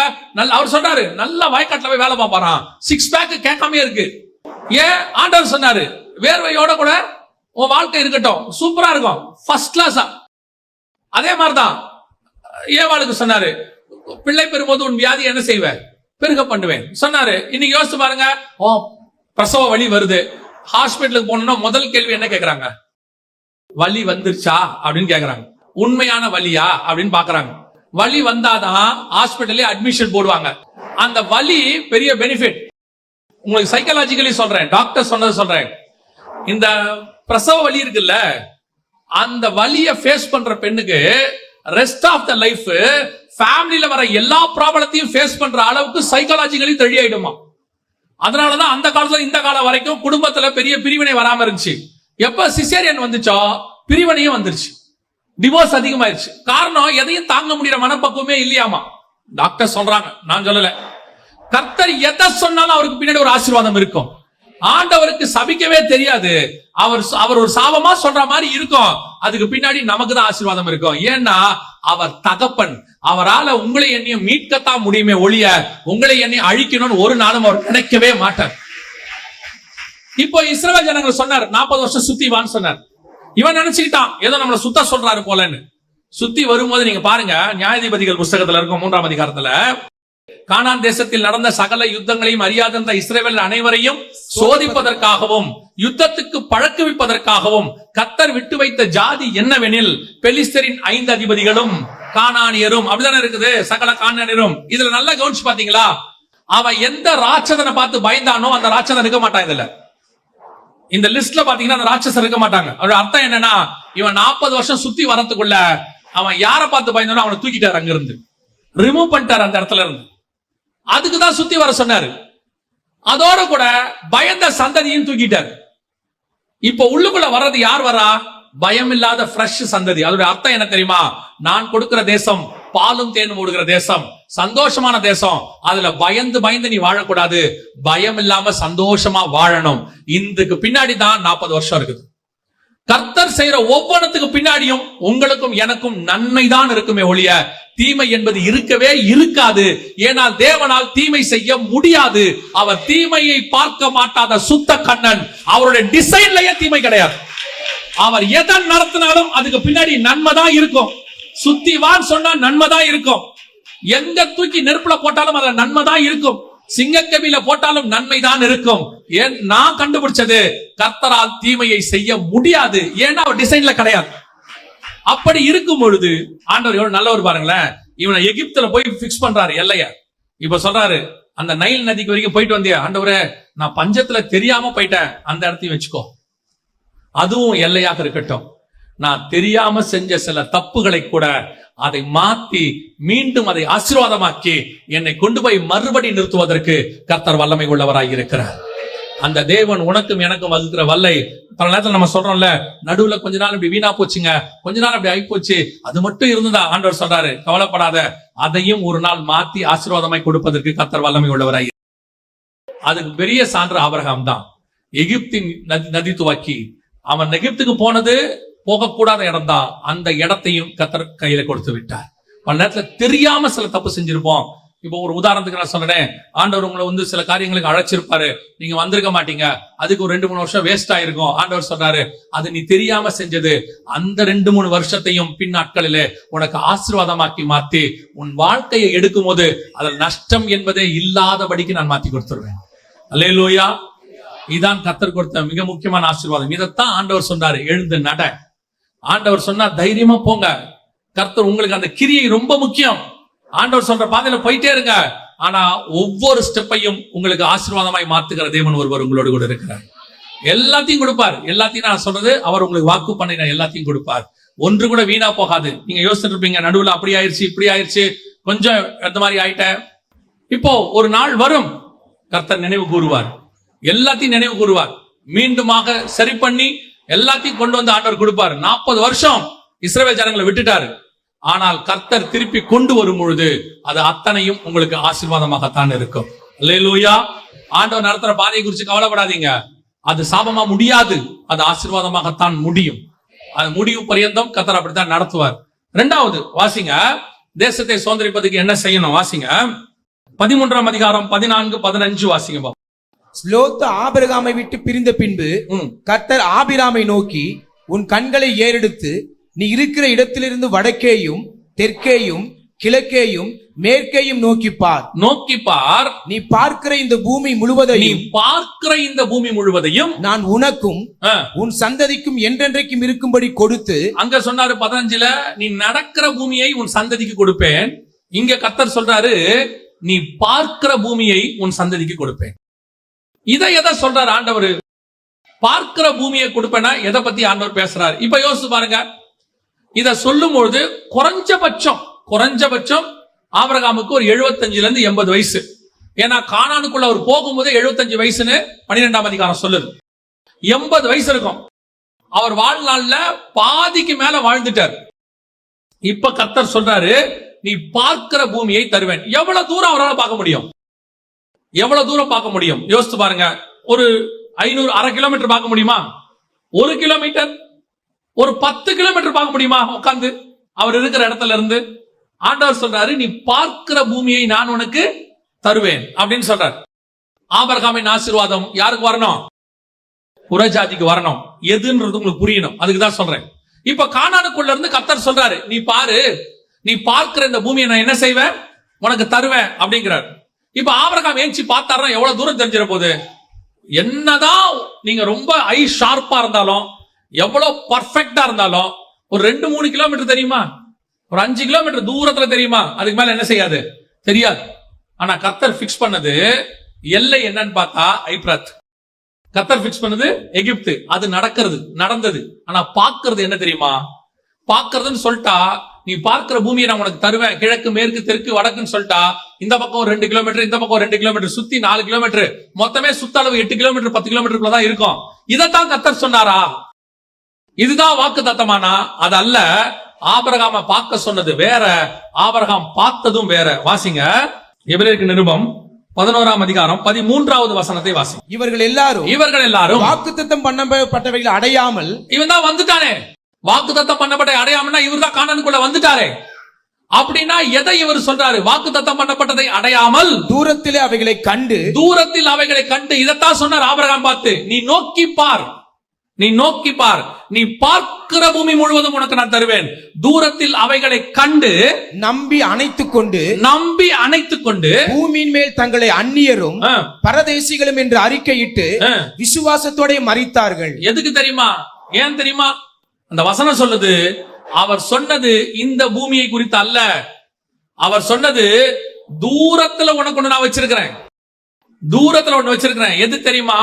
அவர் சொல்றாரு, நல்லா வயக்காட்டுல போய் வேலை பார்ப்பாராம், 6 பேக் கேட்காம இருக்கு. ஏன்? ஆண்டவர் சொன்னாரு, வேர்வையோட கூட உன் வாழ்க்கை இருக்கட்டும், சூப்பரா இருக்கும், ஃபர்ஸ்ட் கிளாஸா. அதே மாதிரிதான் ஏவாளுக்கு சொன்னாரு, பிள்ளை பெறும்போது உன் வியாதி என்ன செய்வேன்? பெருக பண்ணுவேன் சொன்னாரு. இன்னைக்கு யோசிச்சு பாருங்க, பிரசவ வலி வருது, ஹாஸ்பிட்டலுக்கு போனோம்னா முதல் கேள்வி என்ன கேக்குறாங்க? வலி வந்துருச்சா அப்படின்னு கேக்குறாங்க. உண்மையான வலியா அப்படின்னு பாக்குறாங்க. வலி வந்தாதான் ஹாஸ்பிட்டல்ல அட்மிஷன் போடுவாங்க. அந்த வலி பெரிய பெனிஃபிட். உங்களுக்கு சைக்காலஜிக்கலி சொல்றேன், டாக்டர் சொன்னது சொல்றேன். இந்த பிரசவ வலி இருக்குல்ல, அந்த வலியை ஃபேஸ் பண்ற பெண்ணுக்கு ரெஸ்ட் ஆஃப் த லைஃப் ஃபேமிலில வர எல்லா ப்ராப்ளத்தையும் ஃபேஸ் பண்ற அளவுக்கு சைக்காலஜிக்கலி தெளி ஆயிடுமா. அதனாலதான் அந்த காலத்துல இந்த காலம் வரைக்கும் குடும்பத்துல பெரிய பிரிவினை வராம இருந்துச்சு. எப்ப சிசேரியன் வந்துச்சோ பிரிவினையும் வந்துருச்சு, டிவோர்ஸ் அதிகமாயிருச்சு. காரணம், எதையும் தாங்க முடியற மனப்பக்குவமே இல்லையாமா. டாக்டர் சொல்றாங்க, நான் சொல்லல. கர்த்தர் எதை சொன்னாலும் அவருக்கு பின்னாடி ஒரு ஆசீர்வாதம் இருக்கும். ஆண்டவருக்கு சபிக்கவே தெரியாது, அவர் ஒரு சாபமா சொல்ற மாதிரி இருக்கும், அதுக்கு பின்னாடி நமக்கு தான் ஆசீர்வாதம் இருக்கும். ஏன்னா அவர் தகப்பன். அவரால உங்களை என்னையும் மீட்கத்தான் முடியுமே ஒழிய உங்களை என்னையும் அழிக்கணும்னு ஒரு நாளும் அவர் நினைக்கவே மாட்டார். இப்போ இஸ்ரவேல் ஜனங்கள் சொன்னார், 40 வருஷம் சுத்திவான்னு சொன்னார். இவன் நினைச்சுக்கிட்டான் ஏதோ நம்மள சுத்த சொல்றாரு போலன்னு. சுத்தி வரும்போது நீங்க பாருங்க, நியாயாதிபதிகள் புஸ்தகத்துல இருக்கும் 3ஆம் அதிகாரத்துல, கானான் தேசத்தில் நடந்த சகல யுத்தங்களையும் அறியாத இஸ்ரவேல் அனைவரையும் சோதிப்பதற்காகவும் யுத்தத்துக்கு பழக்குவிப்பதற்காகவும் கர்த்தர் விட்டு வைத்த ஜாதி என்னவெனில், பெலிஸ்தரின் 5 அதிபதிகளும் கானானியரும். அப்படிதானே இருக்குது, சகல கானானியரும். இதுல நல்லா கவனிச்சு பாத்தீங்களா, அவன் எந்த ராட்சதனை பார்த்து பயந்தானோ அந்த ராட்சதன் இருக்க மாட்டான். இதுல இந்த லிஸ்ட்ல பாத்தீங்கன்னா அந்த ராட்சசன் இருக்க மாட்டாங்க. அதோட அர்த்தம் என்னன்னா, இவன் 40 வருஷம் சுத்தி வரத்துக்குள்ள அவன் யாரை பார்த்து பயந்தானோ அவனை தூக்கிட்டாரு, அங்க இருந்து ரிமூவ் பண்ணிட்டாரு அந்த இடத்துல இருந்து. அதுக்குதான் சுத்தி வர சொன்னாரு. அதோட கூட பயந்த சந்ததியும் தூக்கிட்டாரு. இப்ப உள்ளுக்குள்ள வர்றது யார் வரா? பயம் இல்லாத ஃப்ரெஷ் சந்ததி. அதோட அர்த்தம் என்ன தெரியுமா? நான் கொடுக்கிற தேசம் பாலும் தேனும் ஓடுகிற தேசம், சந்தோஷமான தேசம். அதுல பயந்து பயந்து நீ வாழக்கூடாது, பயம் இல்லாம சந்தோஷமா வாழணும். இதுக்கு பின்னாடி தான் 40 வருஷம் இருக்குது. கர்த்தர் செய்யற ஒவ்வொன்றுத்துக்கு பின்னாடியும் உங்களுக்கும் எனக்கும் நன்மை தான் இருக்குமே ஒழிய தீமை என்பது இருக்கவே இருக்காது. ஏனால் தேவனால் தீமை செய்ய முடியாது. அவர் தீமையை பார்க்க மாட்டாத சுத்த கண்ணன். அவருடைய டிசைன்லயே தீமை கிடையாது. அவர் எதை நடத்தினாலும் அதுக்கு பின்னாடி நன்மை தான் இருக்கும். சுத்திவான் சொன்னா நன்மை தான் இருக்கும். எங்க தூக்கி நெருப்புல போட்டாலும் அதுல நன்மை தான் இருக்கும். சிங்கக்கவில போட்டாலும் நன்மை தான் இருக்கும். ஏன் நான் கண்டுபிடிச்சது, கர்த்தரால் தீமையை செய்ய முடியாது. ஏன்னா அவர் டிசைன்ல கிடையாது. அப்படி இருக்கும் பொழுது ஆண்டவர் எவ்வளவு நல்லவர் பாருங்களேன். இவனை எகிப்துல போய் பிக்ஸ் பண்றாரு எல்லைய. இப்ப சொல்றாரு, அந்த நைல் நதிக்கு வரைக்கும் போயிட்டு வந்தியா ஆண்டவரே, நான் பஞ்சத்துல தெரியாம போயிட்டேன், அந்த இடத்தையும் வச்சுக்கோ, அதுவும் எல்லையாக இருக்கட்டும். நான் தெரியாம செஞ்ச சில தப்புகளை கூட அதை மாத்தி மீண்டும் அதை ஆசீர்வாதமாக்கி என்னை கொண்டு போய் மறுபடி நிறுத்துவதற்கு கர்த்தர் வல்லமை உள்ளவராய் இருக்கிறார். அந்த தேவன் உனக்கும் எனக்கும் வகுக்கிற வல்லை. பல நேரத்தில் நம்ம சொல்றோம்ல, நடுவுல கொஞ்ச நாள் இப்படி வீணா போச்சுங்க, கொஞ்ச நாள் அப்படி ஆகி போச்சு, அது மட்டும் இருந்ததா? ஆண்டவர் சொல்றாரு, கவலைப்படாத, அதையும் ஒரு நாள் மாத்தி ஆசீர்வாதமாய் கொடுப்பதற்கு கர்த்தர் வல்லமை உள்ளவராய். அதுக்கு பெரிய சான்று ஆபிரகாம் தான். எகிப்தின் நதி துவக்கி அவன் எகிப்துக்கு போனது போகக்கூடாத இடம் தான். அந்த இடத்தையும் கர்த்தர் கையில கொடுத்து விட்டார். பல நேரத்துல தெரியாம சில தப்பு செஞ்சிருப்போம். இப்போ ஒரு உதாரணத்துக்கு நான் சொல்றேன், ஆண்டவர் உங்களை சில காரியங்களுக்கு அழைச்சிருப்பாரு, நீங்க வந்திருக்க மாட்டீங்க, அதுக்கு ஒரு 2-3 வருஷம் வேஸ்ட் ஆயிருக்கும். ஆண்டவர் சொல்றாரு, அது நீ தெரியாம செஞ்சது, அந்த 2-3 வருஷத்தையும் பின் நாட்களிலே உனக்கு ஆசீர்வாதமாக்கி மாத்தி உன் வாழ்க்கையை எடுக்கும் போது அதில் நஷ்டம் என்பதே இல்லாதபடிக்கு நான் மாத்தி கொடுத்துருவேன். அல்லேலூயா. இதான் கர்த்தர் கொடுத்த மிக முக்கியமான ஆசீர்வாதம். இதைத்தான் ஆண்டவர் சொன்னாரு, எழுந்து நட. ஆண்டவர் சொன்னா தைரியமா போங்க. கர்த்தர் உங்களுக்கு அந்த கிரியை ரொம்ப முக்கியம். ஆண்டவர் சொல்ற பாதையில போயிட்டே இருங்க. ஆனா ஒவ்வொரு ஸ்டெப்பையும் உங்களுக்கு ஆசீர்வாதமாய் மாத்துகிற தேவன் ஒருவர் உங்களோடு கூட இருக்கிறார். எல்லாத்தையும் கொடுப்பார். எல்லாத்தையும் நான் சொல்றது, அவர் உங்களுக்கு வாக்கு பண்ணின எல்லாத்தையும் கொடுப்பார். ஒன்று கூட வீணா போகாது. நீங்க யோசிச்சுட்டு இருப்பீங்க, நடுவுல அப்படி ஆயிடுச்சு, இப்படி ஆயிடுச்சு, கொஞ்சம் அந்த மாதிரி ஆயிட்டேன். இப்போ ஒரு நாள் வரும், கர்த்தர் நினைவு கூறுவார், எல்லாத்தையும் நினைவு கூறுவார், மீண்டுமாக சரி பண்ணி எல்லாத்தையும் கொண்டு வந்து ஆண்டவர் கொடுப்பார். 40 வருஷம் இஸ்ரவேல் ஜனங்களை விட்டுட்டாரு. ஆனால் கர்த்தர் திருப்பி கொண்டு வரும் பொழுது அது அத்தனையும் உங்களுக்கு ஆசீர்வாதமாகத்தான் இருக்கும். அல்லேலூயா. ஆண்டவர் நடத்துற பாதையை குறித்து கவலைப்படாதீங்க. அது சாபமா முடியாது, அது ஆசீர்வாதமாகத்தான் முடியும். அது முடிவு பரியந்தம் கர்த்தர் அப்படித்தான் நடத்துவார். 2வது வாசிங்க, தேசத்தை சுதந்திரிப்பதற்கு என்ன செய்யணும் வாசிங்க. 13ஆம் அதிகாரம் 14, 15 வாசிங்க. லோத்து ஆபிரகாமை விட்டு பிரிந்த பின்பு கர்த்தர் ஆபிராமை நோக்கி, உன் கண்களை ஏறெடுத்து நீ இருக்கிற இடத்திலிருந்து வடக்கேயும் தெற்கேயும் கிழக்கேயும் மேற்கேயும் நோக்கி பார். நீ பார்க்கிற இந்த பூமி முழுவதையும் நான் உனக்கும் உன் சந்ததிக்கும் என்றென்றைக்கும் இருக்கும்படி கொடுத்து. அங்க சொன்னாரு 15ல, நீ நடக்கிற பூமியை உன் சந்ததிக்கு கொடுப்பேன். இங்க கர்த்தர் சொல்றாரு, நீ பார்க்கிற பூமியை உன் சந்ததிக்கு கொடுப்பேன். இதை எதை சொல்றாரு ஆண்டவர்? பார்க்கிற பூமியை கொடுப்பேன்னா எதை பத்தி ஆண்டவர் பேசுறாரு? இப்ப யோசிச்சு பாருங்க. இத சொல்லும் பொழுது குறைஞ்சபட்சம் ஆபிரகாமுக்கு ஒரு 75ல இருந்து 80 வயசு. ஏன்னா கானானுக்குள்ள அவர் போகும்போது 75 வயசுன்னு 12ஆம் அதிகாரம் சொல்லுது. 80 வயசு இருக்கும். அவர் வாழ்நாள்ல பாதிக்கு மேல வாழ்ந்துட்டார். இப்ப கர்த்தர் சொல்றாரு, நீ பார்க்கிற பூமியை தருவேன். எவ்வளவு தூரம் அவரால் பார்க்க முடியும்? எவ்வளவு தூரம் பார்க்க முடியும்? யோசிச்சு பாருங்க. ஒரு 500 1/2 கிலோமீட்டர் பார்க்க முடியுமா? 1 கிலோமீட்டர், ஒரு 10 கிலோமீட்டர் பார்க்க முடியுமா உட்கார்ந்து அவர் இருக்கிற இடத்துல இருந்து? ஆண்டவர் சொல்றாரு, நீ பார்க்கிற பூமியை நான் உனக்கு தருவேன் அப்படின்னு சொல்றாரு. ஆபிரகாமின் ஆசீர்வாதம் யாருக்கு வரணும்? புறஜாதிக்கு வரணும். எதுன்றது உங்களுக்கு புரியணும், அதுக்குதான் சொல்றேன். இப்ப கானானுக்குள்ள இருந்து கர்த்தர் சொல்றாரு, நீ பாரு, நீ பார்க்கிற இந்த பூமியை நான் என்ன செய்வேன், உனக்கு தருவேன் அப்படிங்கிறார். இப்ப ஆபிரகாம் ஏஞ்சி பார்த்தாருன்னா எவ்வளவு தூரம் தெரிஞ்சிட போகுது? என்னதான் நீங்க ரொம்ப ஐ ஷார்ப்பா இருந்தாலும், எவ்வளவு பர்ஃபெக்டா இருந்தாலும், ஒரு 2-3 கிலோமீட்டர் தெரியுமா? ஒரு 5 கிலோமீட்டர் தூரத்துல தெரியுமா? அதுக்கு மேல என்ன செய்யாது, தெரியாது. ஆனா கர்த்தர் பிக்ஸ் பண்ணது எல்லை என்னன்னு பார்த்தா ஐப்ராத். கர்த்தர் பிக்ஸ் பண்ணது எகிப்து. அது நடந்தது. ஆனா பாக்குறது என்ன தெரியுமா? பாக்குறதுன்னு சொல்லிட்டா, நீ பார்க்கிற பூமியை நான் உனக்கு தருவேன், கிழக்கு மேற்கு தெற்கு வடக்குன்னு சொல்லிட்டா, இந்த பக்கம் 2 கிலோமீட்டர், இந்த பக்கம் 2 கிலோமீட்டர், சுத்தி 4 கிலோமீட்டர், மொத்தமே சுத்தளவு 8 கிலோமீட்டர் 10 கிலோமீட்டருக்குள்ளதான் இருக்கும். இதைத்தான் கர்த்தர் சொன்னாரா? இதுதான் வாக்கு தத்தமானா? அது அல்ல. ஆபிரகாம பார்க்க சொன்னது வேற, ஆபிரகாம் பார்த்ததும் வேற. வாசிங்க, எபிரேயருக்கு நிருபம் 11ஆம் அதிகாரம் 13வது வசனத்தை வாசிங்க. இவர்கள் எல்லாரும் வாக்குத்தத்தம் பண்ணப்பட்டவைகளை அடையாமல், இவன் தான் வந்துட்டானே, வாக்குத்தத்தம் பண்ணப்பட்ட அடையாமல்னா இவர் தான் கானானுக்குள்ள வந்துட்டாரே. அப்படின்னா எதை இவர் சொல்றாரு? வாக்குத்தத்தம் பண்ணப்பட்டதை அடையாமல் தூரத்தில் அவைகளை கண்டு இதைத்தான் சொன்னார் ஆபிரகாம் பார்த்து, நீ நோக்கி பார், நீ பார்க்கிற பூமி முழுவதும் உனக்கு நான் தருவேன். தூரத்தில் அவைகளை கண்டு நம்பி அணைத்துக் கொண்டு பூமியின் மேல் தங்களை அந்நியரும் பரதேசிகளும் என்று அறிக்கையிட்டு விசுவாசத்தோட மரித்தார்கள். எதுக்கு தெரியுமா? ஏன் தெரியுமா? அந்த வசனம் சொல்லுது, அவர் சொன்னது இந்த பூமியை குறித்து அல்ல. அவர் சொன்னது தூரத்துல உனக்கு ஒண்ணு நான் வச்சிருக்கிறேன், தூரத்துல ஒண்ணு வச்சிருக்கிறேன். எது தெரியுமா?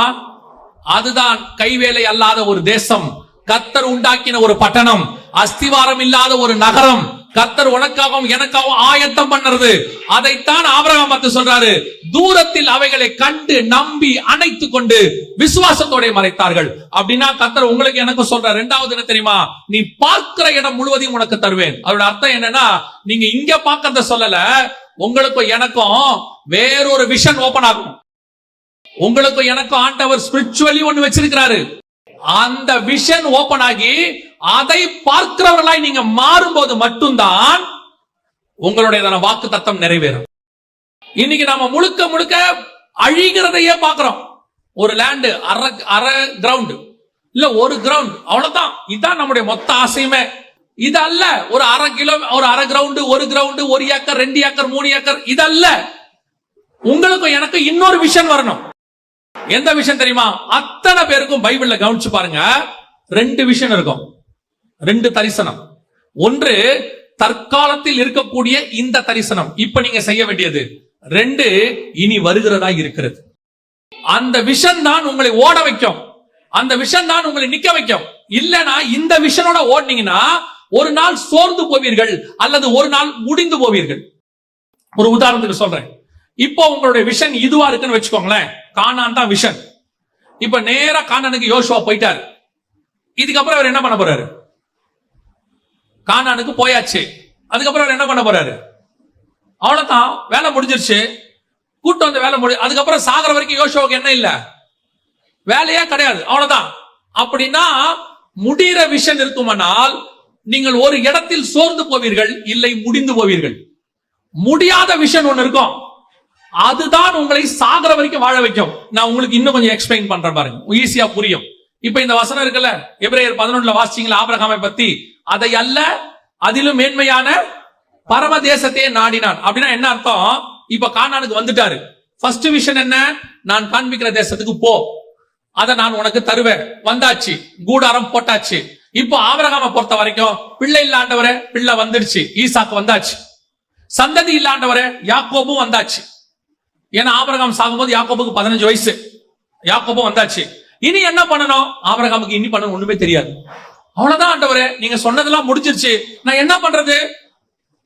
அதுதான் கைவேலை அல்லாத ஒரு தேசம், கர்த்தர் உண்டாக்கின ஒரு பட்டணம், அஸ்திவாரம் இல்லாத ஒரு நகரம், கர்த்தர் உனக்காகவும் எனக்காகவும் ஆயத்தம் பண்றது. அதைத்தான் ஆபிரகாம் பார்த்து சொல்றாரு, தூரத்தில் அவைகளை கண்டு நம்பி அணைத்து கொண்டு விசுவாசத்தோட மறைத்தார்கள். அப்படின்னா கர்த்தர் உங்களுக்கு எனக்கும் சொல்ற இரண்டாவது என்ன தெரியுமா, நீ பார்க்கிற இடம் முழுவதையும் உனக்கு தருவேன். அதோட அர்த்தம் என்னன்னா, நீங்க இங்க பார்க்கறத சொல்லல, உங்களுக்கும் எனக்கும் வேறொரு விஷன் ஓபன் ஆகும். உங்களுக்கும் எனக்கும் ஆண்டவர் ஸ்பிரிச்சுவலி ஒன்னு வச்சிருக்கிறாரு. அந்த விஷன் ஓபன் ஆகி அதை பார்க்கிறவர்களாய் நீங்க மாறும்போது மட்டும்தான் உங்களுடைய வாக்கு தத்தம் நிறைவேறும். இன்னைக்கு நாம முழுக்க முழுக்க அழிகிறதையே பார்க்கிறோம். ஒரு லேண்ட் அரை கிரவுண்ட் இல்ல ஒரு கிரவுண்ட், அவ்வளவுதான். இதுதான் நம்முடைய மொத்த ஆசையுமே. இது அல்ல ஒரு அரை கிரவுண்ட், ஒரு கிரவுண்ட், 1 ஏக்கர், 2 ஏக்கர், 3 ஏக்கர், இதல்ல. உங்களுக்கும் எனக்கு இன்னொரு விஷன் வரணும். எந்த விஷயம் தெரியுமா? அத்தனை பேருக்கும் பைபிள்ல கவனிச்சு பாருங்க, 2 விஷயம் இருக்கும், 2 தரிசனம். ஒன்று தற்காலத்தில் இருக்கக்கூடிய இந்த தரிசனம், இப்ப நீங்க செய்ய வேண்டியது. 2 இனி வருகிறதா இருக்கிறது. அந்த விஷன் தான் உங்களை ஓட வைக்கும், அந்த விஷன் தான் உங்களை நிக்க வைக்கும். இல்லனா இந்த விஷனோட ஓடுனீங்கன்னா ஒரு நாள் சோர்ந்து போவீர்கள், அல்லது ஒரு நாள் முடிந்து போவீர்கள். ஒரு உதாரணத்துக்கு சொல்றேன். இப்போ உங்களுடைய விஷன் இதுவா இருக்குன்னு வச்சுக்கோங்களேன், கானான் தான் விஷன். இப்ப நேரா கானானுக்கு யோசுவா போயிட்டாரு. இதுக்கப்புறம் அவர் என்ன பண்ண போறாரு? கானானுக்கு போயாச்சு, அதுக்கப்புறம் அவர் என்ன பண்ண போறாரு? அவ்வளவுதான், வேலை முடிஞ்சிருச்சு. கூட்டம் வந்து வேலை முடிஞ்சு, அதுக்கப்புறம் சாகர வரைக்கும் யோசுவாவுக்கு என்ன இல்ல, வேலையே கிடையாது, அவ்வளவுதான். அப்படின்னா முடிகிற விஷன் இருக்குமானால் நீங்கள் ஒரு இடத்தில் சோர்ந்து போவீர்கள், இல்லை முடிந்து போவீர்கள். முடியாத விஷன் ஒன்னு இருக்கும், அதுதான் உங்களை சாகர வரைக்கும் வாழ வைக்கும். நான் உங்களுக்கு இன்னும் கொஞ்சம் எக்ஸ்பிளைன் பண்றேன் பாருங்க, ஈஸியா புரியும். இப்ப இந்த வசனம் இருக்குல்ல, எபிரேயர் 11 வாசிச்சீங்களா ஆபிரகாமை பத்தி? அதை அல்ல, அதிலும் மேன்மையான பரமதேசத்தையே நாடினான். அப்படின்னா என்ன அர்த்தம்? இப்ப கானானுக்கு வந்துட்டாரு. ஃபர்ஸ்ட் விஷன் என்ன? நான் காண்பிக்கிற தேசத்துக்கு போ, அதை நான் உனக்கு தருவேன். வந்தாச்சு, கூடாரம் போட்டாச்சு. இப்போ ஆபிரகாமை பொறுத்த வரைக்கும் பிள்ளை இல்ல ஆண்டவரே, பிள்ளை வந்துடுச்சு, ஈசாக்கு வந்தாச்சு. சந்ததி இல்ல ஆண்டவரே, யாக்கோபும் வந்தாச்சு. ஏன்னா ஆபிரகாம் சாகும்போது யாக்கோபுக்கு 15 வயசு, யாக்கோபும் வந்தாச்சு. இனி என்ன பண்ணணும்? ஆபிரகாமுக்கு இனி பண்ணணும் ஒண்ணுமே தெரியாது. அவ்வளவுதான் ஆண்டவரே, நீங்க சொன்னதெல்லாம் முடிஞ்சிருச்சு, நான் என்ன பண்றது?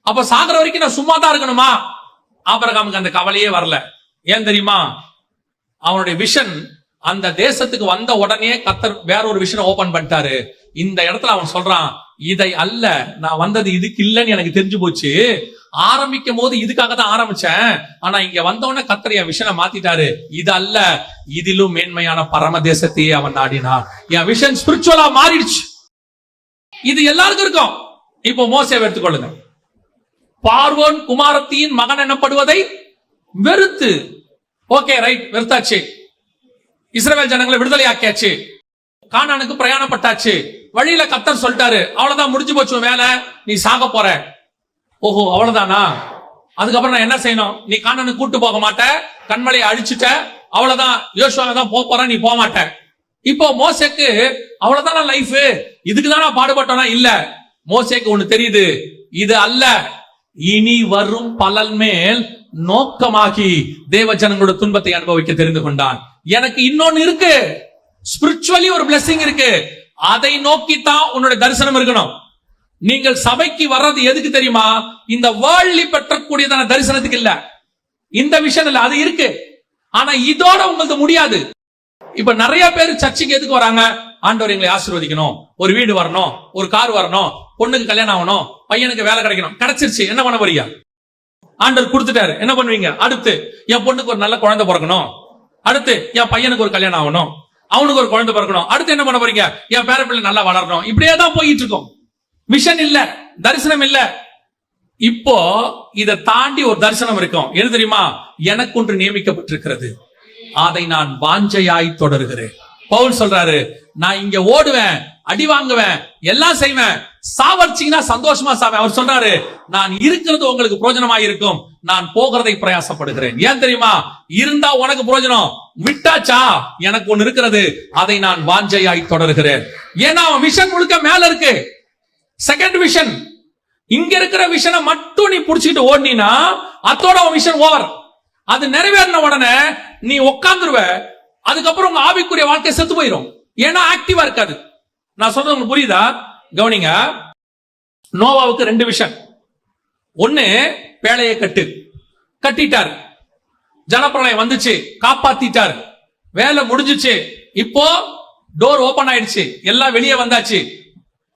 அப்ப சாகர வரைக்கும் நான் சும்மா தான் இருக்கணுமா? ஆபிரகாமுக்கு அந்த கவலையே வரல. ஏன் தெரியுமா? அவனுடைய விஷன் அந்த தேசத்துக்கு வந்த உடனே கர்த்தர் வேற ஒரு விஷயம் ஓபன் பண்ணிட்டாரு. இந்த இடத்துல அவன் சொல்றான், இதை அல்ல, நான் வந்தது இதுக்கு இல்லைன்னு எனக்கு தெரிஞ்சு போச்சு. ஆரம்பிக்கும் போது இதுக்காக தான் ஆரம்பிச்சேன், ஆனா இங்க வந்தவொடனே கர்த்தர் என் விஷனை மாத்திட்டாரு. இது அல்ல, இதிலும் மேன்மையான பரமதேசத்தையே அவன் நாடினான். என் விஷன் ஸ்பிரிச்சுவலா மாறிடுச்சு. இது எல்லாருக்கும் இருக்கும். இப்போ மோசேவை எடுத்துக்கொள்ளுங்க. பார்வோன் குமாரத்தியின் மகன் எனப்படுவதை வெறுத்து, ஓகே ரைட், வெறுத்தாச்சு. இஸ்ரவேல் ஜனங்களை விடுதலை ஆக்கியாச்சு, கானானுக்கு பிரயாணப்பட்டாச்சு. வழியில கர்த்தர் சொல்லிட்டாரு, அவ்வளவுதான், முடிஞ்சு போச்சு வேலை, நீ சாக போற. ஓஹோ, அவ்வளவுதானா? அதுக்கப்புறம் நான் என்ன செய்யணும்? நீ கானானுக்கு கூட்டு போக மாட்ட, கண்மலையை அழிச்சுட்ட, அவ்வளவுதான், யோசுவா தான் போற, நீ போக மாட்ட. இப்போ மோசேக்கு அவ்வளவுதான் லைஃப், இதுக்குதான் நான் பாடுபட்டோனா? இல்ல, மோசேக்கு ஒண்ணு தெரியுது, இது அல்ல, இனி வரும் பலன் மேல் நோக்கமாகி தேவ ஜனங்களோட துன்பத்தை அனுபவிக்க தெரிந்து கொண்டான். எனக்கு இன்னொன்னு இருக்கு, ஸ்பிரிச்சுவலி ஒரு பிளெஸிங் இருக்கு, அதை நோக்கித்தான் உன்னுடைய தரிசனம் இருக்கணும். நீங்கள் சபைக்கு வர்றது எதுக்கு தெரியுமா? இந்த வேர்ல்ட்லி பெற்றக்கூடியதான தரிசனத்துக்கு இல்ல, இந்த விஷயம் இல்ல, அது இருக்கு. ஆனா இதோட உங்களுக்கு முடியாது. இப்ப நிறைய பேர் சர்ச்சுக்கு எதுக்கு வராங்க? ஆண்டவர் எங்களை ஆசீர்வதிக்கணும், ஒரு வீடு வரணும், ஒரு கார் வரணும், பொண்ணுக்கு கல்யாணம் ஆகணும், பையனுக்கு வேலை கிடைக்கணும். கிடைச்சிருச்சு, என்ன பண்ண போறீங்க? ஆண்டவர் கொடுத்துட்டாரு, என்ன பண்ணுவீங்க? அடுத்து என் பொண்ணுக்கு ஒரு நல்ல குழந்தை பிறக்கணும், அடுத்து என் பையனுக்கு ஒரு கல்யாணம் ஆகணும், அவனுக்கு ஒரு குழந்தை பிறக்கணும், அடுத்து என்ன பண்ண போறீங்க? என் பேர பிள்ளை நல்லா வளரணும். இப்படியே தான் போயிட்டு இருக்கோம். விஷன் இல்ல, தரிசனம் இல்ல. இப்போ இதை தாண்டி ஒரு தரிசனம் இருக்கும். எது தெரியுமா? எனக்கு ஒன்று நியமிக்கப்பட்டிருக்கிறது, அதை நான் வாஞ்சையாய் தொடர்கிறேன். பவுல் சொல்றாரு, நான் இங்க ஓடுவேன், அடி வாங்குவேன், எல்லாம் செய்வேன், சாவடிச்சீங்கன்னா சந்தோஷமா சாவேன். அவர் சொல்றாரு, நான் இருக்கிறது உங்களுக்கு பிரயோஜனமா இருக்கும், நான் போகிறதை பிரயாசப்படுகிறேன். ஏன் தெரியுமா? இருந்தா உனக்கு பிரயோஜனம், விட்டாச்சா எனக்கு ஒண்ணு இருக்கிறது, அதை நான் வாஞ்சையாய் தொடர்கிறேன். ஏன்னா அவன் விஷன் முழுக்க மேல இருக்கு. செகண்ட் விஷன், இங்க இருக்கிற விஷனை மட்டும் நீ புடிச்சுக்கிட்டு ஓடினா அதோட அவன் விஷன் ஓவர். அது நிறைவேறின உடனே நீ உட்கார்ந்துருவ, அதுக்கப்புறம் உங்க ஆவிக்குரிய வாழ்க்கை செத்து போயிடும். ஏன்னா ஆக்டிவா இருக்காது. நான் சொல்றது உங்களுக்கு புரியுதா? கவனிங்க. நோவாவுக்கு 2 விஷன். ஒண்ணு பேழையை கட்டிட்டார், ஜலப்பிரளயம் வந்துச்சு, காப்பாத்திட்டார், வேலை முடிஞ்சிச்சு, இப்போ டோர் ஓபன் ஆயிடுச்சு, எல்லாம் வெளியே வந்தாச்சு,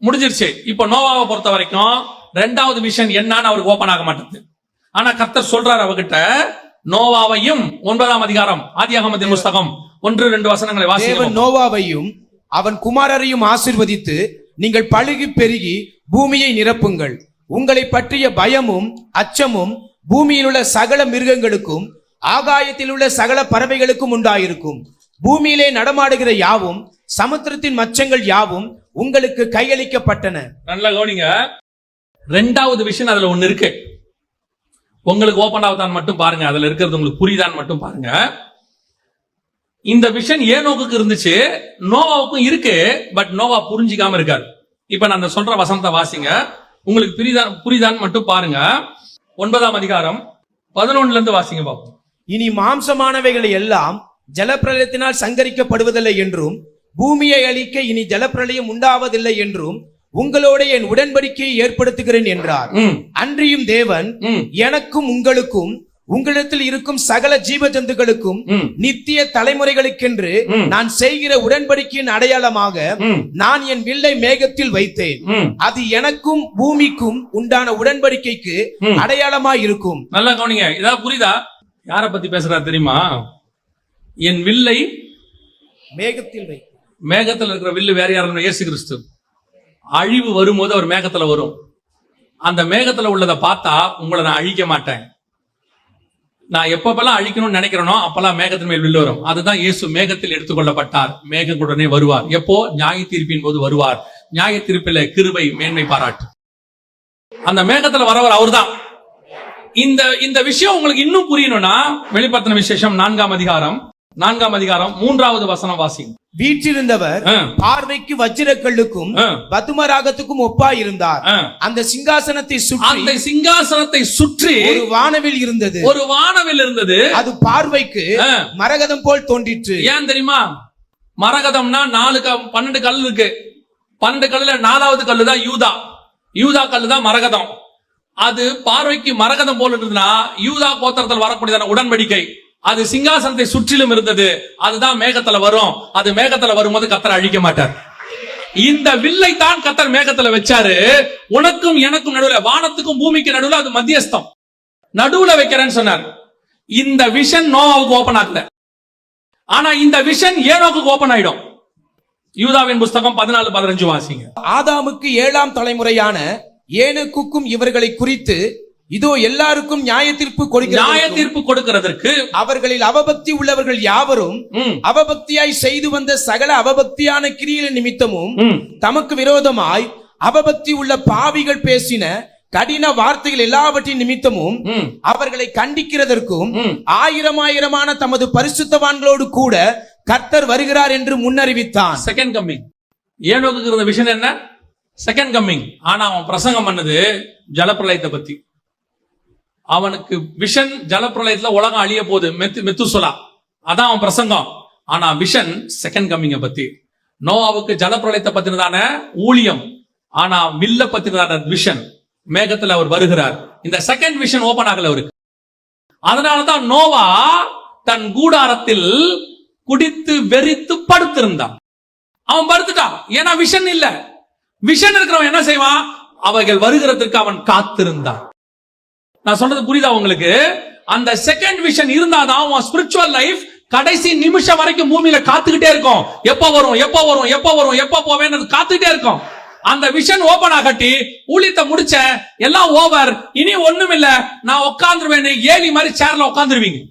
முடிஞ்சிருச்சு. இப்போ நோவாவை பொறுத்த வரைக்கும் ரெண்டாவது விஷன் என்னன்னு அவருக்கு ஓபன் ஆக மாட்டேங்குது. ஆனா கர்த்தர் சொல்றாரு அவகிட்ட, நோவாவையும் 9ஆம் அதிகாரம் ஆதியாகமத்தின் புஸ்தகம் 1-2 வசனங்களை வாசிங்க. நோவாவையும் அவன் குமாரரையும் ஆசீர்வதித்து, நீங்கள் பலுகி பெருகி பூமியை நிரப்புங்கள், உங்களை பற்றிய பயமும் அச்சமும் பூமியில் உள்ள சகல மிருகங்களுக்கும் ஆகாயத்தில் உள்ள சகல பறவைகளுக்கும் உண்டாயிருக்கும். பூமியிலே நடமாடுகிற யாவும் சமுத்திரத்தின் மச்சங்கள் யாவும் உங்களுக்கு கையளிக்கப்பட்டன. நல்லா கவனிங்க, ரெண்டாவது விஷயம் அதுல ஒண்ணு இருக்கு. உங்களுக்கு ஓபன் ஆகுதான் மட்டும் பாருங்க, அதுல இருக்கிறது உங்களுக்கு புரியுதான்னு மட்டும் பாருங்க. இந்த விஷன் ஏனோக்கு இருந்துச்சு, நோவாவுக்கும் இருக்கு. பட் நோவா புரிஞ்சிக்காம இருக்காரு. இப்ப நான் சொல்ற வசனத்தை வாசிங்க, உங்களுக்கு புரியுதான்னு மட்டும் பாருங்க. 9ஆம் அதிகாரம் 11 இருந்து வாசிங்க பாப்போம். இனி மாம்சமானவைகள் எல்லாம் ஜலப்பிரளயத்தினால் சங்கரிக்கப்படுவதில்லை என்றும், பூமியை அழிக்க இனி ஜலப்பிரளயம் உண்டாவதில்லை என்றும் உங்களோட என் உடன்படிக்கையை ஏற்படுத்துகிறேன் என்றார். அன்றியும் தேவன் எனக்கும் உங்களுக்கும் உங்களிடத்தில் இருக்கும் சகல ஜீவ ஜந்துக்களுக்கும் நித்திய தலைமுறைகளுக்கென்று நான் செய்கிற உடன்படிக்கையின் அடையாளமாக நான் என் வில்லை மேகத்தில் வைத்தேன், அது எனக்கும் பூமிக்கும் உண்டான உடன்படிக்கைக்கு அடையாளமாய் இருக்கும். நல்லா கவனிங்க, இதான் புரியுதா? யார பத்தி பேசுறாரு தெரியுமா? என் வில்லை மேகத்தில் வை. மேகத்தில் இருக்கிற வில்லு வேற யாரும்? இயேசு கிறிஸ்து. அழிவு வரும்போது அவர் மேகத்துல வரும். அந்த மேகத்துல உள்ளதை பார்த்தா உங்களை நான் அழிக்க மாட்டேன், நான் எப்பப்பெல்லாம் அழிக்கணும்னு நினைக்கிறேனோ அப்பெல்லாம் மேகத்தின் மேல் வில்லு வரும். அதுதான் இயேசு மேகத்தில் எடுத்துக்கொள்ளப்பட்டார், மேகத்துடனே வருவார். எப்போ? நியாய தீர்ப்பின் போது வருவார். நியாய தீர்ப்பில கிருபை மேன்மை பாராட்டு. அந்த மேகத்துல வரவர் அவர்தான். இந்த விஷயம் உங்களுக்கு இன்னும் புரியணும்னா வெளிப்படுத்தின விசேஷம் 4ஆம் அதிகாரம் 3வது வசனம் வாசிங்க. வீற்றிருந்தவர் பார்வைக்கு வஜ்ரக்கல்லுக்கும் பதுமராகத்துக்கும் ஒப்பாய் இருந்தார். அந்த சிங்காசனத்தை சுற்றி ஒரு வானவில் இருந்தது. அது பார்வைக்கு மரகதம் போல் தோன்றிற்று. ஏன் தெரியுமா? மரகதம்னா 12 கல் இருக்கு. 12 கல்லுல 4வது கல்லு தான் யூதா கல்லு தான் மரகதம். அது பார்வைக்கு மரகதம் போல் இருந்ததுன்னா யூதா கோத்திரத்தில் வரக்கூடியதான உடன்படிக்கை அது சிங்காசனத்தை சுற்றிலும் இருந்தது. அதுதான் மேகத்துல வரும். அது மேகத்துல வரும்போது கர்த்தர் அழிக்க மாட்டார். இந்த வில்லை தான் கர்த்தர் மேகத்துல வச்சாரு. உனக்கும் எனக்கும் நடுவுல, வானத்துக்கும் பூமிக்கு நடுவுல அது மத்தியஸ்தம், நடுவுல வைக்கிறேன்னு சொன்னார். இந்த விஷன் நோவாவுக்கு ஓபன் ஆகல, ஆனா இந்த விஷன் ஏனோக்கு ஓபன் ஆயிடும். யூதாவின் புஸ்தகம் 14-15 வாசிங்க. ஆதாமுக்கு 7ஆம் தலைமுறையான ஏனோக்குக்கும் இவர்களை குறித்து இதோ எல்லாருக்கும் நியாய தீர்ப்பு கொடுக்கிறதற்கு அவர்களில் அவபக்தி உள்ளவர்கள் யாவரும் அவபக்தியாய் செய்து வந்த சகல அவபக்தியான கிரியைகள் நிமித்தமும் தமக்கு விரோதமாய் அவபக்தி உள்ள பாவிகள் பேசின கடின வார்த்தைகள் எல்லாவற்றின் நிமித்தமும் அவர்களை கண்டிக்கிறதற்கும் ஆயிரமான தமது பரிசுத்தவான்களோடு கூட கர்த்தர் வருகிறார் என்று முன்னறிவித்தான். Second coming. ஏனோக்கு இருந்த விஷன் என்ன? Second coming. ஆனா அவன் பிரசங்கம் பண்ணது ஜலப்பிரளயத்தை பத்தி. அவனுக்கு விஷன் ஜலப்பிரளயத்துல உலகம் அழிய போகுது, மெத்துசலா, அதான் அவன் பிரசங்கம். ஆனா விஷன் செகண்ட் கம்மிங்க பத்தி. நோவாவுக்கு ஜலப்பிரளயத்தை பத்தினதான ஊழியம், ஆனா வில்ல பத்தினதான விஷன், மேகத்துல அவர் வருகிறார். இந்த செகண்ட் விஷன் ஓபன் ஆகல அவருக்கு. அதனாலதான் நோவா தன் கூடாரத்தில் குடித்து வெறித்து படுத்திருந்தான். அவன் படுத்துட்டான், ஏன்னா விஷன் இல்ல. விஷன் இருக்கிறவன் என்ன செய்வான்? அவைகள் வருகிறதுக்கு அவன் காத்திருந்தான். நான் சொல்றது புரியுதா உங்களுக்கு? அந்த செகண்ட் விஷன் இருந்தாதான் உன் ஸ்பிரிச்சுவல் லைஃப் கடைசி நிமிஷம் வரைக்கும் பூமியில காத்துக்கிட்டே இருக்கும். எப்ப வரும், எப்ப போவேன்னு காத்துக்கிட்டே இருக்கும். அந்த விஷன் ஓபன் ஆகட்டி ஊழியத்தை முடிச்ச எல்லாம் ஓவர், இனி ஒண்ணும் இல்ல, நான் உட்கார்ந்துருவேன், ஏலி மாதிரி சேர்ல உட்கார்ந்துருவீங்க.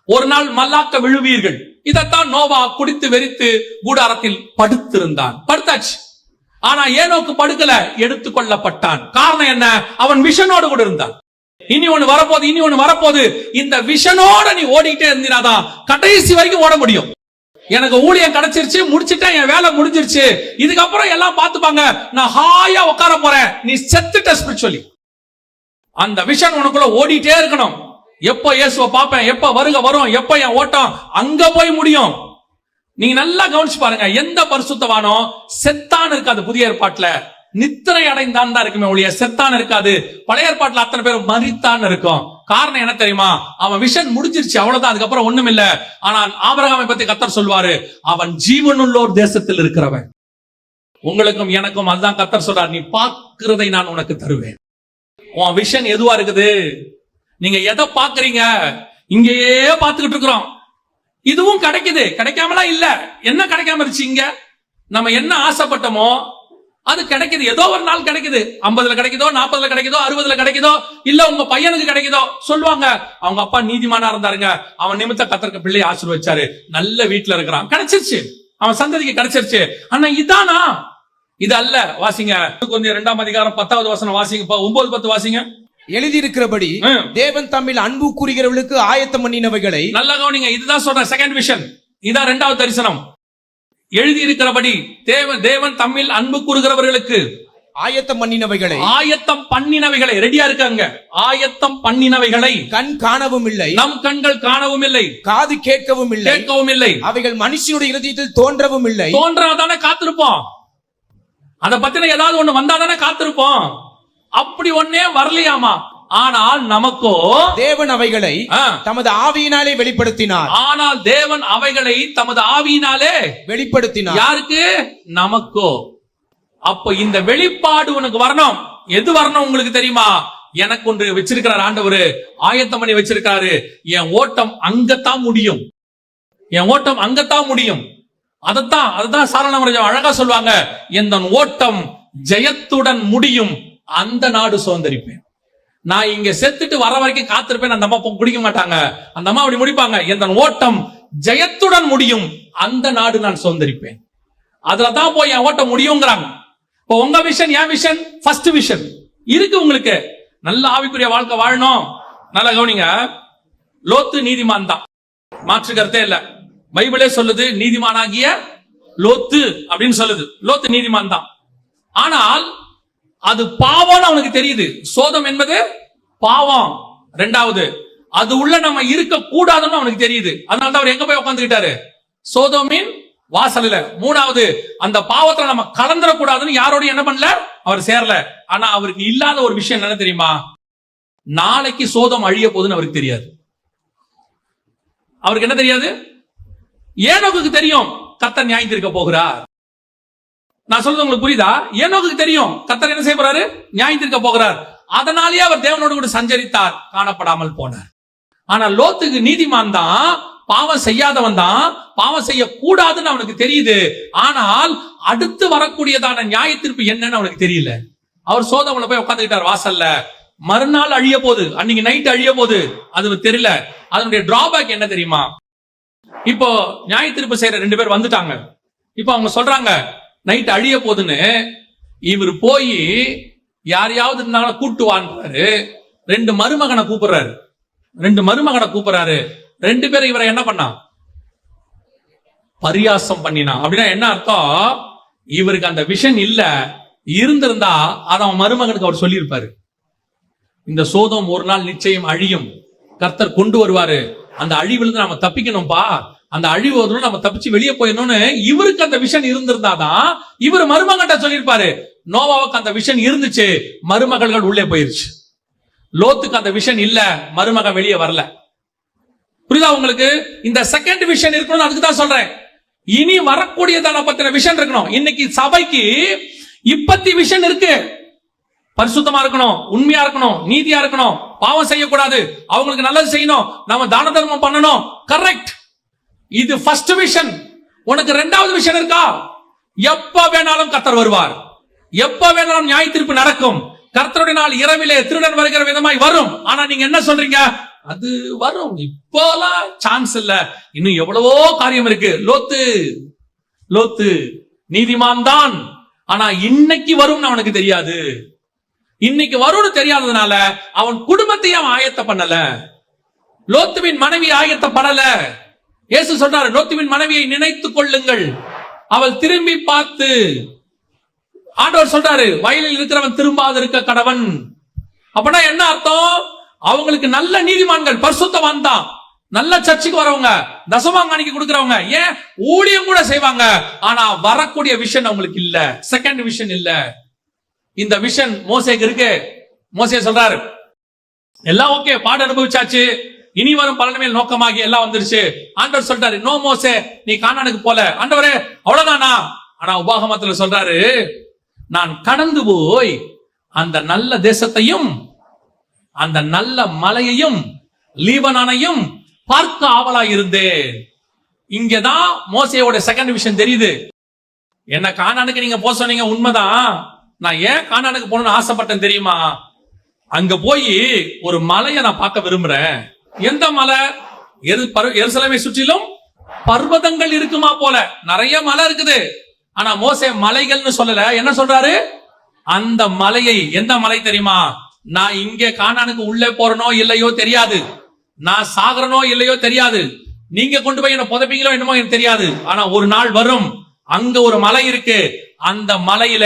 ஒரு நாள் மல்லாக்க விழுவீர்கள். இதத்தான் நோவா குடித்து வெறித்து கூடாரத்தில் படுத்தாச்சு. ஆனா ஏனோக்கு படுக்கல, எடுத்துக்கொள்ளப்பட்டான். காரணம் என்ன? அவன் விஷனோடு கூட இருந்தான். இனி ஒண்ணு வரப்போகுது. இந்த விஷனோட நீ ஓடிக்கிட்டே இருந்தினாதான் கடைசி வரைக்கும் ஓட முடியும். எனக்கு ஊழியம் கிடைச்சிருச்சு, முடிச்சிட்டேன், என் வேலை முடிஞ்சிருச்சு, இதுக்கப்புறம் எல்லாம் பார்த்துப்பாங்க, நான் ஹாயா உட்கார போறேன், நீ செத்துட்ட ஸ்பிரிச்சுவலி. அந்த விஷன் உனக்குள்ள ஓடிட்டே இருக்கணும். எப்ப இயேசுவை பார்ப்பேன், எப்ப வருக வரும், எப்ப என் ஓட்டம் அங்க போய் முடியும். நீங்க நல்லா கவனிச்சு பாருங்க, எந்த பரிசுத்தவானோ செத்தான் இருக்காது புதிய ஏற்பாட்டுல. நித்திரை அடைந்தான் தான் இருக்குமே ஒழிய செத்தான் இருக்காது. பழைய ஏற்பாட்டுல அத்தனை பேர் மரித்தான் இருக்கும். காரணம் என்ன தெரியுமா? அவன் விஷன் முடிஞ்சிருச்சு, அவ்வளவுதான், அதுக்கப்புறம் ஒண்ணும் இல்ல. ஆனால் ஆபிரகாமை பத்தி கர்த்தர் சொல்வாரு, அவன் ஜீவனுள்ளோர் தேசத்தில் இருக்கிறவன். உங்களுக்கும் எனக்கும் அதுதான் கர்த்தர் சொல்றார், நீ பார்க்கிறதை நான் உனக்கு தருவேன். உன் விஷன் எதுவா இருக்குது? நீங்க எதை பாக்குறீங்க? இங்கேயே பார்த்துக்கிட்டு இருக்கிறோம். இதுவும் கிடைக்குது, கிடைக்காமலாம் இல்ல. என்ன கிடைக்காம இருந்துச்சு? இங்க நம்ம என்ன ஆசைப்பட்டோமோ அது கிடைக்குது. ஏதோ ஒரு நாள் கிடைக்குது. 50ல கிடைக்குதோ, 40ல கிடைக்குதோ, 60ல கிடைக்குதோ, இல்ல உங்க பையனுக்கு கிடைக்குதோ. சொல்லுவாங்க, அவங்க அப்பா நீதிமானா இருந்தாருங்க, அவன் நிமித்த கர்த்தருக்கு பிள்ளை ஆசீர்வதிச்சாரு, நல்ல வீட்டுல இருக்கிறான், கிடைச்சிருச்சு, அவன் சந்ததிக்கு கிடைச்சிருச்சு. ஆனா இதானா? இது அல்ல. வாசிங்க கொஞ்சம் 2ஆம் அதிகாரம் 10வது வசனம் வாசிங்க, 9-10 வாசிங்க. எழுதியிருக்கிறபடி தேவன் தம்மில் அன்பு கூறுகிறவர்களுக்கு ஆயத்தம் பண்ணினவைகளை. நல்லா கவனிங்க, இதுதான் சொல்ற செகண்ட் விஷன், இதான் 2வது தரிசனம். எழுதியிருக்கிறபடி தேவன் தம்மில் அன்பு கூறுகிறவர்களுக்கு ஆயத்தம் பண்ணினவைகளை, ஆயத்தம் பண்ணினவைகளை, ரெடியா இருக்காங்க. ஆயத்தம் பண்ணினவைகளை கண் காணவும் இல்லை, நம் கண்கள் காணவும் இல்லை, காது கேட்கவும் இல்லை, கேட்கவும் இல்லை, அவைகள் மனுஷனுடைய இருதயத்தில் தோன்றவும் இல்லை. தோன்றாதானே காத்திருப்போம். அத பத்தின ஏதாவது ஒண்ணு வந்தாதானே காத்திருப்போம். அப்படி ஒன்னே வரலையாமா. ஆனால் நமக்கோ தேவன் அவைகளை தமது ஆவியினாலே வெளிப்படுத்தினார். ஆனால் தேவன் அவைகளை தமது ஆவியினாலே வெளிப்படுத்தினார். யாருக்கு? நமக்கோ. அப்ப இந்த வெளிப்பாடு உனக்கு வரணும். எது வரணும் உங்களுக்கு தெரியுமா? எனக்கு ஒன்று வச்சிருக்கிறார் ஆண்டவரு, ஆயத்தம் பண்ணி வச்சிருக்காரு. என் ஓட்டம் அங்கத்தான் முடியும், என் ஓட்டம் அங்கத்தான் முடியும். அதத்தான் சாரணமராஜா அழகா சொல்லுவாங்க, எந்த ஓட்டம் ஜெயத்துடன் முடியும், அந்த நாடு சுதந்திரிப்பேன். நான் இங்க செத்துட்டு வர வரைக்கும் காத்திருப்பேன். அந்த அம்மா குடிக்க மாட்டாங்க, அந்த அம்மா அப்படி முடிப்பாங்க, எந்த ஓட்டம் ஜெயத்துடன் முடியும், அந்த நாடு நான் சுதந்திரிப்பேன். அதுலதான் போய் என் ஓட்டம் முடியுங்கிறாங்க. இப்போ உங்க விஷன், என் விஷன், ஃபர்ஸ்ட் விஷன் இருக்கு உங்களுக்கு. நல்ல ஆவிக்குரிய வாழ்க்கை வாழணும். நல்லா கவனிங்க, லோத்து நீதிமான் தான், மாற்று கருத்தே இல்ல. பைபிளே சொல்லுது, நீதிமானாகிய லோத்து அப்படின்னு சொல்லுது. லோத்து நீதிமான் தான். ஆனால் அது பாவம்னு அவனுக்கு தெரியுது. சோதம் என்பது பாவம். 2வது, அது உள்ள நம்ம இருக்க கூடாதுன்னு அவனுக்கு தெரியுது. அதனால அவர் எங்க போய் உட்கார்ந்துக்கிட்டாரு? சோதோமின் வாசல்ல. 3வது, அந்த பாவத்துல நம்ம கலந்துட கூடாதுன்னு யாரோட என்ன பண்ணல? அவர் சேரல. ஆனா அவருக்கு இல்லாத ஒரு விஷயம் என்ன தெரியுமா? நாளைக்கு சோதம் அழிய போகுதுன்னு அவருக்கு தெரியாது. அவருக்கு என்ன தெரியாது? ஏனோக்குக்கு தெரியும் கர்த்தர் நியாயம் தீர்க்க போகிறார். நான் சொல்றது உங்களுக்கு புரியுதா? ஏனோக்குக்கு தெரியும் கர்த்தர் என்ன செய்ய போறாரு? நியாயம் தீர்க்க போகிறார். அதனாலேயே அவர் தேவனோடு கூட சஞ்சரித்தார், காணப்படாமல் போனார். ஆனா லோத்துக்கு நீதிமான் தான், பாவம் செய்யாதவன் தான், பாவம் செய்ய கூடாதுன்னு அவனுக்கு தெரியுது. ஆனால் அடுத்து வரக்கூடியதான நியாய தீர்ப்பு என்னன்னு அவனுக்கு தெரியல. அவர் சோதம்ல போய் உட்கார்ந்துக்கிட்டார் வாசல்ல. மறுநாள் அழிய போகுது, அன்னைக்கு நைட் அழிய போகுது, அது தெரியல. அதனுடைய டிராபேக் என்ன தெரியுமா? இப்போ நியாய தீர்ப்பு செய்யற 2 பேர் வந்துட்டாங்க. இப்போ அவங்க சொல்றாங்க நைட் அழிய போதுன்னு. இவர் போய் யாரையாவது இருந்தாலும் கூட்டு வான்றாரு. 2 மருமகனை கூப்பிடுறாரு. 2 பேரும் இவரை என்ன பண்ணா? பரியாசம் பண்ணினா. அப்படின்னா என்ன அர்த்தம்? இவருக்கு அந்த விஷன் இல்ல, இருந்திருந்தா அதை அவன் மருமகனுக்கு அவர் சொல்லியிருப்பாரு. இந்த சோதம் ஒரு நாள் நிச்சயம் அழியும், கர்த்தர் கொண்டு வருவாரு, அந்த அழிவிலிருந்து நம்ம தப்பிக்கணும்பா, அந்த அழிவு நம்ம தப்பிச்சு வெளியே போயிடணும்னு இவருக்கு அந்த விஷன் இருந்திருந்தாதான் இவர் மருமகன்கிட்ட சொல்லியிருப்பாரு. நோவாவுக்கு அந்த விஷன் இருந்துச்சு, மருமகள்கள் உள்ளே போயிருச்சு. லோத்துக்கு அந்த விஷன் இல்ல, மருமகன் வெளியே வரல. புரியுதா உங்களுக்கு? இந்த செகண்ட் விஷன் இருக்கணும். அதுக்கு தான் சொல்றேன், இனி வரக்கூடியதான பத்தின விஷன் இருக்கணும். இன்னைக்கு சபைக்கு இப்பத்தி விஷன் இருக்கு. பரிசுத்தமா இருக்கணும், உண்மையா இருக்கணும், நீதியா இருக்கணும், பாவம் செய்யக்கூடாது, அவங்களுக்கு நல்லது செய்யணும், நாம தான தர்மம் பண்ணணும். கரெக்ட், இது ஃபர்ஸ்ட் விஷன். உனக்கு 2வது விஷன் இருக்கா? எப்ப வேணாலும் கர்த்தர் வருவார், எப்ப வேணாலும் நியாய தீர்ப்பு நடக்கும். கர்த்தருடைய நாள் இரவிலே திருடன் வருகிற விதமாய் வரும். ஆனா நீங்க என்ன சொல்றீங்க? அது வரும், இப்போலாம் சான்ஸ் இல்ல, இன்னும் எவ்வளவோ காரியம் இருக்கு. லோத்து நீதிமான் தான், ஆனா இன்னைக்கு வரும்னு அவனுக்கு தெரியாது. இன்னைக்கு வரும்னு தெரியாததுனால அவன் குடும்பத்தையும் அவன் ஆயத்த பண்ணல. லோத்துவின் மனைவி ஆயத்தப்படல. இயேசு சொல்றாரு, லோத்துவின் மனைவியை நினைத்துக் கொள்ளுங்கள், அவள் திரும்பி பார்த்து. ஆண்டவர் சொல்றாரு, வயலில் இருக்கிறவன் திரும்பாது இருக்க கடவன். அப்படின்னா என்ன அர்த்தம்? அவங்களுக்கு நல்ல நீதிமான்கள், பரிசுத்தவான் தான், நல்ல சர்ச்சுக்கு வரவங்க, தசமாங்காணிக்கு கொடுக்கறவங்க, ஏன் ஊழியம் கூட செய்வாங்க. ஆனா வரக்கூடிய விஷன் அவங்களுக்கு இல்ல, செகண்ட் விஷன் இல்ல. இந்த விஷன் மோசேக்கு இருக்கு. மோசே சொல்றாரு, எல்லாம் ஓகே, பாட அனுபவிச்சாச்சு, இனி வரும் பலன்மேல் நோக்கமாகி எல்லாம் வந்துருச்சு. ஆண்டவர் சொல்றாரு, நோ மோசே, நீ கானானுக்கு போல. ஆண்டவரே அவ்வளவுதானா? ஆனா உபாகமத்துல சொல்றாரு, நான் கடந்து போய் அந்த நல்ல தேசத்தையும் அந்த நல்ல மலையையும் லீபனானையும் பார்க்க ஆவலா இருந்தேன். இங்கதான் மோசேயோட செகண்ட் விஷன் தெரியுது. என்ன கானானுக்கு நீங்க போக சொன்னீங்க, உண்மைதான். நான் ஏன் கானானுக்கு போகணும்னு ஆசைப்பட்டேன் தெரியுமா? அங்க போய் ஒரு மலையை நான் பார்க்க விரும்புறேன். எந்த மலை? எருசலேமை சுற்றிலும் பர்வதங்கள் இருக்குமா போல. நிறைய மலை இருக்குது. ஆனா மோசே மலைகள்னு சொல்லல. என்ன சொல்றாரு? அந்த மலையை. எந்த மலை தெரியுமா? நான் இங்கே கானானுக்கு உள்ளே போறனோ இல்லையோ தெரியாது, நான் சாகரனோ இல்லையோ தெரியாது, நீங்க கொண்டு போய் என்ன புதைப்பீங்களோ என்னமோ எனக்கு தெரியாது. ஆனா ஒரு நாள் வரும், அங்க ஒரு மலை இருக்கு. அந்த மலையில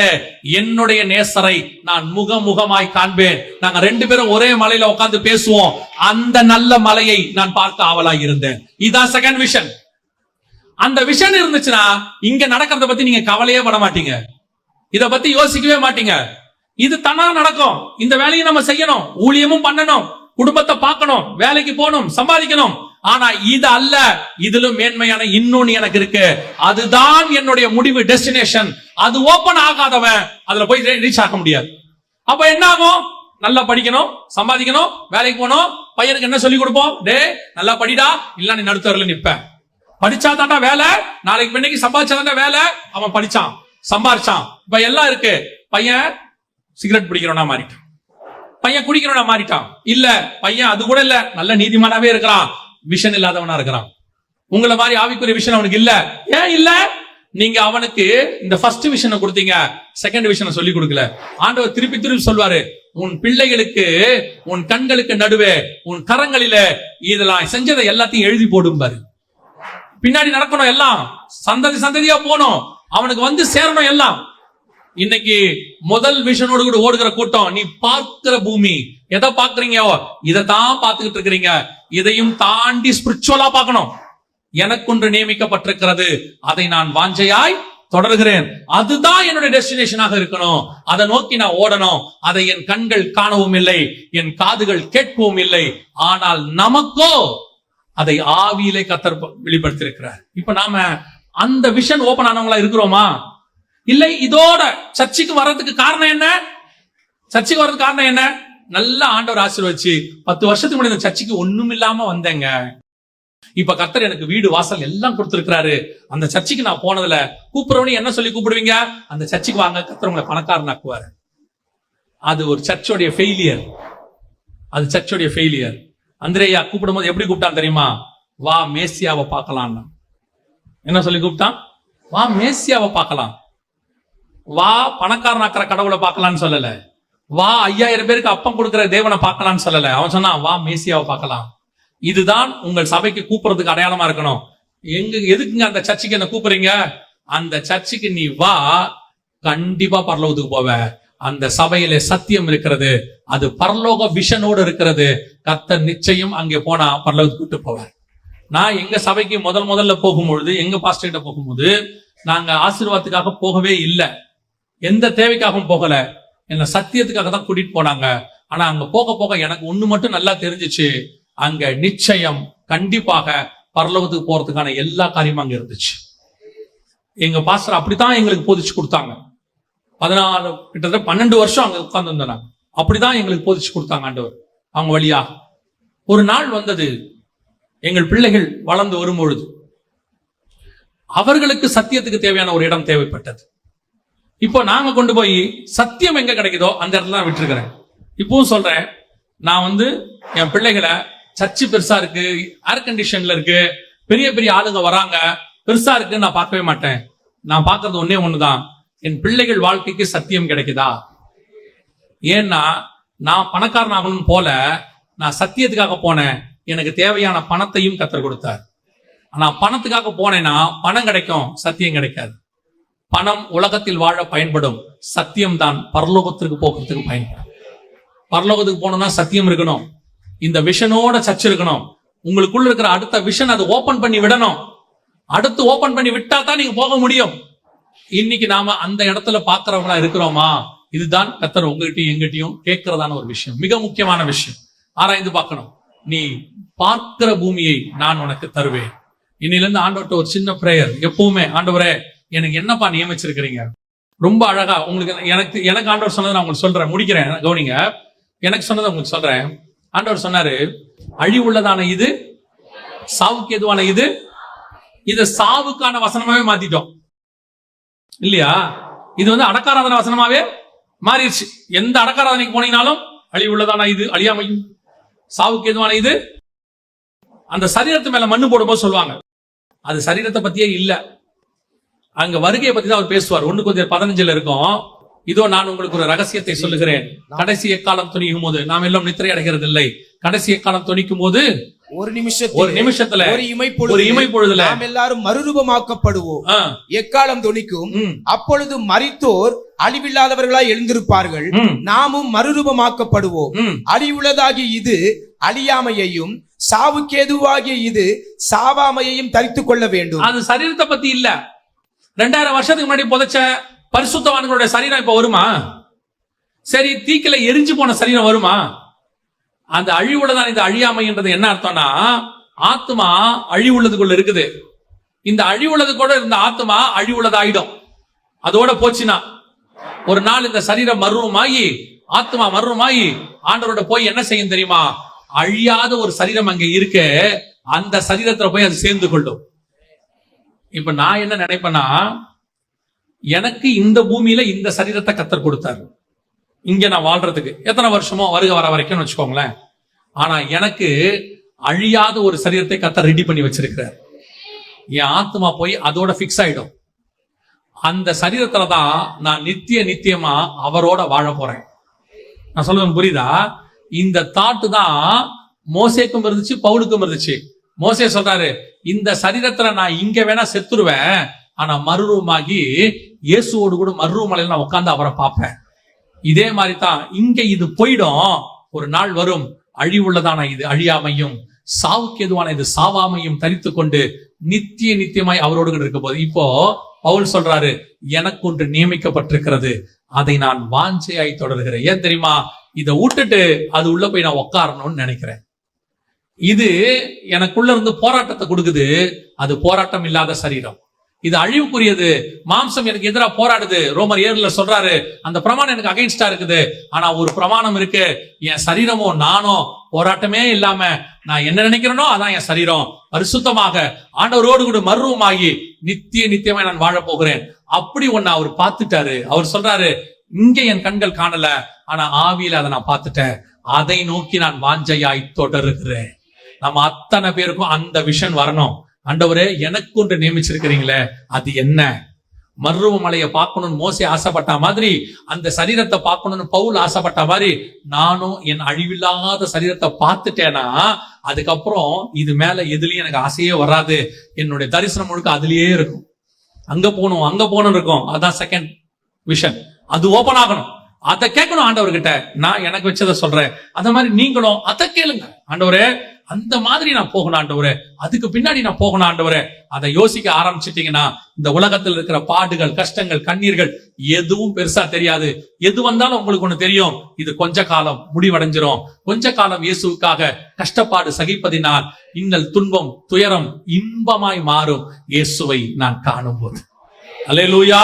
என்னுடைய நேசரை நான் முகமுகமாய் காண்பேன். நாங்க 2 பேரும் ஒரே மலையில உட்கார்ந்து பேசுவோம். அந்த நல்ல மலையை நான் பார்க்க ஆவலாய் இருந்தேன். இதான் செகண்ட் விஷன். அந்த விஷன் இருந்துச்சுன்னா இங்க நடக்கிறத பத்தி நீங்க கவலையே பட மாட்டீங்க, இத பத்தி யோசிக்கவே மாட்டீங்க. இது தானா நடக்கும். இந்த வேலையை நம்ம செய்யணும், ஊழியமும் பண்ணணும், குடும்பத்தை பார்க்கணும், வேலைக்கு போகணும், சம்பாதிக்கணும். ஆனா இது அல்ல, இதிலும் மேன்மையான இன்னொன்னு எனக்கு இருக்கு. அதுதான் என்னுடைய முடிவு, டெஸ்டினேஷன். அது ஓபன் ஆகாதவன் அதுல போய் ரீச் ஆக முடியாது. அப்ப என்ன ஆகும்? நல்லா படிக்கணும், சம்பாதிக்கணும், வேலைக்கு போகணும். பையனுக்கு என்ன சொல்லி கொடுப்போம்? டே நல்லா படிடா, இல்ல நீ நடுத்தரில் நிப்ப. படிச்சா தாண்டா வேலை, நாளைக்கு இன்னைக்கு சம்பாதிச்சாதாண்டா வேலை. அவன் படிச்சான், சம்பாதிச்சான், இப்ப எல்லாம் இருக்கு. பையன் சிகரெட் பிடிக்கிறவனா மாறிட்டான், பையன் குடிக்கிறவனா மாறிட்டான். இல்ல பையன் அது கூட இல்ல, நல்ல நீதிமானாவே இருக்கிறான், விஷன் இல்லாதவனா இருக்கிறான். உங்களை மாதிரி ஆவிக்குரிய விஷன் அவனுக்கு இல்ல. ஏன் இல்ல? நீங்க அவனுக்கு இந்த ஃபர்ஸ்ட் விஷனை கொடுத்தீங்க, செகண்ட் விஷனை சொல்லி கொடுக்கல. ஆண்டவர் திருப்பி திருப்பி சொல்வாரு, உன் பிள்ளைகளுக்கு உன் கண்களுக்கு நடுவே உன் கரங்களில இதெல்லாம் செஞ்சதை எல்லாத்தையும் எழுதி போடும் பாரு. பின்னாடி நடக்கணும், எல்லாம் சந்ததி சந்ததியா போகணும், அவனுக்கு வந்து சேரணும் எல்லாம். இன்னைக்கு முதல் விஷனோடு கூட ஓடுகிற கூட்டம், நீ பார்க்கிற பூமி எதை பாக்குறீங்க? இதைத்தான் பார்த்துக்கிட்டு இருக்கிறீங்க. இதையும் தாண்டி ஸ்பிரிச்சுவலா பார்க்கணும். எனக்கொன்று நியமிக்கப்பட்டிருக்கிறது, அதை நான் வாஞ்சையாய் தொடர்கிறேன். அதுதான் என்னுடைய டெஸ்டினேஷனாக இருக்கணும். அதை நோக்கி நான் ஓடணும். அதை என் கண்கள் காணவும் இல்லை, என் காதுகள் கேட்கவும் இல்லை. ஆனால் நமக்கோ அதை ஆவியிலே கர்த்தர் வெளிப்படுத்தியிருக்கிறார். இப்ப நாம அந்த விஷன் ஓபன் ஆனவங்களா இருக்கிறோமா? இல்லை. இதோட சர்ச்சுக்கு வர்றதுக்கு காரணம் என்ன? சர்ச்சுக்கு வர்றதுக்கு காரணம் என்ன? நல்ல ஆண்டவர் ஆசீர்வதிச்சு 10 வருஷத்துக்கு முன்னாடி சர்ச்சுக்கு ஒண்ணும் இல்லாம வந்தேங்க. இப்ப கர்த்தர் எனக்கு வீடு வாசல் எல்லாம் கொடுத்திருக்கிறாரு. அந்த சர்ச்சுக்கு நான் போனதுல கூப்பிடுறவனே என்ன சொல்லி கூப்பிடுவீங்க? அந்த சர்ச்சுக்கு வாங்க, கர்த்தர் உங்களை பணக்காரனாக்குவாரு. அது ஒரு சர்ச்சோடைய ஃபெயிலியர். அது சர்ச்சோடைய ஃபெயிலியர். அந்திரேயா கூப்பிடும் போது எப்படி கூப்பிட்டான் தெரியுமா? வா மேசியாவை பார்க்கலாம். என்ன சொல்லி கூப்பிட்டான்? வா மேசியாவை பார்க்கலாம். வா பணக்காரனாக்குற கடவுளை பார்க்கலான்னு சொல்லல. வா 5000 பேருக்கு அப்பம் கொடுக்கிற தேவனை பார்க்கலான்னு சொல்லல. அவன் சொன்னான், வா மேசியாவை பார்க்கலாம். இதுதான் உங்கள் சபைக்கு கூப்பிடுறதுக்கு அடையாளமா இருக்கணும். எதுக்குங்க அந்த சர்ச்சுக்கு என்ன கூப்பிடுறீங்க? அந்த சர்ச்சுக்கு நீ வா, கண்டிப்பா பரலோகத்துக்கு போவ. அந்த சபையில சத்தியம் இருக்கிறது, அது பரலோக விஷனோடு இருக்கிறது. கர்த்தர் நிச்சயம் அங்கே போனா பரலோகத்துக்கு கூட்டு போவார். நான் எங்க சபைக்கு முதல்ல போகும்பொழுது, எங்க பாஸ்டர் கிட்ட போகும்போது, நாங்க ஆசீர்வாதத்துக்காக போகவே இல்லை, எந்த தேவைக்காகவும் போகல, என்ன சத்தியத்துக்காக தான் கூட்டிட்டு போனாங்க. ஆனா அங்க போக போக எனக்கு ஒண்ணு மட்டும் நல்லா தெரிஞ்சிச்சு, அங்க நிச்சயம் கண்டிப்பாக பரலோகத்துக்கு போறதுக்கான எல்லா காரியமும் அங்க இருந்துச்சு. எங்க பாஸ்டர் அப்படித்தான் எங்களுக்கு போதிச்சு கொடுத்தாங்க. 14 கிட்டத்தட்ட 12 வருஷம் அங்க உட்கார்ந்து இருந்தாங்க. அப்படிதான் எங்களுக்கு போதிச்சு கொடுத்தாங்க ஆண்டவர். அவங்க வழியா ஒரு நாள் வந்தது, எங்கள் பிள்ளைகள் வளர்ந்து வரும்பொழுது அவர்களுக்கு சத்தியத்துக்கு தேவையான ஒரு இடம் தேவைப்பட்டது. இப்போ நாங்க கொண்டு போய் சத்தியம் எங்க கிடைக்குதோ அந்த இடத்துல நான் விட்டுருக்கிறேன். இப்பவும் சொல்றேன், நான் என் பிள்ளைகளை சர்ச்சு பெருசா இருக்கு, ஏர் கண்டிஷன்ல இருக்கு, பெரிய பெரிய ஆளுங்க வராங்க, பெருசா இருக்கு நான் பார்க்கவே மாட்டேன். நான் பார்க்கறது ஒன்னே ஒண்ணுதான், என் பிள்ளைகள் வாழ்க்கைக்கு சத்தியம் கிடைக்குதா. ஏன்னா நான் பணக்காரன் ஆகணும்னு போல, நான் சத்தியத்துக்காக போனேன். எனக்கு தேவையான பணத்தையும் கர்த்தர் கொடுத்தார். ஆனா பணத்துக்காக போனேன்னா பணம் கிடைக்கும், சத்தியம் கிடைக்காது. பணம் உலகத்தில் வாழ பயன்படும், சத்தியம் தான் பரலோகத்திற்கு போகிறதுக்கு பயன்படும். பரலோகத்துக்கு போனோம்னா சத்தியம் இருக்கணும், இந்த விஷனோட சர்ச் இருக்கணும். உங்களுக்குள்ள இருக்கிற அடுத்த விஷன் அது ஓபன் பண்ணி விடணும். அடுத்து ஓபன் பண்ணி விட்டா தான் நீங்க போக முடியும். இன்னைக்கு நாம அந்த இடத்துல பாக்குறவங்களா இருக்கிறோமா? இதுதான் கர்த்தர் உங்ககிட்டயும் எங்கிட்டயும் கேட்கிறதான ஒரு விஷயம், மிக முக்கியமான விஷயம். ஆராய்ந்து பார்க்கணும். நீ பார்க்கிற பூமியை நான் உனக்கு தருவேன். இன்னிலிருந்து ஆண்டவர்கிட்ட ஒரு சின்ன பிரேயர் எப்பவுமே, ஆண்டவரே எனக்கு என்னப்பா நியமிச்சிருக்கிறீங்க? ரொம்ப அழகா உங்களுக்கு எனக்கு ஆண்டவர் சொன்னதை நான் உங்களுக்கு சொல்றேன், முடிக்கிறேன், கவனிங்க. எனக்கு சொன்னதை உங்களுக்கு சொல்றேன். ஆண்டவர் சொன்னாரு, அழிவுள்ளதான இது, சாவுக்கு எதுவான இது, இதை சாவுக்கான வசனமாவே மாத்திட்டோம் இல்லையா? இது அடக்காராதன வசனமாவே மாறிடுச்சு. எந்த அடக்காராதனைக்கு போனீங்கனாலும் அழிவுள்ளதான இது, அழியாமையும் சாவுக்கு எதுவான இது. அந்த சரீரத்து மேல மண்ணு போடும்போது சொல்லுவாங்க, அது சரீரத்தை பத்தியே இல்ல, அங்க வருகையை பத்தி தான் அவர் பேசுவார். 1 Corinthians 15 இருக்கும். இதோ நான் உங்களுக்கு ஒரு ரகசியத்தை சொல்லுகிறேன், கடைசி எக்காலம் துணிக்கும் போது நாம் எல்லாம் நித்திரை அடைகிறது இல்லை. கடைசி எக்காலம் துணிக்கும் போது ஒரு நிமிஷத்துல ஒரு இமைப்பொழுதுல நாம் எல்லாரும் மறுரூபமாக்கப்படுவோம். எக்காலம் துணிக்கும், அப்பொழுது மரித்தோர் அழிவில்லாதவர்களாய் எழுந்திருப்பார்கள், நாமும் மறுரூபமாக்கப்படுவோம். அழிவுள்ளதாகிய இது அழியாமையையும் சாவுக்கேதுவாகிய இது சாவாமையையும் தரித்துக் கொள்ள வேண்டும். அது சரீரத்தை பத்தி இல்ல. 2000 வருஷத்துக்கு முன்னாடி புதைச்ச பரிசுத்தவான்களுடைய சரீரம் இப்ப வருமா? சரி, தீக்கில எரிஞ்சு போன சரீரம் வருமா? அந்த அழிவுள்ளதான் இந்த அழியாமைன்றது என்ன அர்த்தம்னா, ஆத்மா அழிவுள்ளதுக்குள்ள இருக்குது. இந்த அழிவுள்ளது கூட இருந்த ஆத்மா அழிவுள்ளதாயிடும். அதோட போச்சுன்னா ஒரு நாள் இந்த சரீரம் மர்வமாகி ஆத்மா மர்வமாகி ஆண்டவரோட போய் என்ன செய்யும் தெரியுமா? அழியாத ஒரு சரீரம் அங்க இருக்க, அந்த சரீரத்துல போய் அது சேர்ந்து கொள்ளும். இப்ப நான் என்ன நினைப்பேன்னா, எனக்கு இந்த பூமியில இந்த சரீரத்தை கர்த்தர் கொடுத்தாரு, இங்க நான் வாழ்றதுக்கு எத்தனை வருஷமோ வருக வர வரைக்கும் வச்சுக்கோங்களேன். ஆனா எனக்கு அழியாத ஒரு சரீரத்தை கர்த்தர் ரெடி பண்ணி வச்சிருக்கிறார். என் ஆத்மா போய் அதோட பிக்ஸ் ஆயிடும். அந்த சரீரத்துல தான் நான் நித்தியமா அவரோட வாழ போறேன். நான் சொல்றது புரியுதா? இந்த தாட்டு தான் மோசேக்கும் இருந்துச்சு, பவுலுக்கும் இருந்துச்சு. மோசே சொல்றாரு, இந்த சரீரத்துல நான் இங்க வேணா செத்துருவேன், ஆனா மறுரூபமாகி இயேசுவோடு கூட மறுரூபமலையில நான் உட்கார்ந்து அவரை பார்ப்பேன். இதே மாதிரி தான் இங்க இது போயிடும். ஒரு நாள் வரும், அழிவுள்ளதான இது அழியாமையும் சாவுக்கு எதுவான இது சாவாமையும் தரித்து கொண்டு நித்தியமாய் அவரோடு கூட இருக்க போது. இப்போ பவுல் சொல்றாரு, எனக்கு ஒன்று நியமிக்கப்பட்டிருக்கிறது, அதை நான் வாஞ்சையாய் தொடர்கிறேன். ஏன் தெரியுமா? இதை விட்டுட்டு அது உள்ள போய் நான் உட்காரணும்னு நினைக்கிறேன். இது எனக்குள்ள இருந்து போராட்டத்தை கொடுக்குது. அது போராட்டம் இல்லாத சரீரம். இது அழிவுக்குரியது. மாம்சம் எனக்கு எதிராக போராடுது. ரோமர் 7 சொல்றாரு, அந்த பிரமாணம் எனக்கு அகைன்ஸ்டா இருக்குது. ஆனா ஒரு பிரமாணம் இருக்கு, என் சரீரமோ நானோ போராட்டமே இல்லாம நான் என்ன நினைக்கிறேனோ அதான் என் சரீரம் பரிசுத்தமாக ஆண்டவரோடு கூட மர்வமாகி நித்தியமாய் நான் வாழ போகிறேன். அப்படி ஒன்னு அவர் பார்த்துட்டாரு. அவர் சொல்றாரு, இங்க என் கண்கள் காணல, ஆனா ஆவியில அதை நான் பார்த்துட்டேன், அதை நோக்கி நான் வாஞ்சையாய் தொடருகிறேன். நம்ம அத்தனை பேருக்கும் அந்த விஷன் வரணும். ஆண்டவரே, எனக்கு ஒன்று நியமிச்சிருக்கிறீங்களே, அது என்ன? மர்ருவ மலையை பார்க்கணும்னு மோசே ஆசைப்பட்ட மாதிரி, அந்த சரீரத்தை பார்க்கணும்னு பவுல் ஆசைப்பட்ட மாதிரி, நானும் என் அழிவில்லாத சரீரத்தை பார்த்துட்டேன்னா அதுக்கப்புறம் இது மேல எதுலயும் எனக்கு ஆசையே வராது. என்னுடைய தரிசனம் முழுக்க அதுலயே இருக்கும். அங்க போகணும் இருக்கும். அதான் செகண்ட் விஷன். அது ஓபன் ஆகணும். அதை கேட்கணும் ஆண்டவர்கிட்ட. நான் எனக்கு வச்சதை சொல்றேன், அந்த மாதிரி நீங்களும் அதை கேளுங்க. ஆண்டவரே, அந்த மாதிரி நான் போகணும் ஆண்டவரே, அதுக்கு பின்னாடி நான் போகணும் ஆண்டவரே. அதை யோசிக்க ஆரம்பிச்சிட்டீங்கன்னா இந்த உலகத்தில் இருக்கிற பாடுகள், கஷ்டங்கள், கண்ணீர்கள் எதுவும் பெருசா தெரியாது. எது வந்தாலும் உங்களுக்கு ஒண்ணு தெரியும், இது கொஞ்ச காலம் முடிவடைஞ்சிரும். கொஞ்ச காலம் இயேசுவுக்காக கஷ்டப்பாடு சகிப்பதினால் இன்னல், துன்பம், துயரம் இன்பமாய் மாறும் இயேசுவை நான் காணும் போது. அல்லேலூயா.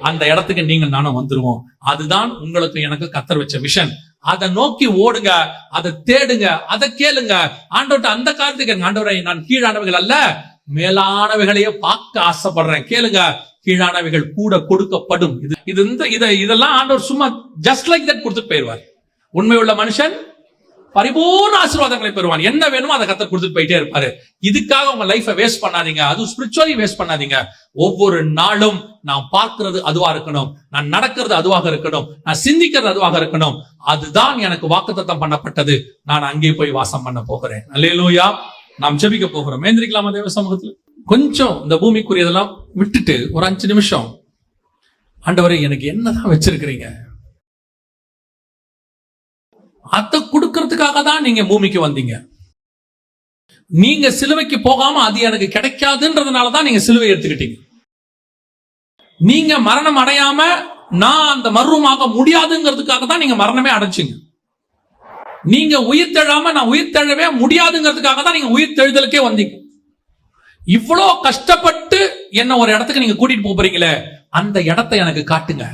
அந்த இடத்துக்கு நீங்கள் நானும் வந்துருவோம். அதுதான் உங்களுக்கு எனக்கு கர்த்தர் வச்ச விஷன். அதை நோக்கி ஓடுங்க, அதை தேடுங்க, அதை கேளுங்க. ஆண்டவர்ட்ட அந்த காரியத்துக்கு, ஆண்டவரை, நான் கீழானவைகள் அல்ல மேலானவைகளையே பார்க்க ஆசைப்படுறேன். கேளுங்க, கீழானவைகள் கூட கொடுக்கப்படும். இதெல்லாம் ஆண்டவர் சும்மா ஜஸ்ட் லைக் தட் கொடுத்துட்டு போயிடுவார். உண்மையுள்ள மனுஷன் பரிபூர்ண ஆசீர்வாதங்களை பெறுவான். என்ன வேணுமோ அதை கர்த்தர் கொடுத்துட்டு போயிட்டே இருப்பாரு. இதுக்காக உங்க லைஃபை வேஸ்ட் பண்ணாதீங்க. அது ஸ்பிரிச்சுவலி வேஸ்ட் பண்ணாதீங்க. ஒவ்வொரு நாளும் நான் பார்க்கிறது அதுவா இருக்கணும், நான் நடக்கிறது அதுவாக இருக்கணும், நான் சிந்திக்கிறது அதுவாக இருக்கணும். அதுதான் எனக்கு வாக்குத்தத்தம் பண்ணப்பட்டது. நான் அங்கே போய் வாசம் பண்ண போகிறேன். அல்லேலூயா. நாம் ஜெபிக்க போகிறோம். ஏந்திரிக்கலாமா தேவ சமூகத்துல? கொஞ்சம் இந்த பூமிக்குரியதெல்லாம் விட்டுட்டு ஒரு 5 நிமிஷம், ஆண்டவரே, எனக்கு என்னதான் வச்சிருக்கிறீங்க? அதை கொடுக்கறதுக்காக தான் நீங்க பூமிக்கு வந்தீங்க. நீங்க சிலுவைக்கு போகாம அது எனக்கு கிடைக்காதுன்றதுனாலதான் நீங்க சிலுவை எடுத்துக்கிட்டீங்க. நீங்க மரணம் அடையாம நான் அந்த மர்மமாக முடியாதுங்கிறதுக்காக தான் நீங்க மரணமே அடைச்சிங்க. நீங்க உயிர் தெழாம நான் உயிர் தெழவே முடியாதுங்கிறதுக்காக தான் நீங்க உயிர் தெழுதலுக்கே வந்தீங்க. இவ்வளோ கஷ்டப்பட்டு என்ன ஒரு இடத்துக்கு நீங்க கூட்டிட்டு போறீங்களே, அந்த இடத்தை எனக்கு காட்டுங்க.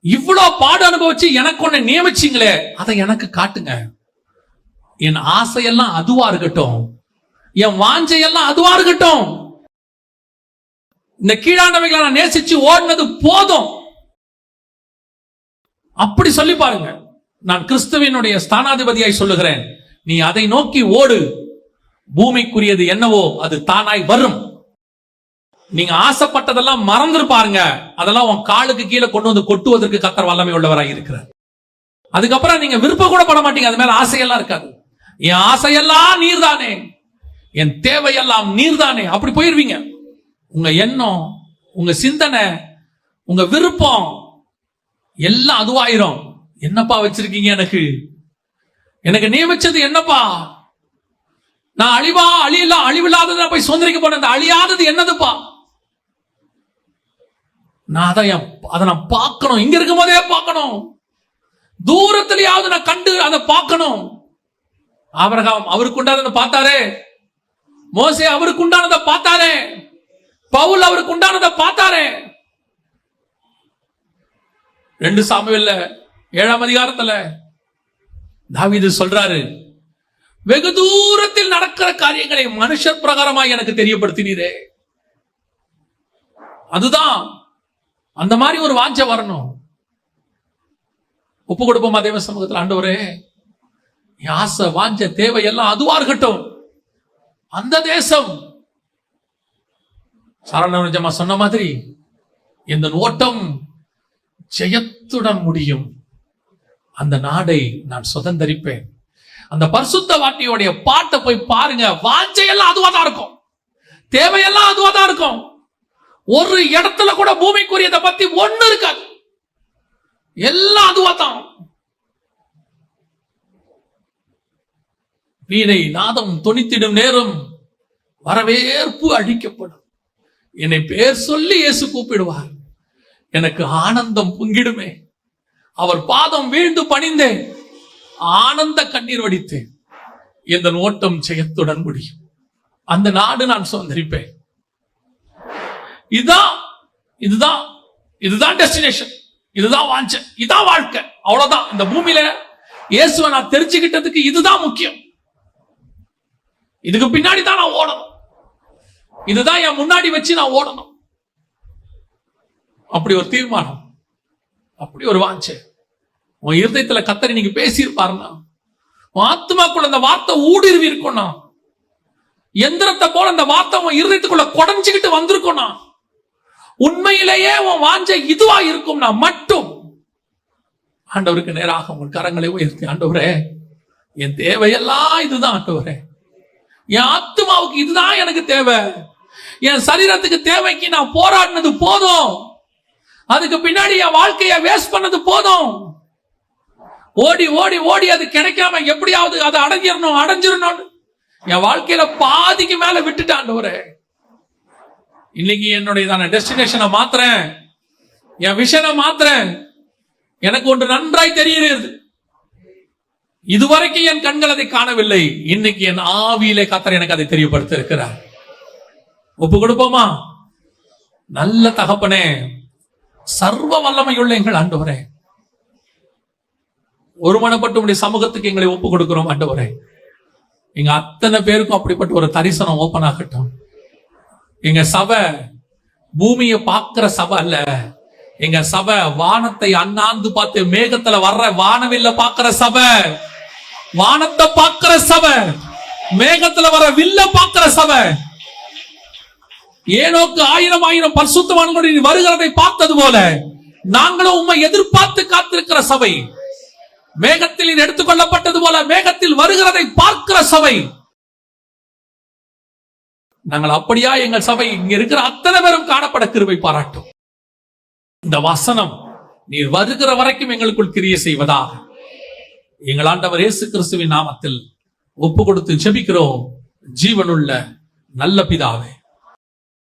இவ்வளோ பாடு அனுபவிச்சு எனக்கு ஒண்ணு நியமிச்சீங்களே, அதை எனக்கு காட்டுங்க. என் ஆசையெல்லாம் அதுவா இருக்கட்டும், என் வாஞ்சையெல்லாம் அதுவா இருக்கட்டும். இந்த கீழானவைகளை நான் நேசிச்சு ஓடினது போதும். அப்படி சொல்லி பாருங்க. நான் கிறிஸ்துவினுடைய ஸ்தானாதிபதியாய் சொல்லுகிறேன், நீ அதை நோக்கி ஓடு. பூமிக்குரியது என்னவோ அது தானாய் வரும். நீங்க ஆசைப்பட்டதெல்லாம் மறந்துரு பாருங்க, அதெல்லாம் உன் காலுக்கு கீழே கொண்டு வந்து கொட்டுவதற்கு கர்த்தர் வல்லமை உள்ளவராய் இருக்கிறார். அதுக்கப்புறம் நீங்க விருப்பம் கூட பட மாட்டீங்க, அது மேல ஆசையெல்லாம் இருக்காது. என் ஆசையெல்லாம் நீர்தானே, என் தேவையெல்லாம் நீர்தானே, அப்படி போயிருவீங்க. உங்க எண்ணம், உங்க சிந்தனை, உங்க விருப்பம் எல்லாம் அதுவாயிரும். என்னப்பா வச்சிருக்கீங்க எனக்கு, எனக்கு நியமிச்சது என்னப்பா? நான் அழிவில்லாததை போய் சுதந்திரிக்க போனேன், அழியாதது என்னதுப்பா? நான் அதை நான் பார்க்கணும், இங்க இருக்கும் போதே பார்க்கணும், தூரத்திலேயாவது நான் கண்டு அதை பார்க்கணும். ஆபிரகாம் அவருக்கு உண்டானதை பார்த்தாரே, மோசே அவருக்கு உண்டானதை பார்த்தாரே, பவுல் அவருக்கு உண்டானதை பார்த்தாரே. 2 சாமுவேல்ல 7ஆம் அதிகாரத்துல தாவீது சொல்றாரு, வெகு தூரத்தில் நடக்கிற காரியங்களை மனுஷர் பிரகாரமாய் எனக்கு தெரியப்படுத்தினீரே. அதுதான் அந்த மாதிரி ஒரு வாஞ்சை வரணும். ஒப்பு கொடுப்போமா தேவ சமூகத்தில்? ஆண்டவரே, ஆசை வாஞ்சை தேவை எல்லாம் அதுவா இருக்கட்டும். அந்த தேசம் சரணஜமா சொன்ன மாதிரி இந்த ஓட்டம் ஜெயத்துடன் முடியும். அந்த நாடை நான் சுதந்தரிப்பேன். அந்த பரிசுத்த வாட்டியோடைய பாட்டை போய் பாருங்க. வாஞ்சையெல்லாம் அதுவாதான் இருக்கும், தேவையெல்லாம் அதுவாதான் இருக்கும். ஒரு இடத்துல கூட பூமிக்குரியதை பத்தி ஒண்ணு இருக்காது, எல்லாம் அதுவாதான். வீணை நாதம் தொனித்திடும் நேரம் வரவேற்பு அழிக்கப்படும். என்னை பேர் சொல்லி இயேசு கூப்பிடுவார், எனக்கு ஆனந்தம் பொங்கிடுமே. அவர் பாதம் வீழ்ந்து பணிந்தேன், ஆனந்த கண்ணீர் வடித்தேன். இந்த ஓட்டம் ஜெயத்துடன் முடியும். அந்த நாடு நான் சுதந்திரிப்பேன். இதுதான் டெஸ்டினேஷன், இதுதான் வாஞ்சை, இதான் வாழ்க்கை. அவ்வளவுதான். இந்த பூமியில இயேசுவை நான் தெரிஞ்சுக்கிட்டதுக்கு இதுதான் முக்கியம். இதுக்கு பின்னாடி தான் நான் ஓடணும், இதுதான் என் முன்னாடி வச்சு நான் ஓடணும். அப்படி ஒரு தீர்மானம், அப்படி ஒரு வாஞ்சை உன் இருதயத்துல கர்த்தர் இன்னைக்கு பேசியிருப்பாருன்னா, உன் ஆத்மாக்குள்ள அந்த வார்த்தை ஊடுருவி இருக்கும்னா, எந்திரத்தை போல அந்த வார்த்தை உன் இருதயத்துக்குள்ள குடஞ்சுக்கிட்டு வந்திருக்கும்னா, உண்மையிலேயே உன் வாஞ்சை இதுவா இருக்கும்னா மட்டும் ஆண்டவருக்கு நேராக உன் கரங்களை உயர்த்தி, ஆண்டவரே என் தேவையெல்லாம் இதுதான், ஆண்டவரே என் ஆத்மாவுக்கு இதுதான் எனக்கு தேவை, என் சரீரத்துக்கு தேவைக்கு நான் போராடினது போதும், அதுக்கு பின்னாடி என் வாழ்க்கையை வேஸ்ட் பண்ணது போதும். ஓடி ஓடி ஓடி அது கிடைக்காம எப்படியாவது அதை அடைஞ்சிடணும். என் வாழ்க்கையில பாதிக்கு மேல விட்டுட்டாண்டவரே. இன்னைக்கு என்னுடைய டெஸ்டினேஷனை மாத்துறேன், என் விஷனை மாத்துறேன். எனக்கு ஒன்று நன்றாய் தெரிகிறது, இதுவரைக்கும் என் கண்கள் அதை காணவில்லை, இன்னைக்கு என் ஆவியிலே கர்த்தர் எனக்கு அதை தெரியப்படுத்த இருக்கிறார். ஒப்பு கொடுப்போமா? நல்ல தகப்பனே, சர்வ வல்லமையுள்ள எங்கள் ஆண்டவரே, ஒருமனப்பட்டு உடைய சமூகத்துக்கு எங்களை ஒப்பு கொடுக்கிறோம். ஆண்டவரே, எங்க அத்தனை பேருக்கும் அப்படிப்பட்ட ஒரு தரிசனம் ஓபன் ஆகட்டும். எங்க சபை பூமியை பார்க்கிற சபை அல்ல, எங்க சபை வானத்தை அண்ணாந்து பார்த்து மேகத்துல வர்ற வானவில்ல பார்க்கிற சபை, வானத்தை பார்க்கிற சபை, மேகத்துல வர வில்ல பார்க்கிற சபை. ஏனோக்கு 1000 பரிசுத்தவான்களுடன் வருகிறதை பார்த்தது போல நாங்களும் உம்மை எதிர்பார்த்து காத்திருக்கிற சபை, மேகத்தில் எடுத்துக்கொள்ளப்பட்டது போல மேகத்தில் வருகிறதை பார்க்கிற சபை. நாங்கள் அப்படியா எங்கள் சபை இங்க இருக்கிற அத்தனை பேரும் காணப்பட கிருபை பாராட்டும். இந்த வசனம் நீர் வருகிற வரைக்கும் எங்களுக்குள் கிரியை செய்வதாக எங்கள் ஆண்டவர் இயேசு கிறிஸ்துவின் நாமத்தில் ஒப்பு கொடுத்து ஜெபிக்கிறோம், ஜீவனுள்ள நல்ல பிதாவே.